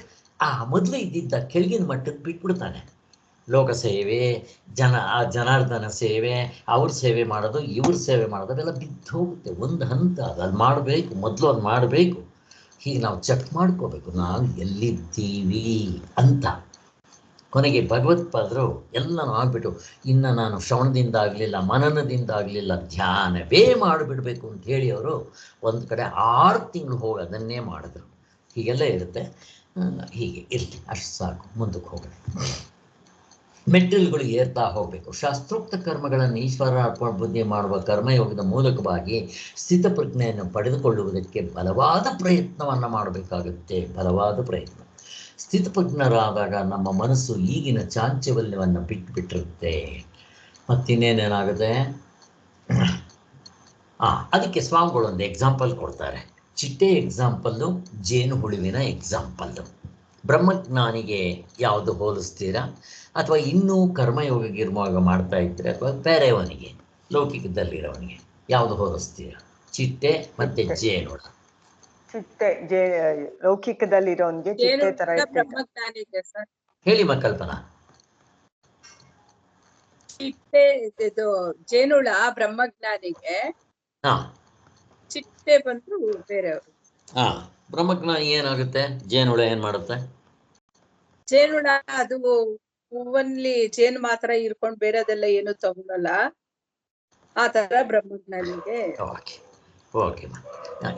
ಮೊದಲು ಇದ್ದಿದ್ದ ಕೆಳಗಿನ ಮಟ್ಟಕ್ಕೆ ಬಿಟ್ಬಿಡ್ತಾನೆ. ಲೋಕ ಸೇವೆ, ಜನಾರ್ದನ ಸೇವೆ, ಅವ್ರ ಸೇವೆ ಮಾಡೋದು, ಇವ್ರ ಸೇವೆ ಮಾಡೋದು, ಅವೆಲ್ಲ ಬಿದ್ದು ಹೋಗುತ್ತೆ. ಒಂದು ಹಂತ ಅಲ್ಲಿ ಮಾಡಬೇಕು, ಮೊದಲು ಅದು ಮಾಡಬೇಕು. ಹೀಗೆ ನಾವು ಚೆಕ್ ಮಾಡ್ಕೋಬೇಕು ನಾವು ಎಲ್ಲಿದ್ದೀವಿ ಅಂತ. ಕೊನೆಗೆ ಭಗವತ್ಪಾದರು ಎಲ್ಲನೂ ಆಗ್ಬಿಟ್ಟು, ಇನ್ನು ನಾನು ಶ್ರವಣದಿಂದ ಆಗಲಿಲ್ಲ, ಮನನದಿಂದ ಆಗಲಿಲ್ಲ, ಧ್ಯಾನವೇ ಮಾಡಿಬಿಡ್ಬೇಕು ಅಂತ ಹೇಳಿ ಅವರು ಒಂದು ಕಡೆ 6 ತಿಂಗಳು ಹೋಗಿ ಅದನ್ನೇ ಮಾಡಿದ್ರು. ಹೀಗೆಲ್ಲ ಇರುತ್ತೆ. ಹೀಗೆ ಇರಲಿ, ಅಷ್ಟು ಸಾಕು, ಮುಂದಕ್ಕೆ ಹೋಗಲಿ. ಮೆಟ್ಟಿಲುಗಳು ಏರ್ತಾ ಹೋಗಬೇಕು. ಶಾಸ್ತ್ರೋಕ್ತ ಕರ್ಮಗಳನ್ನು ಈಶ್ವರ ಅರ್ಪಣ ಬುದ್ಧಿ ಮಾಡುವ ಕರ್ಮಯೋಗದ ಮೂಲಕವಾಗಿ ಸ್ಥಿತಪ್ರಜ್ಞೆಯನ್ನು ಪಡೆದುಕೊಳ್ಳುವುದಕ್ಕೆ ಬಲವಾದ ಪ್ರಯತ್ನವನ್ನು ಮಾಡಬೇಕಾಗುತ್ತೆ. ಬಲವಾದ ಪ್ರಯತ್ನ. ಸ್ಥಿತಪ್ರಜ್ಞರಾದಾಗ ನಮ್ಮ ಮನಸ್ಸು ಈಗಿನ ಚಾಂಚಲ್ಯವನ್ನು ಬಿಟ್ಟಿರುತ್ತೆ. ಮತ್ತಿನ್ನೇನೇನಾಗುತ್ತೆ? ಅದಕ್ಕೆ ಸ್ವಾಮಿಗಳು ಒಂದು ಎಕ್ಸಾಂಪಲ್ ಕೊಡ್ತಾರೆ. ಚಿಟ್ಟೆ ಎಕ್ಸಾಂಪಲ್ಲು, ಜೇನು ಹುಳುವಿನ ಎಕ್ಸಾಂಪಲ್ಲು. ಬ್ರಹ್ಮಜ್ಞಾನಿಗೆ ಯಾವುದು ಹೋಲಿಸ್ತೀರಾ? ಅಥವಾ ಇನ್ನೂ ಕರ್ಮಯೋಗ ಗಿರ್ಮಯೋಗ ಮಾಡ್ತಾ ಇದ್ರೆ, ಅಥವಾ ಬೇರೆಯವನಿಗೆ ಲೌಕಿಕದಲ್ಲಿರೋವನಿಗೆ ಯಾವುದು ಹೋಲಿಸ್ತೀರಾ? ಚಿಟ್ಟೆ ಮತ್ತೆ ಜೇನುಳ. ಚಿಟ್ಟೆ ಲೌಕಿಕದಲ್ಲಿರೋನ್ಗೆ ಚಿಟ್ಟೆ ತರ ಇರ್ತೈತೆ. ಬ್ರಹ್ಮಜ್ಞಾನಿಗೆ ಸರ್. ಹೇಳಿ ಕಲ್ಪನಾ. ಚಿಟ್ಟೆ ಇದು ಜೇನುಳ ಬ್ರಹ್ಮಜ್ಞಾನಿಗೆ, ಹಾ, ಚಿಟ್ಟೆ ಬಂದು ಬೇರೆಯವರು. ಹಾ, ಬ್ರಹ್ಮಜ್ಞಾನಿ ಏನಾಗುತ್ತೆ? ಜೇನುಳ ಏನ್ ಮಾಡುತ್ತೆ? ಜೇನುಳ ಅದು ಹೂವಲ್ಲಿ ಜೇನು ಮಾತ್ರ ಇರ್ಕೊಂಡ್ ಬೇರೆದೆಲ್ಲ ಏನು ತಗೊಳಲ್ಲ. ಆ ತರ ಬ್ರಹ್ಮಜ್ಞಾನಿಗೆ. ಓಕೆ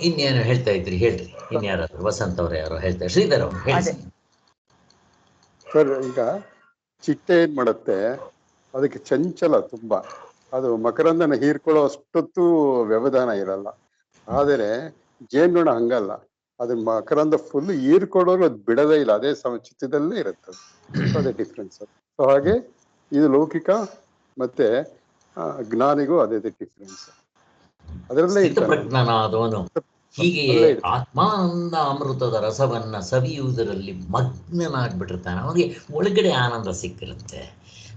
ಇನ್ನೇನು ಹೇಳ್ತಾ ಇದ್ರಿ? ಹೇಳ್ರಿ. ಇನ್ಯಾರಾದ್ರು? ವಸಂತ್ ಅವ್ರ ಯಾರೋ ಹೇಳ್ತಾರೆ. ಶ್ರೀಧರ್ ಅವ್ರು ಹೇಳಿ. ಸರ್, ಈಗ ಚಿಟ್ಟೆ ಏನ್ ಮಾಡುತ್ತೆ, ಅದಕ್ಕೆ ಚಂಚಲ ತುಂಬಾ. ಅದು ಮಕರಂದನ ಹೀರ್ಕೊಳ್ಳೋ ಅಷ್ಟೊತ್ತು ವ್ಯವಧಾನ ಇರಲ್ಲ. ಆದರೆ ಜೇನುಣ ಹಂಗಲ್ಲ, ಅದು ಮಕರಂದ ಫುಲ್ ಹೀರ್ಕೊಳ್ಳೋರು ಅದು ಬಿಡದೇ ಇಲ್ಲ, ಅದೇ ಸಮಚಿತ್ತದಲ್ಲೇ ಇರುತ್ತೆ. ಅದೇ ಡಿಫ್ರೆನ್ಸ್. ಸೊ ಹಾಗೆ ಇದು ಲೌಕಿಕ ಮತ್ತೆ ಜ್ಞಾನಿಗೂ ಅದೇ ಡಿಫ್ರೆನ್ಸ್. ಅದರಲ್ಲೇ ಸ್ಥಿತಪ್ರಜ್ಞನಾದವನು ಹೀಗೆ ಆತ್ಮಾನಂದ ಅಮೃತದ ರಸವನ್ನ ಸವಿಯುವುದರಲ್ಲಿ ಮಗ್ನನಾಗ್ಬಿಟ್ಟಿರ್ತಾನೆ. ಅವನಿಗೆ ಒಳಗಡೆ ಆನಂದ ಸಿಕ್ಕಿರುತ್ತೆ.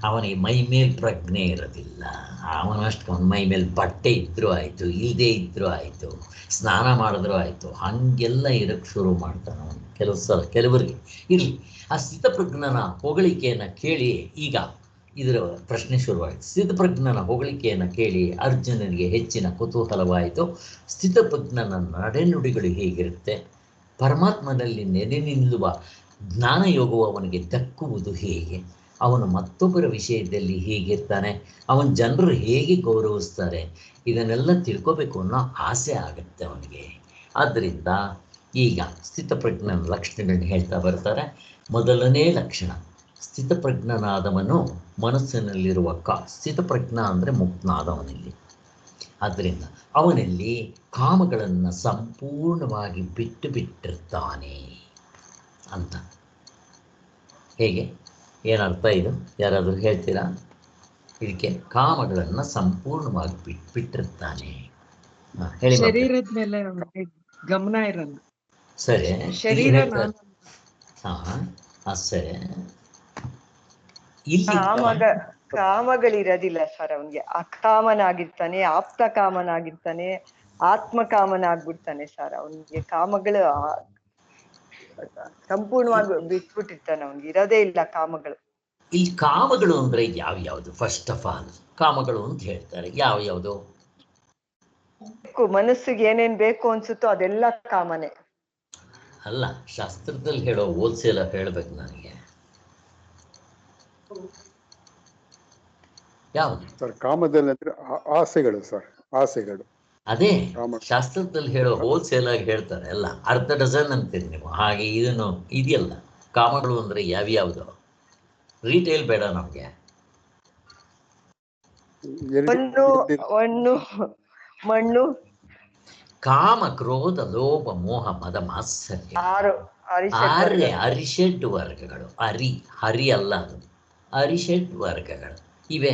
ಅವನಿಗೆ ಮೈ ಮೇಲ್ ಪ್ರಜ್ಞೆ ಇರೋದಿಲ್ಲ. ಅವನಷ್ಟು ಅವನ ಮೈ ಮೇಲೆ ಬಟ್ಟೆ ಇದ್ರೂ ಆಯಿತು, ಇಲ್ಲದೆ ಇದ್ರೂ ಆಯಿತು, ಸ್ನಾನ ಮಾಡಿದ್ರೂ ಆಯಿತು, ಹಾಗೆಲ್ಲ ಇರೋಕ್ಕೆ ಶುರು ಮಾಡ್ತಾನೆ ಅವನು. ಕೆಲವರಿಗೆ ಇರಲಿ. ಆ ಸ್ಥಿತಪ್ರಜ್ಞನ ಹೊಗಳಿಕೆಯನ್ನು ಕೇಳಿ ಈಗ ಇದರ ಪ್ರಶ್ನೆ ಶುರುವಾಯಿತು. ಸ್ಥಿತಪ್ರಜ್ಞನ ಹೊಗಳಿಕೆಯನ್ನು ಕೇಳಿ ಅರ್ಜುನನಿಗೆ ಹೆಚ್ಚಿನ ಕುತೂಹಲವಾಯಿತು. ಸ್ಥಿತಪ್ರಜ್ಞನ ನಡೆನುಡಿಗಳು ಹೇಗಿರುತ್ತೆ? ಪರಮಾತ್ಮನಲ್ಲಿ ನೆಲೆ ನಿಲ್ಲುವ ಜ್ಞಾನಯೋಗವು ಅವನಿಗೆ ದಕ್ಕುವುದು ಹೇಗೆ? ಅವನು ಮತ್ತೊಬ್ಬರ ವಿಷಯದಲ್ಲಿ ಹೇಗಿರ್ತಾನೆ? ಅವನ ಜನರು ಹೇಗೆ ಗೌರವಿಸ್ತಾರೆ? ಇದನ್ನೆಲ್ಲ ತಿಳ್ಕೋಬೇಕು ಅನ್ನೋ ಆಸೆ ಆಗುತ್ತೆ ಅವನಿಗೆ. ಆದ್ದರಿಂದ ಈಗ ಸ್ಥಿತಪ್ರಜ್ಞನ ಲಕ್ಷಣಗಳನ್ನ ಹೇಳ್ತಾ ಬರ್ತಾರೆ. ಮೊದಲನೇ ಲಕ್ಷಣ, ಸ್ಥಿತಪ್ರಜ್ಞನಾದವನು ಮನಸ್ಸಿನಲ್ಲಿರುವ ಸ್ಥಿತಪ್ರಜ್ಞ ಅಂದರೆ ಮುಕ್ತನಾದವನಲ್ಲಿ. ಆದ್ದರಿಂದ ಅವನಲ್ಲಿ ಕಾಮಗಳನ್ನು ಸಂಪೂರ್ಣವಾಗಿ ಬಿಟ್ಟು ಬಿಟ್ಟಿರ್ತಾನೆ ಅಂತ. ಹೇಗೆ? ಏನರ್ಥ ಇದು? ಯಾರಾದರೂ ಹೇಳ್ತೀರಾ? ಇದಕ್ಕೆ ಕಾಮಗಳನ್ನು ಸಂಪೂರ್ಣವಾಗಿ ಬಿಟ್ಟಿರ್ತಾನೆ. ಹೇಳಿ. ಶರೀರದ ಮೇಲೆ ಗಮನ ಇರಲ್ಲ. ಸರಿ, ಶರೀರ ಸರಿ. ಕಾಮಗಳಿರೋದಿಲ್ಲ ಸರ್ ಅವನ್ಗೆ. ಅಕಾಮನಾಗಿರ್ತಾನೆ, ಆಪ್ತ ಕಾಮನಾಗಿರ್ತಾನೆ, ಆತ್ಮ ಕಾಮನಾಗ್ಬಿಡ್ತಾನೆ ಸರ್. ಅವನಿಗೆ ಕಾಮಗಳು ಸಂಪೂರ್ಣವಾಗಿ ಬಿಟ್ಬಿಟ್ಟಿರ್ತಾನೆ. ಅವನ್ಗೆ ಇರೋದೇ ಇಲ್ಲ ಕಾಮಗಳು. ಇಲ್ಲಿ ಕಾಮಗಳು ಅಂದ್ರೆ ಯಾವ್ಯಾವುದು? ಫಸ್ಟ್ ಆಫ್ ಆಲ್ ಕಾಮಗಳು ಅಂತ ಹೇಳ್ತಾರೆ ಯಾವ್ಯಾವುದು? ಮನಸ್ಸಿಗೆ ಏನೇನ್ ಬೇಕು ಅನ್ಸುತ್ತೋ ಅದೆಲ್ಲ ಕಾಮನೆ ಅಲ್ಲ. ಶಾಸ್ತ್ರದಲ್ಲಿ ಹೇಳೋ ಹೋಲ್ಸೇಲ್ ಹೇಳ್ಬೇಕು ನನಗೆ. ಯಾವುದು ಸರ್? ಕಾಮದಲ್ಲಿ ಅಂದ್ರೆ ಆಸೆಗಳು ಸರ್, ಆಸೆಗಳು. ಅದೇ ಶಾಸ್ತ್ರದಲ್ಲಿ ಹೇಳೋ ಹೋಲ್ಸೇಲ್ ಆಗಿ ಹೇಳ್ತಾರೆ ಎಲ್ಲ. ಅರ್ಧ ಡಜನ್ ಅಂತೀರಿ ನೀವು. ಹಾಗೆ ಇದನ್ನು ಇದೆಯಲ್ಲ, ಕಾಮಗಳು ಅಂದ್ರೆ ಯಾವ್ಯಾವುದು? ರೀಟೇಲ್ ಬೇಡ ನಮ್ಗೆ. ಮಣ್ಣು, ಕಾಮ, ಕ್ರೋಧ, ಲೋಭ, ಮೋಹ, ಮದ, ಮಾತ್ಸರ್ಯ, ಅರಿಷಡ್ ವರ್ಗಗಳು. ಹರಿ ಅಲ್ಲ, ಅದು ಅರಿಷಡ್ ವರ್ಗಗಳು ಇವೆ.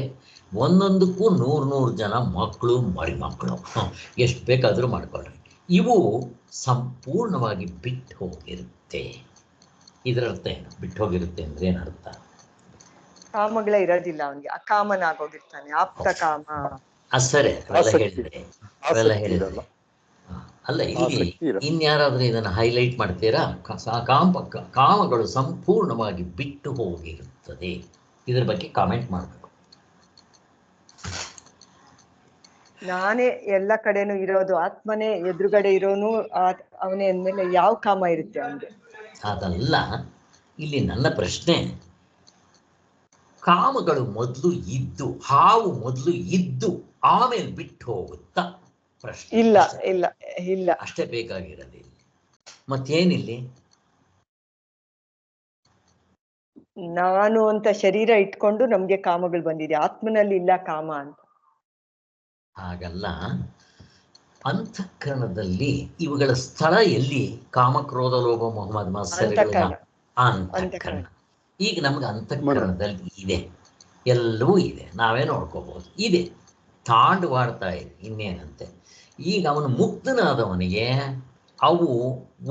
ಒಂದೊಂದಕ್ಕೂ 100 ಜನ ಮಕ್ಕಳು, ಮರಿಮಕ್ಕಳು, ಎಷ್ಟು ಬೇಕಾದರೂ ಮಾಡ್ಕೊಳ್ರಿ. ಇವು ಸಂಪೂರ್ಣವಾಗಿ ಬಿಟ್ಟು ಹೋಗಿರುತ್ತೆ. ಇದರ ಅರ್ಥ ಏನು? ಬಿಟ್ಟು ಹೋಗಿರುತ್ತೆ ಅಂದ್ರೆ ಏನರ್ಥ? ಕಾಮಗಳೇ ಇರೋದಿಲ್ಲ ಅವನಿಗೆ, ಅಕಾಮನಾಗೋಗಿರ್ತಾನೆ, ಆಪ್ತ ಕಾಮ. ಸರಿ, ಅವೆಲ್ಲ ಹೇಳಿದ್ರೆ ಅಲ್ಲ. ಇಲ್ಲಿ ಇನ್ಯಾರಾದ್ರೂ ಇದನ್ನು ಹೈಲೈಟ್ ಮಾಡ್ತೀರಾ? ಕಾಮಗಳು ಸಂಪೂರ್ಣವಾಗಿ ಬಿಟ್ಟು ಹೋಗಿರುತ್ತದೆ. ಇದ್ರ ಬಗ್ಗೆ ಕಾಮೆಂಟ್ ಮಾಡಬೇಕು. ನಾನೇ ಎಲ್ಲ ಕಡೆನೂ ಇರೋದು, ಆತ್ಮನೇ ಎದುರುಗಡೆ ಇರೋನು ಅವನೇ ಅಂದ್ಮೇಲೆ ಯಾವ ಕಾಮ ಇರುತ್ತೆ ಅವನಿಗೆ? ಅದಲ್ಲ ಇಲ್ಲಿ ನನ್ನ ಪ್ರಶ್ನೆ. ಕಾಮಗಳು ಮೊದಲು ಇದ್ದು, ಹಾವು ಮೊದಲು ಇದ್ದು ಆಮೇಲೆ ಬಿಟ್ಟು ಹೋಗುತ್ತಾ? ಪ್ರಶ್ನೆ. ಇಲ್ಲ ಇಲ್ಲ ಇಲ್ಲ, ಅಷ್ಟೇ ಬೇಕಾಗಿರೋದಿಲ್ಲ. ಮತ್ತೇನಿಲ್ಲಿ? ನಾನು ಅಂತ ಶರೀರ ಇಟ್ಕೊಂಡು ನಮ್ಗೆ ಕಾಮಗಳು ಬಂದಿದೆ, ಆತ್ಮನಲ್ಲಿ ಇಲ್ಲ ಕಾಮ ಅಂತ. ಹಾಗಲ್ಲ. ಅಂತಃಕರಣದಲ್ಲಿ ಇವುಗಳ ಸ್ಥಳ ಎಲ್ಲಿ? ಕಾಮಕ್ರೋಧ ಲೋಭ ಮೊಹಮ್ಮದ್ ಮಾತ್ಸರ್ಯಗಳ ಅಂತಃಕರಣ. ಈಗ ನಮ್ಗೆ ಅಂತಃಕರಣದಲ್ಲಿ ಇದೆ, ಎಲ್ಲವೂ ಇದೆ, ನಾವೇ ನೋಡ್ಕೋಬಹುದು. ಇದೆ, ತಾಂಡವಾಡ್ತಾ ಇದೆ, ಇನ್ನೇನಂತೆ. ಈಗ ಅವನು ಮುಕ್ತನಾದವನಿಗೆ ಅವು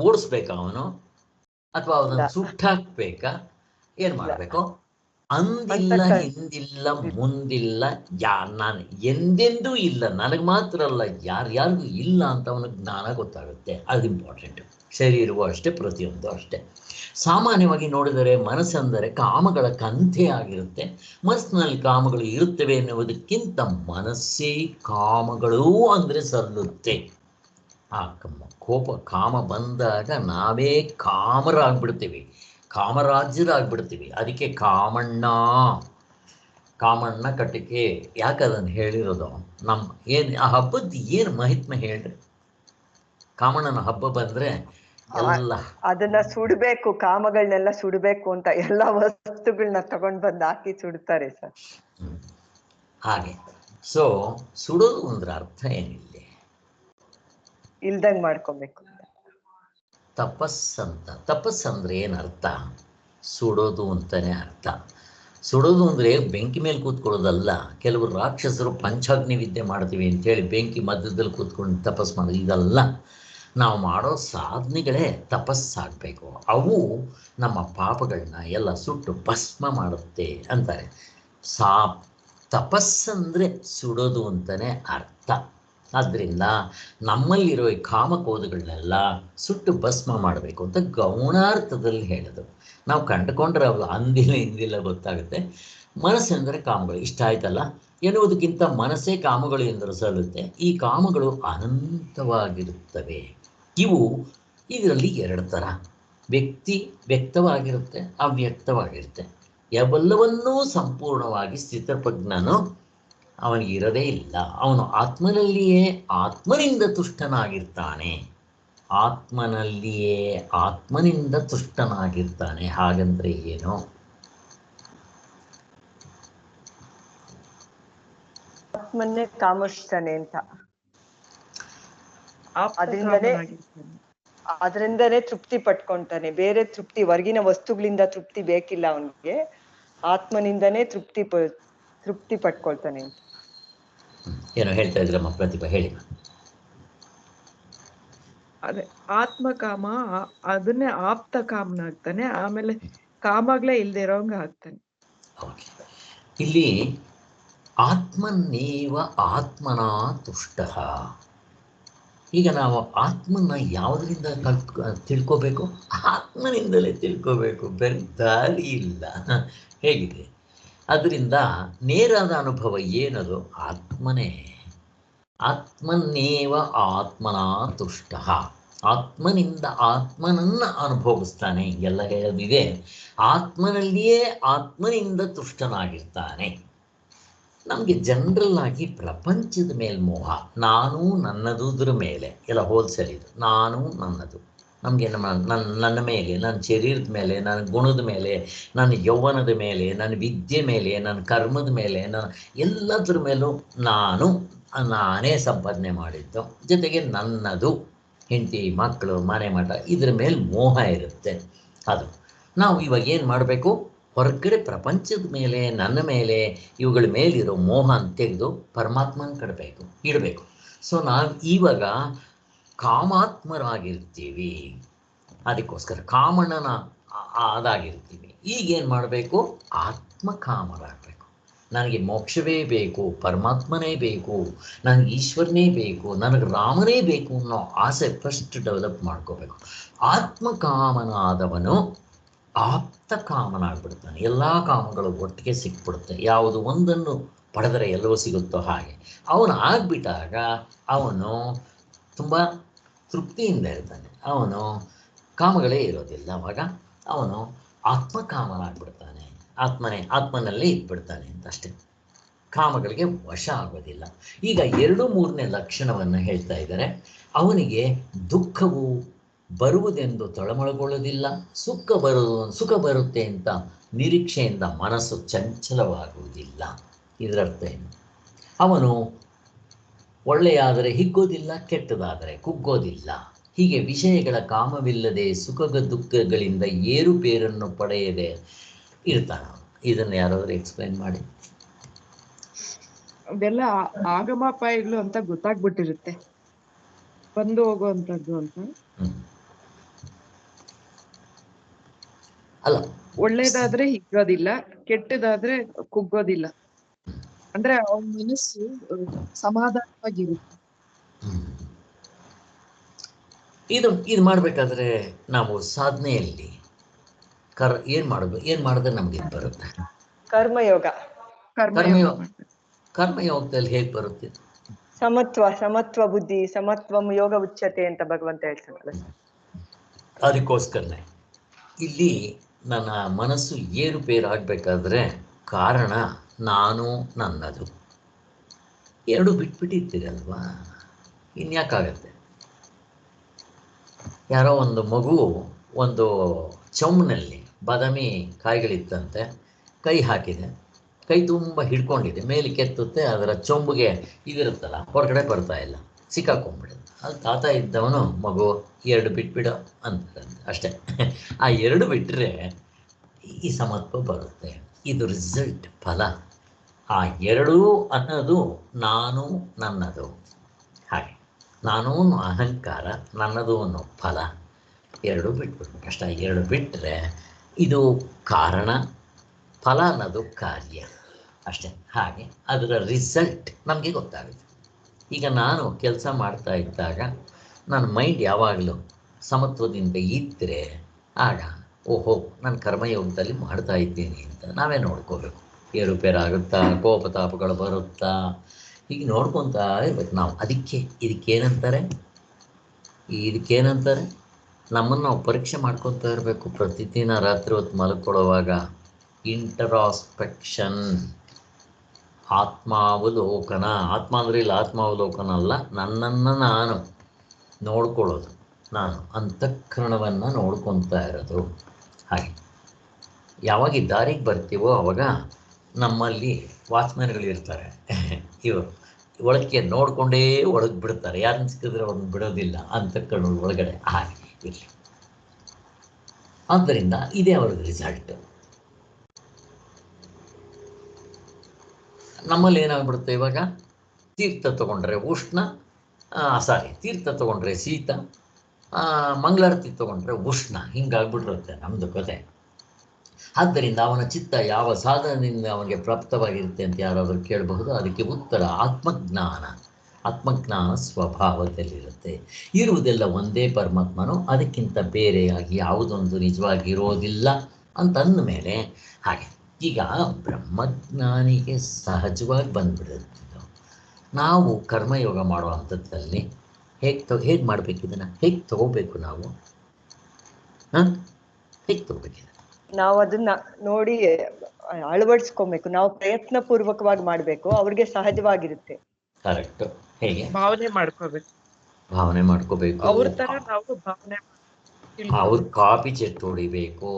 ಓಡಿಸ್ಬೇಕಾ ಅವನು, ಅಥವಾ ಅದನ್ನು ಸುಟ್ಟಾಕ್ಬೇಕಾ, ಏನ್ ಮಾಡ್ಬೇಕು? ಅಂದಿಲ್ಲ, ಹಿಂದಿಲ್ಲ, ಮುಂದಿಲ್ಲ, ನಾನು ಎಂದೆಂದೂ ಇಲ್ಲ, ನನಗೆ ಮಾತ್ರ ಅಲ್ಲ ಯಾರ್ಯಾರಿಗೂ ಇಲ್ಲ ಅಂತ ಅವನಿಗೆ ಜ್ಞಾನ ಗೊತ್ತಾಗುತ್ತೆ. ಅದು ಇಂಪಾರ್ಟೆಂಟ್. ಶರೀರವೂ ಅಷ್ಟೇ, ಪ್ರತಿಯೊಂದು ಅಷ್ಟೇ. ಸಾಮಾನ್ಯವಾಗಿ ನೋಡಿದರೆ ಮನಸ್ಸೆಂದರೆ ಕಾಮಗಳ ಕಂತೆ ಆಗಿರುತ್ತೆ. ಮನಸ್ಸಿನಲ್ಲಿ ಕಾಮಗಳು ಇರುತ್ತವೆ ಎನ್ನುವುದಕ್ಕಿಂತ ಮನಸ್ಸೇ ಕಾಮಗಳು ಅಂದರೆ ಸಲ್ಲುತ್ತೆ. ಆ ಕಾಮ ಬಂದಾಗ ನಾವೇ ಕಾಮರಾಗ್ಬಿಡ್ತೀವಿ, ಕಾಮರಾಜ್ಯರಾಗ್ಬಿಡ್ತೀವಿ. ಅದಕ್ಕೆ ಕಾಮಣ್ಣ ಕಟ್ಟಿಕೆ ಯಾಕೆ ಅದನ್ನು ಹೇಳಿರೋದು? ಏನು ಆ ಹಬ್ಬದ ಏನು ಮಹಿತ್ಮ ಹೇಳ್ರಿ. ಕಾಮಣ್ಣನ ಹಬ್ಬ ಬಂದ್ರೆ ಎಲ್ಲ ಅದನ್ನ ಸುಡ್ಬೇಕು, ಕಾಮಗಳನ್ನೆಲ್ಲ ಸುಡ್ಬೇಕು ಅಂತ ಎಲ್ಲಾ ವಸ್ತುಗಳನ್ನ ತಗೊಂಡ್ ಬಂದು ಹಾಕಿ ಸುಡ್ತಾರೆ ಸರ್. ಹಾಗೆ. ಸೊ ಸುಡೋದು ಅಂದ್ರೆ ಅರ್ಥ ಏನಿಲ್ಲ, ಇಲ್ದಂಗ್ ಮಾಡ್ಕೊಬೇಕು. ತಪಸ್ಸಂದ್ರೆ ಏನರ್ಥ? ಸುಡೋದು ಅಂತಾನೆ ಅರ್ಥ. ಸುಡೋದು ಅಂದರೆ ಬೆಂಕಿ ಮೇಲೆ ಕೂತ್ಕೊಳ್ಳೋದಲ್ಲ. ಕೆಲವರು ರಾಕ್ಷಸರು ಪಂಚಾಗ್ನಿ ವಿದ್ಯೆ ಮಾಡ್ತೀವಿ ಅಂತೇಳಿ ಬೆಂಕಿ ಮಧ್ಯದಲ್ಲಿ ಕೂತ್ಕೊಂಡು ತಪಸ್ ಮಾಡೋದು, ಇದಲ್ಲ. ನಾವು ಮಾಡೋ ಸಾಧನೆಗಳೇ ತಪಸ್ಸಾಗಬೇಕು. ಅವು ನಮ್ಮ ಪಾಪಗಳನ್ನ ಎಲ್ಲ ಸುಟ್ಟು ಭಸ್ಮ ಮಾಡುತ್ತೆ ಅಂತಾರೆ. ತಪಸ್ಸಂದರೆ ಸುಡೋದು ಅಂತಲೇ ಅರ್ಥ. ಆದ್ದರಿಂದ ನಮ್ಮಲ್ಲಿರೋ ಈ ಕಾಮಕೋದುಗಳನ್ನೆಲ್ಲ ಸುಟ್ಟು ಭಸ್ಮ ಮಾಡಬೇಕು ಅಂತ ಗೌಣಾರ್ಥದಲ್ಲಿ ಹೇಳೋದು. ನಾವು ಕಂಡುಕೊಂಡ್ರೆ ಅವು ಅಂದಿಲ್ಲ ಹಿಂದಿಲ್ಲ ಗೊತ್ತಾಗುತ್ತೆ. ಮನಸ್ಸೆಂದರೆ ಕಾಮಗಳು, ಇಷ್ಟ ಆಯ್ತಲ್ಲ ಎನ್ನುವುದಕ್ಕಿಂತ ಮನಸ್ಸೇ ಕಾಮಗಳು ಎಂದರೆ ಸಲ್ಲುತ್ತೆ. ಈ ಕಾಮಗಳು ಅನಂತವಾಗಿರುತ್ತವೆ. ಇದರಲ್ಲಿ ಎರಡು ಥರ, ವ್ಯಕ್ತವಾಗಿರುತ್ತೆ, ಅವ್ಯಕ್ತವಾಗಿರುತ್ತೆ. ಯಾವೆಲ್ಲವನ್ನೂ ಸಂಪೂರ್ಣವಾಗಿ ಸ್ಥಿತಪ್ರಜ್ಞನು ಅವನಿಗೆ ಇರದೇ ಇಲ್ಲ. ಅವನು ಆತ್ಮನಲ್ಲಿಯೇ ಆತ್ಮನಿಂದ ತುಷ್ಟನಾಗಿರ್ತಾನೆ. ಹಾಗಂದ್ರೆ ಏನು? ಆತ್ಮನ್ನೇ ಕಾಮಿಸ್ತಾನೆ ಅಂತ. ಅದರಿಂದನೇ ತೃಪ್ತಿ ಪಟ್ಕೊಂತಾನೆ. ಬೇರೆ ತೃಪ್ತಿ, ಹೊರಗಿನ ವಸ್ತುಗಳಿಂದ ತೃಪ್ತಿ ಬೇಕಿಲ್ಲ ಅವನಿಗೆ. ಆತ್ಮನಿಂದನೇ ತೃಪ್ತಿ ಪಟ್ಕೊಳ್ತಾನೆ ಅಂತ. ಏನೋ ಹೇಳ್ತಾ ಇದ್ರಮ್ಮ ಪ್ರತಿಭಾ, ಹೇಳಿ. ಅದೇ ಆತ್ಮಕಾಮ, ಅದನ್ನೇ ಆಪ್ತ ಕಾಮನ ಆಗ್ತಾನೆ. ಆಮೇಲೆ ಕಾಮಾಗ್ಲೇ ಇಲ್ದೇ ಇರೋಂಗ ಆಗ್ತಾನೆ. ಇಲ್ಲಿ ಆತ್ಮನ್ನೇವ ಆತ್ಮನ ತುಷ್ಟ. ಈಗ ನಾವು ಆತ್ಮನ ಯಾವುದರಿಂದ ತಿಳ್ಕೋಬೇಕು? ಆತ್ಮನಿಂದಲೇ ತಿಳ್ಕೋಬೇಕು, ಬೇರೆ ದಾರಿ ಇಲ್ಲ. ಹೇಗಿದೆ? ಅದರಿಂದ ನೇರಾದ ಅನುಭವ ಏನದು? ಆತ್ಮನೇ. ಆತ್ಮನ್ನೇವ ಆತ್ಮನ ತುಷ್ಟ. ಆತ್ಮನಿಂದ ಆತ್ಮನನ್ನ ಅನುಭವಿಸ್ತಾನೆ. ಎಲ್ಲ ಹೇಳೋದಿದೆ. ಆತ್ಮನಲ್ಲಿಯೇ ಆತ್ಮನಿಂದ ತುಷ್ಟನಾಗಿರ್ತಾನೆ. ನಮಗೆ ಜನರಲ್ ಆಗಿ ಪ್ರಪಂಚದ ಮೇಲೆ ಮೋಹ, ನಾನು ನನ್ನದುದ್ರ ಮೇಲೆ ಎಲ್ಲ ಹೋಲ್ಸಲ್ ಇದು. ನಾನು ನನ್ನದು, ನಮಗೆ ನನ್ನ ಮೇಲೆ, ನನ್ನ ಶರೀರದ ಮೇಲೆ, ನನ್ನ ಗುಣದ ಮೇಲೆ, ನನ್ನ ಯೌವನದ ಮೇಲೆ, ನನ್ನ ವಿದ್ಯೆ ಮೇಲೆ, ನನ್ನ ಕರ್ಮದ ಮೇಲೆ, ನನ್ನ ಎಲ್ಲದ್ರ ಮೇಲೂ ನಾನೇ ಸಂಪಾದನೆ ಮಾಡಿದ್ದು. ಜೊತೆಗೆ ನನ್ನದು ಹೆಂಡತಿ, ಮಕ್ಕಳು, ಮನೆ ಮಠ, ಇದ್ರ ಮೇಲೆ ಮೋಹ ಇರುತ್ತೆ. ಅದು ನಾವು ಇವಾಗ ಏನು ಮಾಡಬೇಕು? ಹೊರಗಡೆ ಪ್ರಪಂಚದ ಮೇಲೆ, ನನ್ನ ಮೇಲೆ, ಇವುಗಳ ಮೇಲಿರೋ ಮೋಹ ತೆಗೆದು ಪರಮಾತ್ಮನ ಇಡಬೇಕು. ಸೊ ನಾವು ಇವಾಗ ಕಾಮಾತ್ಮರಾಗಿರ್ತೀವಿ. ಅದಕ್ಕೋಸ್ಕರ ಕಾಮಣ್ಣನ ಅದಾಗಿರ್ತೀವಿ. ಈಗೇನು ಮಾಡಬೇಕು? ಆತ್ಮಕಾಮರಾಗಬೇಕು. ನನಗೆ ಮೋಕ್ಷವೇ ಬೇಕು, ಪರಮಾತ್ಮನೇ ಬೇಕು, ನನಗೆ ಈಶ್ವರನೇ ಬೇಕು, ನನಗೆ ರಾಮನೇ ಬೇಕು ಅನ್ನೋ ಆಸೆ ಫಸ್ಟ್ ಡೆವಲಪ್ ಮಾಡ್ಕೋಬೇಕು. ಆತ್ಮಕಾಮನಾದವನು ಆಪ್ತ ಕಾಮನಾಗ್ಬಿಡ್ತಾನೆ. ಎಲ್ಲ ಕಾಮಗಳು ಒಟ್ಟಿಗೆ ಸಿಕ್ಬಿಡುತ್ತೆ. ಯಾವುದು ಒಂದನ್ನು ಪಡೆದರೆ ಎಲ್ಲವೂ ಸಿಗುತ್ತೋ ಹಾಗೆ ಅವನು ಆಗ್ಬಿಟ್ಟಾಗ ಅವನು ತುಂಬ ತೃಪ್ತಿಯಿಂದ ಇರ್ತಾನೆ. ಅವನು ಕಾಮಗಳೇ ಇರೋದಿಲ್ಲ. ಅವಾಗ ಅವನು ಆತ್ಮಕಾಮನಾಗ್ಬಿಡ್ತಾನೆ. ಆತ್ಮನಲ್ಲೇ ಇದ್ಬಿಡ್ತಾನೆ ಅಂತ ಅಷ್ಟೇ. ಕಾಮಗಳಿಗೆ ವಶ ಆಗೋದಿಲ್ಲ. ಈಗ 2-3ನೇ ಲಕ್ಷಣವನ್ನು ಹೇಳ್ತಾ ಇದ್ದಾರೆ. ಅವನಿಗೆ ದುಃಖವು ಬರುವುದೆಂದು ತಳಮಳಗೊಳ್ಳೋದಿಲ್ಲ. ಸುಖ ಬರುತ್ತೆ ಅಂತ ನಿರೀಕ್ಷೆಯಿಂದ ಮನಸ್ಸು ಚಂಚಲವಾಗುವುದಿಲ್ಲ. ಇದರರ್ಥ ಏನು? ಅವನು ಒಳ್ಳೆಯಾದರೆ ಹಿಗ್ಗೋದಿಲ್ಲ, ಕೆಟ್ಟದಾದರೆ ಕುಗ್ಗೋದಿಲ್ಲ. ಹೀಗೆ ವಿಷಯಗಳ ಕಾಮವಿಲ್ಲದೆ ಸುಖ ದುಃಖಗಳಿಂದ ಏರುಪೇರನ್ನು ಪಡೆಯದೆ ಇರ್ತಾನೆ. ಇದನ್ನು ಯಾರಾದರೂ ಎಕ್ಸ್ಪ್ಲೈನ್ ಮಾಡಿ. ಅದೆಲ್ಲ ಆಗಮಾಪಾಯಗಳು ಅಂತ ಗೊತ್ತಾಗ್ಬಿಟ್ಟಿರುತ್ತೆ, ಬಂದು ಹೋಗುವಂಥದ್ದು ಅಂತ. ಅಲ್ಲ, ಒಳ್ಳೇದಾದ್ರೆ ಹಿಗ್ಗೋದಿಲ್ಲ, ಕೆಟ್ಟದಾದ್ರೆ ಕುಗ್ಗೋದಿಲ್ಲ. ಅಂದ್ರೆ ಅವನ ಮನಸ್ಸು ಸಮಾಧಾನವಾಗಿರುತ್ತೆ. ಇದು ಮಾಡ್ಬೇಕಾದ್ರೆ ನಾವು ಸಾಧನೆಯಲ್ಲಿ ಏನ್ ಮಾಡಿದ್ರೆ ನಮ್ಗೆ ಇದು ಬರುತ್ತೆ? ಕರ್ಮಯೋಗ. ಕರ್ಮಯೋಗದಲ್ಲಿ ಹೇಗೆ ಬರುತ್ತೆ? ಸಮತ್ವ ಬುದ್ಧಿ, ಸಮತ್ವಂ ಯೋಗ ಉಚ್ಯತೆ ಅಂತ ಭಗವಂತ ಹೇಳ್ತಾನಲ್ಲ. ಅದಕ್ಕೋಸ್ಕರನೇ ಇಲ್ಲಿ ನನ್ನ ಮನಸ್ಸು ಏರುಪೇರಾಗಬೇಕಾದ್ರೆ ಕಾರಣ ನಾನು ನನ್ನದು ಎರಡು ಬಿಟ್ಬಿಟ್ಟಿರ್ತೀರಲ್ವಾ, ಇನ್ಯಾಕಾಗತ್ತೆ? ಯಾರೋ ಒಂದು ಮಗು ಒಂದು ಚೊಂಬಿನಲ್ಲಿ ಬಾದಾಮಿ ಕಾಯಿಗಳಿತ್ತಂತೆ, ಕೈ ಹಾಕಿದೆ, ಕೈ ತುಂಬ ಹಿಡ್ಕೊಂಡಿದೆ, ಮೇಲೆ ಕೆತ್ತುತ್ತೆ, ಅದರ ಚೊಂಬಿಗೆ ಇದಿರುತ್ತಲ್ಲ ಹೊರಗಡೆ ಬರ್ತಾ ಇಲ್ಲ, ಸಿಕ್ಕಾಕೊಂಡ್ಬಿಡುತ್ತೆ. ಅದು ತಾತ ಇದ್ದವನು ಮಗು 2 ಬಿಟ್ಬಿಡು ಅಂತಾರಂತೆ, ಅಷ್ಟೇ. ಆ 2 ಬಿಟ್ಟರೆ ಈ ಸಮತ್ವ ಬರುತ್ತೆ. ಇದು ರಿಸಲ್ಟ್, ಫಲ. ಆ 2 ಅನ್ನೋದು ನಾನು ನನ್ನದು. ಹಾಗೆ ನಾನು ಅಹಂಕಾರ, ನನ್ನದು ಅನ್ನೋ ಫಲ, 2 ಬಿಟ್ಬಿಡ್ಬೇಕು ಅಷ್ಟ. 2 ಬಿಟ್ಟರೆ ಇದು ಕಾರಣ, ಫಲ ಅನ್ನೋದು ಕಾರ್ಯ ಅಷ್ಟೇ. ಹಾಗೆ ಅದರ ರಿಸಲ್ಟ್ ನಮಗೆ ಗೊತ್ತಾಗುತ್ತೆ. ಈಗ ನಾನು ಕೆಲಸ ಮಾಡ್ತಾ ಇದ್ದಾಗ ನನ್ನ ಮೈಂಡ್ ಯಾವಾಗಲೂ ಸಮತ್ವದಿಂದ ಇದ್ದರೆ ಆಗ ಓಹೋ ನಾನು ಕರ್ಮಯೋಗದಲ್ಲಿ ಮಾಡ್ತಾ ಇದ್ದೀನಿ ಅಂತ ನಾವೇ ನೋಡ್ಕೋಬೇಕು. ಏರುಪೇರಾಗುತ್ತಾ, ಕೋಪತಾಪಗಳು ಬರುತ್ತಾ, ಹೀಗೆ ನೋಡ್ಕೊತಾ ಇರ್ಬೇಕು ನಾವು. ಇದಕ್ಕೇನಂತಾರೆ ನಮ್ಮನ್ನು ನಾವು ಪರೀಕ್ಷೆ ಮಾಡ್ಕೊತಾ ಇರಬೇಕು ಪ್ರತಿದಿನ. ರಾತ್ರಿ ಹೊತ್ತು ಮಲ್ಕೊಳ್ಳೋವಾಗ ಇಂಟರಾಸ್ಪೆಕ್ಷನ್, ಆತ್ಮಾವಲೋಕನ. ಆತ್ಮ ಅಂದರೆ ಇಲ್ಲ ಆತ್ಮಾವಲೋಕನ ಅಲ್ಲ, ನನ್ನನ್ನು ನಾನು ನೋಡ್ಕೊಳ್ಳೋದು, ನಾನು ಅಂತಃಕರಣವನ್ನು ನೋಡ್ಕೊತಾ ಇರೋದು. ಹಾಗೆ ಯಾವಾಗ ಈ ದಾರಿಗೆ ಬರ್ತೀವೋ ಆವಾಗ ನಮ್ಮಲ್ಲಿ ವಾಚ್ಮ್ಯಾನ್ಗಳಿರ್ತಾರೆ, ಇವರು ಒಳಕ್ಕೆ ನೋಡಿಕೊಂಡೇ ಒಳಗೆ ಬಿಡ್ತಾರೆ, ಯಾರನ್ನ ಸಿಕ್ಕಿದ್ರೆ ಅವ್ರನ್ನ ಬಿಡೋದಿಲ್ಲ ಅಂತಃಕರಣದ ಒಳಗಡೆ. ಹಾಗೆ ಇರಲಿ. ಆದ್ದರಿಂದ ಇದೇ ಅವ್ರದ್ದು ರಿಸಲ್ಟ್. ನಮ್ಮಲ್ಲಿ ಏನಾಗ್ಬಿಡುತ್ತೆ ಇವಾಗ, ತೀರ್ಥ ತಗೊಂಡ್ರೆ ಉಷ್ಣ, ತೀರ್ಥ ತಗೊಂಡ್ರೆ ಶೀತ, ಮಂಗಳಾರತಿ ತಗೊಂಡ್ರೆ ಉಷ್ಣ, ಹಿಂಗಾಗ್ಬಿಟ್ಟಿರುತ್ತೆ ನಮ್ಮದು ಕತೆ. ಆದ್ದರಿಂದ ಅವನ ಚಿತ್ತ ಯಾವ ಸಾಧನದಿಂದ ಅವನಿಗೆ ಪ್ರಾಪ್ತವಾಗಿರುತ್ತೆ ಅಂತ ಯಾರಾದರೂ ಕೇಳಬಹುದು. ಅದಕ್ಕೆ ಉತ್ತರ ಆತ್ಮಜ್ಞಾನ ಸ್ವಭಾವದಲ್ಲಿರುತ್ತೆ. ಇರುವುದೆಲ್ಲ ಒಂದೇ ಪರಮಾತ್ಮನು, ಅದಕ್ಕಿಂತ ಬೇರೆಯಾಗಿ ಯಾವುದೊಂದು ನಿಜವಾಗಿರೋದಿಲ್ಲ ಅಂತಂದ ಮೇಲೆ ಹಾಗೆ ಈಗ ಬ್ರಹ್ಮಜ್ಞಾನಿಗೆ ಸಹಜವಾಗಿ ಬಂದ್ಬಿಡುತ್ತೆ. ನಾವು ಕರ್ಮಯೋಗ ಮಾಡೋ ಅಂಥದ್ದಲ್ಲಿ ಹೇಗೆ ಮಾಡಬೇಕು, ಇದನ್ನು ಹೇಗೆ ತಗೋಬೇಕು, ನಾವು ಹೇಗೆ ತಗೋಬೇಕಿದೆ? ನಾವು ಅದನ್ನ ನೋಡಿ ಅಳವಡಿಸ್ಕೊಬೇಕು. ನಾವು ಪ್ರಯತ್ನ ಪೂರ್ವಕವಾಗಿ ಮಾಡ್ಬೇಕು, ಅವ್ರಿಗೆ ಸಹಜವಾಗಿರುತ್ತೆ. ಕರೆಕ್ಟ್. ಹೇಗೆ ಭಾವನೆ ಮಾಡ್ಕೋಬೇಕು. ಅವ್ರ ತರ ನಾವು ಭಾವನೆ ಅವ್ರ ಕಾಪಿ ಚೆಟ್ ಹೊಡಿಬೇಕು.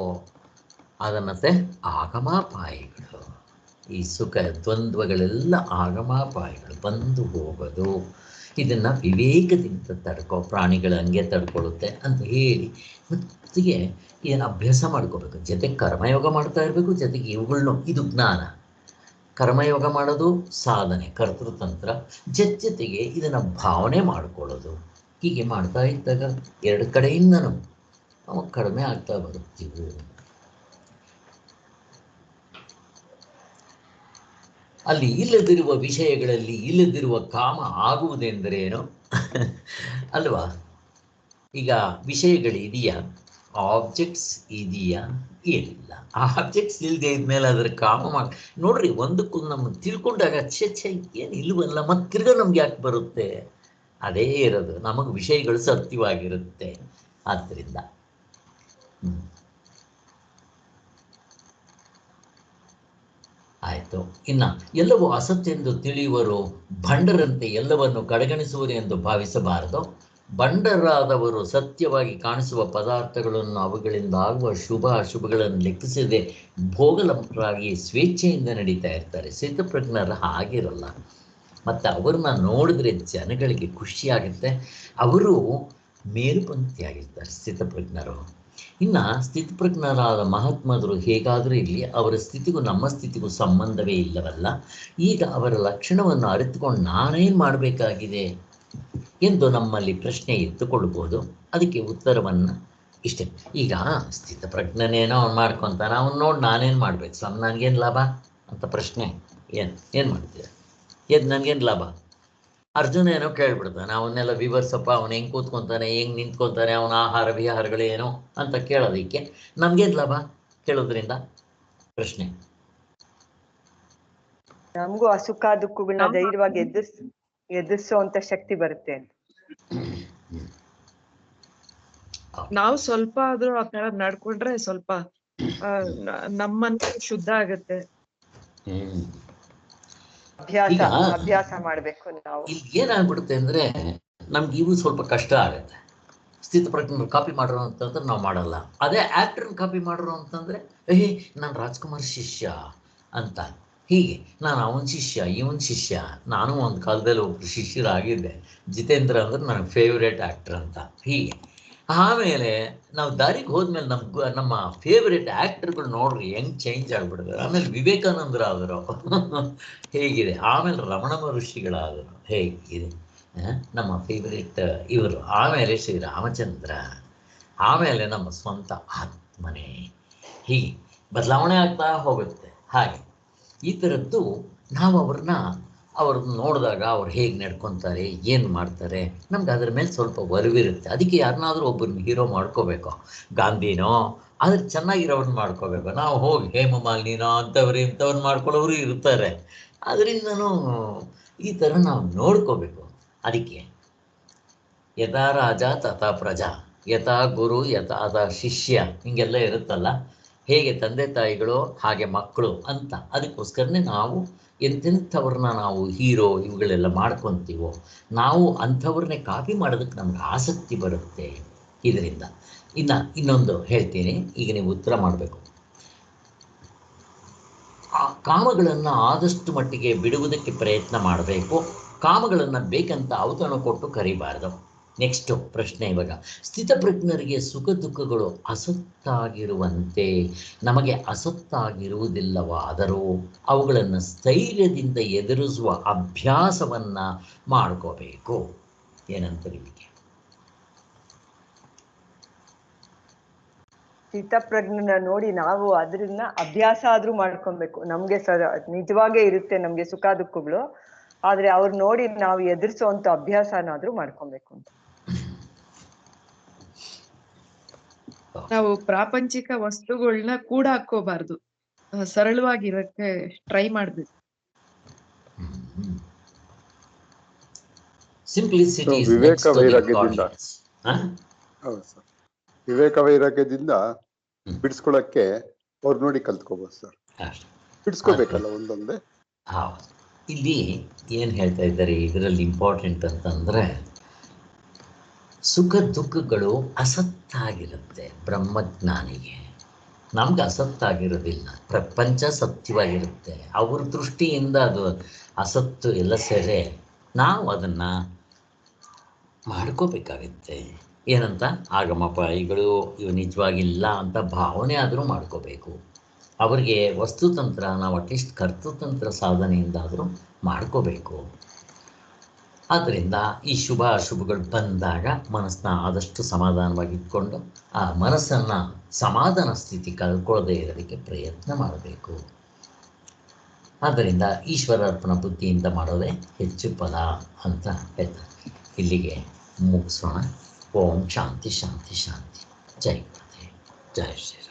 ಅದನ್ನತ್ತೆ ಆಗಮಾಪಾಯಗಳು, ಈ ಸುಖ ದ್ವಂದ್ವಗಳೆಲ್ಲ ಆಗಮಾಪಾಯಗಳು, ಬಂದು ಹೋಗೋದು. ಇದನ್ನು ವಿವೇಕದಿಂದ ತಡ್ಕೋ. ಪ್ರಾಣಿಗಳು ಹಂಗೆ ತಡ್ಕೊಳ್ಳುತ್ತೆ ಅಂತ ಹೇಳಿ ಮತ್ತಿಗೆ ಏನು ಅಭ್ಯಾಸ ಮಾಡ್ಕೋಬೇಕು. ಜೊತೆಗೆ ಕರ್ಮಯೋಗ ಮಾಡ್ತಾ ಇರಬೇಕು, ಜೊತೆಗೆ ಇವುಗಳನ್ನೂ, ಇದು ಜ್ಞಾನ. ಕರ್ಮಯೋಗ ಮಾಡೋದು ಸಾಧನೆ, ಕರ್ತೃತಂತ್ರ, ಜೊತೆಗೆ ಇದನ್ನು ಭಾವನೆ ಮಾಡ್ಕೊಳ್ಳೋದು. ಹೀಗೆ ಮಾಡ್ತಾ ಇದ್ದಾಗ 2 ಕಡೆಯಿಂದನೂ ಅವಾಗ ಕಡಿಮೆ ಆಗ್ತಾ ಬರುತ್ತೀವಿ. ಅಲ್ಲಿ ಇಲ್ಲದಿರುವ ವಿಷಯಗಳಲ್ಲಿ ಇಲ್ಲದಿರುವ ಕಾಮ ಆಗುವುದೆಂದರೇನು ಅಲ್ವಾ? ಈಗ ವಿಷಯಗಳಿದೆಯಾ, ಆಬ್ಜೆಕ್ಟ್ಸ್ ಇದೆಯಾ? ಇಲ್ಲ. ಆಬ್ಜೆಕ್ಟ್ಸ್ ಇಲ್ಲದೆ ಇದ್ಮೇಲೆ ಅದರ ಕಾಮ ಮಾಡಿ ನೋಡ್ರಿ, ಒಂದಕ್ಕೂ ನಮ್ಮ ತಿಳ್ಕೊಂಡಾಗ ಏನು ಇಲ್ವಲ್ಲ, ಮತ್ತೆ ತಿರ್ಗ ನಮ್ಗೆ ಯಾಕೆ ಬರುತ್ತೆ? ಅದೇ ಇರೋದು, ನಮಗೆ ವಿಷಯಗಳು ಸತ್ಯವಾಗಿರುತ್ತೆ. ಆದ್ದರಿಂದ ಆಯಿತು. ಇನ್ನು ಎಲ್ಲವೂ ಅಸತ್ಯೆಂದು ತಿಳಿಯುವರು, ಭಂಡರಂತೆ ಎಲ್ಲವನ್ನು ಕಡೆಗಣಿಸುವರು ಎಂದು ಭಾವಿಸಬಾರದು. ಭಂಡರಾದವರು ಸತ್ಯವಾಗಿ ಕಾಣಿಸುವ ಪದಾರ್ಥಗಳನ್ನು, ಅವುಗಳಿಂದ ಆಗುವ ಶುಭ ಅಶುಭಗಳನ್ನು ಲೆಕ್ಕಿಸದೆ ಭೋಗಲಂಪರಾಗಿ ಸ್ವೇಚ್ಛೆಯಿಂದ ನಡೀತಾ ಇರ್ತಾರೆ. ಸ್ಥಿತಪ್ರಜ್ಞರು ಹಾಗಿರಲ್ಲ. ಮತ್ತು ಅವ್ರನ್ನ ನೋಡಿದ್ರೆ ಜನಗಳಿಗೆ ಖುಷಿಯಾಗುತ್ತೆ. ಅವರು ಮೇಲ್ಪಂಕ್ತಿಯಾಗಿರ್ತಾರೆ ಸ್ಥಿತಪ್ರಜ್ಞರು. ಇನ್ನು ಸ್ಥಿತಪ್ರಜ್ಞರಾದ ಮಹಾತ್ಮರು ಹೇಗಾದರೂ ಇರಲಿ, ಅವರ ಸ್ಥಿತಿಗೂ ನಮ್ಮ ಸ್ಥಿತಿಗೂ ಸಂಬಂಧವೇ ಇಲ್ಲವಲ್ಲ. ಈಗ ಅವರ ಲಕ್ಷಣವನ್ನು ಅರಿತುಕೊಂಡು ನಾನೇನು ಮಾಡಬೇಕಾಗಿದೆ ಎಂದು ನಮ್ಮಲ್ಲಿ ಪ್ರಶ್ನೆ ಎತ್ತುಕೊಳ್ಬೋದು. ಅದಕ್ಕೆ ಉತ್ತರವನ್ನು ಇಷ್ಟೇ. ಈಗ ಸ್ಥಿತಪ್ರಜ್ಞನೇನೋ ಅವ್ನು ಮಾಡ್ಕೊತಾನೆ, ಅವ್ನು ನೋಡಿ ನಾನೇನು ಮಾಡ್ಬೇಕು ಸ್ವಾಮಿ, ನನಗೇನು ಲಾಭ ಅಂತ ಪ್ರಶ್ನೆ. ಏನು ಮಾಡ್ತೀಯ, ನನಗೇನು ಲಾಭ? ಅರ್ಜುನ ಏನೋ ಕೇಳ್ಬಿಡ್ತಾನೆ, ಅವನ್ನೆಲ್ಲ ವಿವರಿಸಪ್ಪ, ಅವನು ಹೆಂಗೆ ಕೂತ್ಕೊತಾನೆ, ಹೆಂಗೆ ನಿಂತ್ಕೊತಾನೆ, ಅವನ ಆಹಾರ ವಿಹಾರಗಳೇನೋ ಅಂತ ಕೇಳೋದಕ್ಕೆ ನಮ್ಗೇನು ಲಾಭ ಕೇಳೋದ್ರಿಂದ? ಪ್ರಶ್ನೆ. ನಮಗೂ ಆ ಸುಖ ದುಃಖಗಳನ್ನ ಧೈರ್ಯವಾಗಿ ಎದುರಿಸುವಂತ ಶಕ್ತಿ ಬರುತ್ತೆ ಅಂತ. ನಾವು ಸ್ವಲ್ಪ ಆದ್ರೂ ಆ ತರ ನಡ್ಕೊಂಡ್ರೆ ಸ್ವಲ್ಪ ನಮ್ಮನ್ನ ಶುದ್ಧ ಆಗತ್ತೆ. ಅಭ್ಯಾಸ ಮಾಡ್ಬೇಕು ನಾವು. ಇಲ್ಲಿ ಏನಾಗ್ಬಿಡುತ್ತೆ ಅಂದ್ರೆ ನಮ್ಗೆ ಇವು ಸ್ವಲ್ಪ ಕಷ್ಟ ಆಗುತ್ತೆ. ಸ್ಥಿತಪ್ರಜ್ಞ ಕಾಪಿ ಮಾಡ್ರು ಅಂತಂದ್ರೆ ನಾವು ಮಾಡಲ್ಲ. ಅದೇ ಆಕ್ಟರ್ನ ಕಾಪಿ ಮಾಡ್ರು ಅಂತಂದ್ರೆ ನಾನು ರಾಜ್ಕುಮಾರ್ ಶಿಷ್ಯ ಅಂತ, ಹೀಗೆ ನಾನು ಅವನ ಶಿಷ್ಯ ಇವನ್ ಶಿಷ್ಯ. ನಾನು ಒಂದು ಕಾಲದಲ್ಲಿ ಒಬ್ರು ಶಿಷ್ಯರಾಗಿದ್ದೆ, ಜಿತೇಂದ್ರ ಅಂದ್ರೆ ನನಗೆ ಫೇವ್ರೇಟ್ ಆ್ಯಕ್ಟರ್ ಅಂತ. ಹೀಗೆ ಆಮೇಲೆ ನಾವು ದಾರಿಗೆ ಹೋದ್ಮೇಲೆ ನಮ್ಮ ಫೇವ್ರೇಟ್ ಆ್ಯಕ್ಟರ್ಗಳು ನೋಡ್ರಿ ಹೆಂಗೆ ಚೇಂಜ್ ಆಗ್ಬಿಡಿದ್ರು. ಆಮೇಲೆ ವಿವೇಕಾನಂದರಾದರು ಹೇಗಿದೆ, ಆಮೇಲೆ ರಮಣ ಮಹರ್ಷಿಗಳಾದರು ಹೇಗಿದೆ, ನಮ್ಮ ಫೇವ್ರೇಟ್ ಇವರು, ಆಮೇಲೆ ಶ್ರೀರಾಮಚಂದ್ರ, ಆಮೇಲೆ ನಮ್ಮ ಸ್ವಂತ ಆತ್ಮನೇ. ಹೀಗೆ ಬದಲಾವಣೆ ಆಗ್ತಾ ಹೋಗುತ್ತೆ. ಹಾಗೆ ಈ ಥರದ್ದು ನಾವು ಅವ್ರನ್ನ ನೋಡಿದಾಗ ಅವ್ರು ಹೇಗೆ ನಡ್ಕೊತಾರೆ, ಏನು ಮಾಡ್ತಾರೆ, ನಮ್ಗೆ ಅದ್ರ ಮೇಲೆ ಸ್ವಲ್ಪ ಒಲವಿರುತ್ತೆ. ಅದಕ್ಕೆ ಯಾರನ್ನಾದ್ರೂ ಒಬ್ಬರನ್ನ ಹೀರೋ ಮಾಡ್ಕೋಬೇಕು. ಗಾಂಧಿನೋ ಆದ್ರೆ ಚೆನ್ನಾಗಿರೋರನ್ನ ಮಾಡ್ಕೋಬೇಕು. ನಾವು ಹೋಗಿ ಹೇಮಮಾಲಿನಿನೋ ಅಂಥವ್ರು ಇಂಥವ್ರನ್ನ ಮಾಡ್ಕೊಳ್ಳೋರು ಇರ್ತಾರೆ. ಅದರಿಂದನೂ ಈ ಥರ ನಾವು ನೋಡ್ಕೋಬೇಕು. ಅದಕ್ಕೆ ಯಥಾ ರಾಜ ತಥಾ ಪ್ರಜಾ, ಯಥಾ ಗುರು ಯಥಾ ಶಿಷ್ಯ, ಹಿಂಗೆಲ್ಲ ಇರುತ್ತಲ್ಲ. ಹೇಗೆ ತಂದೆ ತಾಯಿಗಳು ಹಾಗೆ ಮಕ್ಕಳು ಅಂತ. ಅದಕ್ಕೋಸ್ಕರನೇ ನಾವು ಎಂತೆಂಥವ್ರನ್ನ ನಾವು ಹೀರೋ ಇವುಗಳೆಲ್ಲ ಮಾಡ್ಕೊತೀವೋ, ನಾವು ಅಂಥವ್ರನ್ನೇ ಕಾಪಿ ಮಾಡೋದಕ್ಕೆ ನಮ್ಗೆ ಆಸಕ್ತಿ ಬರುತ್ತೆ ಇದರಿಂದ. ಇನ್ನೊಂದು ಹೇಳ್ತೀನಿ, ಈಗ ನೀವು ಉತ್ತರ ಮಾಡಬೇಕು. ಆ ಕಾಮಗಳನ್ನು ಆದಷ್ಟು ಮಟ್ಟಿಗೆ ಬಿಡುವುದಕ್ಕೆ ಪ್ರಯತ್ನ ಮಾಡಬೇಕು. ಕಾಮಗಳನ್ನು ಬೇಕಂತ ಔತಣ ಕೊಟ್ಟು ಕರಿಬಾರ್ದು. ನೆಕ್ಸ್ಟು ಪ್ರಶ್ನೆ ಇವಾಗ, ಸ್ಥಿತಪ್ರಜ್ಞರಿಗೆ ಸುಖ ದುಃಖಗಳು ಅಸತ್ತಾಗಿರುವಂತೆ ನಮಗೆ ಅಸತ್ತಾಗಿರುವುದಿಲ್ಲವಾದರೂ ಅವುಗಳನ್ನು ಸ್ಥೈರ್ಯದಿಂದ ಎದುರಿಸುವ ಅಭ್ಯಾಸವನ್ನು ಮಾಡ್ಕೋಬೇಕು. ಏನಂತಾರೆ ಇದಕ್ಕೆ? ಸ್ಥಿತಪ್ರಜ್ಞನ ನೋಡಿ ನಾವು ಅದನ್ನ ಅಭ್ಯಾಸ ಆದ್ರೂ ಮಾಡ್ಕೊಬೇಕು. ನಮ್ಗೆ ನಿಜವಾಗೇ ಇರುತ್ತೆ ನಮ್ಗೆ ಸುಖ ದುಃಖಗಳು, ಆದ್ರೆ ಅವ್ರು ನೋಡಿ ನಾವು ಎದುರಿಸುವಂತ ಅಭ್ಯಾಸನಾದ್ರೂ ಮಾಡ್ಕೊಬೇಕು ಅಂತ. ನಾವು ಪ್ರಾಪಂಚಿಕ ವಸ್ತುಗಳನ್ನ ಕೂಡ ಹಾಕೋಬಾರ್ದು, ಸರಳವಾಗಿರಕ್ಕೆ ಟ್ರೈ ಮಾಡ್ಬೇಕು. ವಿವೇಕ ವೈರಾಗ್ಯದಿಂದ ಹೌದು ಸರ್, ವಿವೇಕ ವೈರಾಗ್ಯದಿಂದ ಬಿಡಿಸ್ಕೊಳಕ್ಕೆ ಅವ್ರು ನೋಡಿ ಕಲ್ತ್ಕೋಬಹುದು ಸರ್. ಬಿಡಿಸ್ಕೋಬೇಕಲ್ಲ ಒಂದೊಂದೇ. ಹೌದು. ಇಲ್ಲಿ ಏನು ಹೇಳ್ತಾ ಇದ್ದಾರೆ ಇದರಲ್ಲಿ ಇಂಪಾರ್ಟೆಂಟ್ ಅಂತಂದರೆ, ಸುಖ ದುಃಖಗಳು ಅಸತ್ತಾಗಿರುತ್ತೆ ಬ್ರಹ್ಮಜ್ಞಾನಿಗೆ. ನಮ್ಗೆ ಅಸತ್ತಾಗಿರೋದಿಲ್ಲ, ಪ್ರಪಂಚ ಸತ್ಯವಾಗಿರುತ್ತೆ. ಅವ್ರ ದೃಷ್ಟಿಯಿಂದ ಅದು ಅಸತ್ತು ಎಲ್ಲ ಸೆರೆ. ನಾವು ಅದನ್ನು ಮಾಡ್ಕೋಬೇಕಾಗುತ್ತೆ. ಏನಂತ, ಆಗಮಪಾಯಿಗಳು ಇವು ನಿಜವಾಗಿಲ್ಲ ಅಂತ ಭಾವನೆ ಆದರೂ ಮಾಡ್ಕೋಬೇಕು. ಅವರಿಗೆ ವಸ್ತುತಂತ್ರ, ನಾವು ಅಟ್ಲೀಸ್ಟ್ ಕರ್ತೃತಂತ್ರ ಸಾಧನೆಯಿಂದಾದರೂ ಮಾಡ್ಕೋಬೇಕು. ಆದ್ದರಿಂದ ಈ ಶುಭ ಅಶುಭಗಳು ಬಂದಾಗ ಮನಸ್ಸನ್ನ ಆದಷ್ಟು ಸಮಾಧಾನವಾಗಿ ಇಟ್ಕೊಂಡು ಆ ಮನಸ್ಸನ್ನು ಸಮಾಧಾನ ಸ್ಥಿತಿ ಕಳ್ಕೊಳ್ಳದೆ ಇರೋದಕ್ಕೆ ಪ್ರಯತ್ನ ಮಾಡಬೇಕು. ಆದ್ದರಿಂದ ಈಶ್ವರಾರ್ಪಣ ಬುದ್ಧಿಯಿಂದ ಮಾಡೋದೇ ಹೆಚ್ಚು ಫಲ ಅಂತ ಹೇಳ್ತಾರೆ. ಇಲ್ಲಿಗೆ ಮುಗಿಸೋಣ. ಓಂ ಶಾಂತಿ ಶಾಂತಿ ಶಾಂತಿ. ಜೈ ಮಾತೆ, ಜೈ ಶ್ರೀರಾಮ್.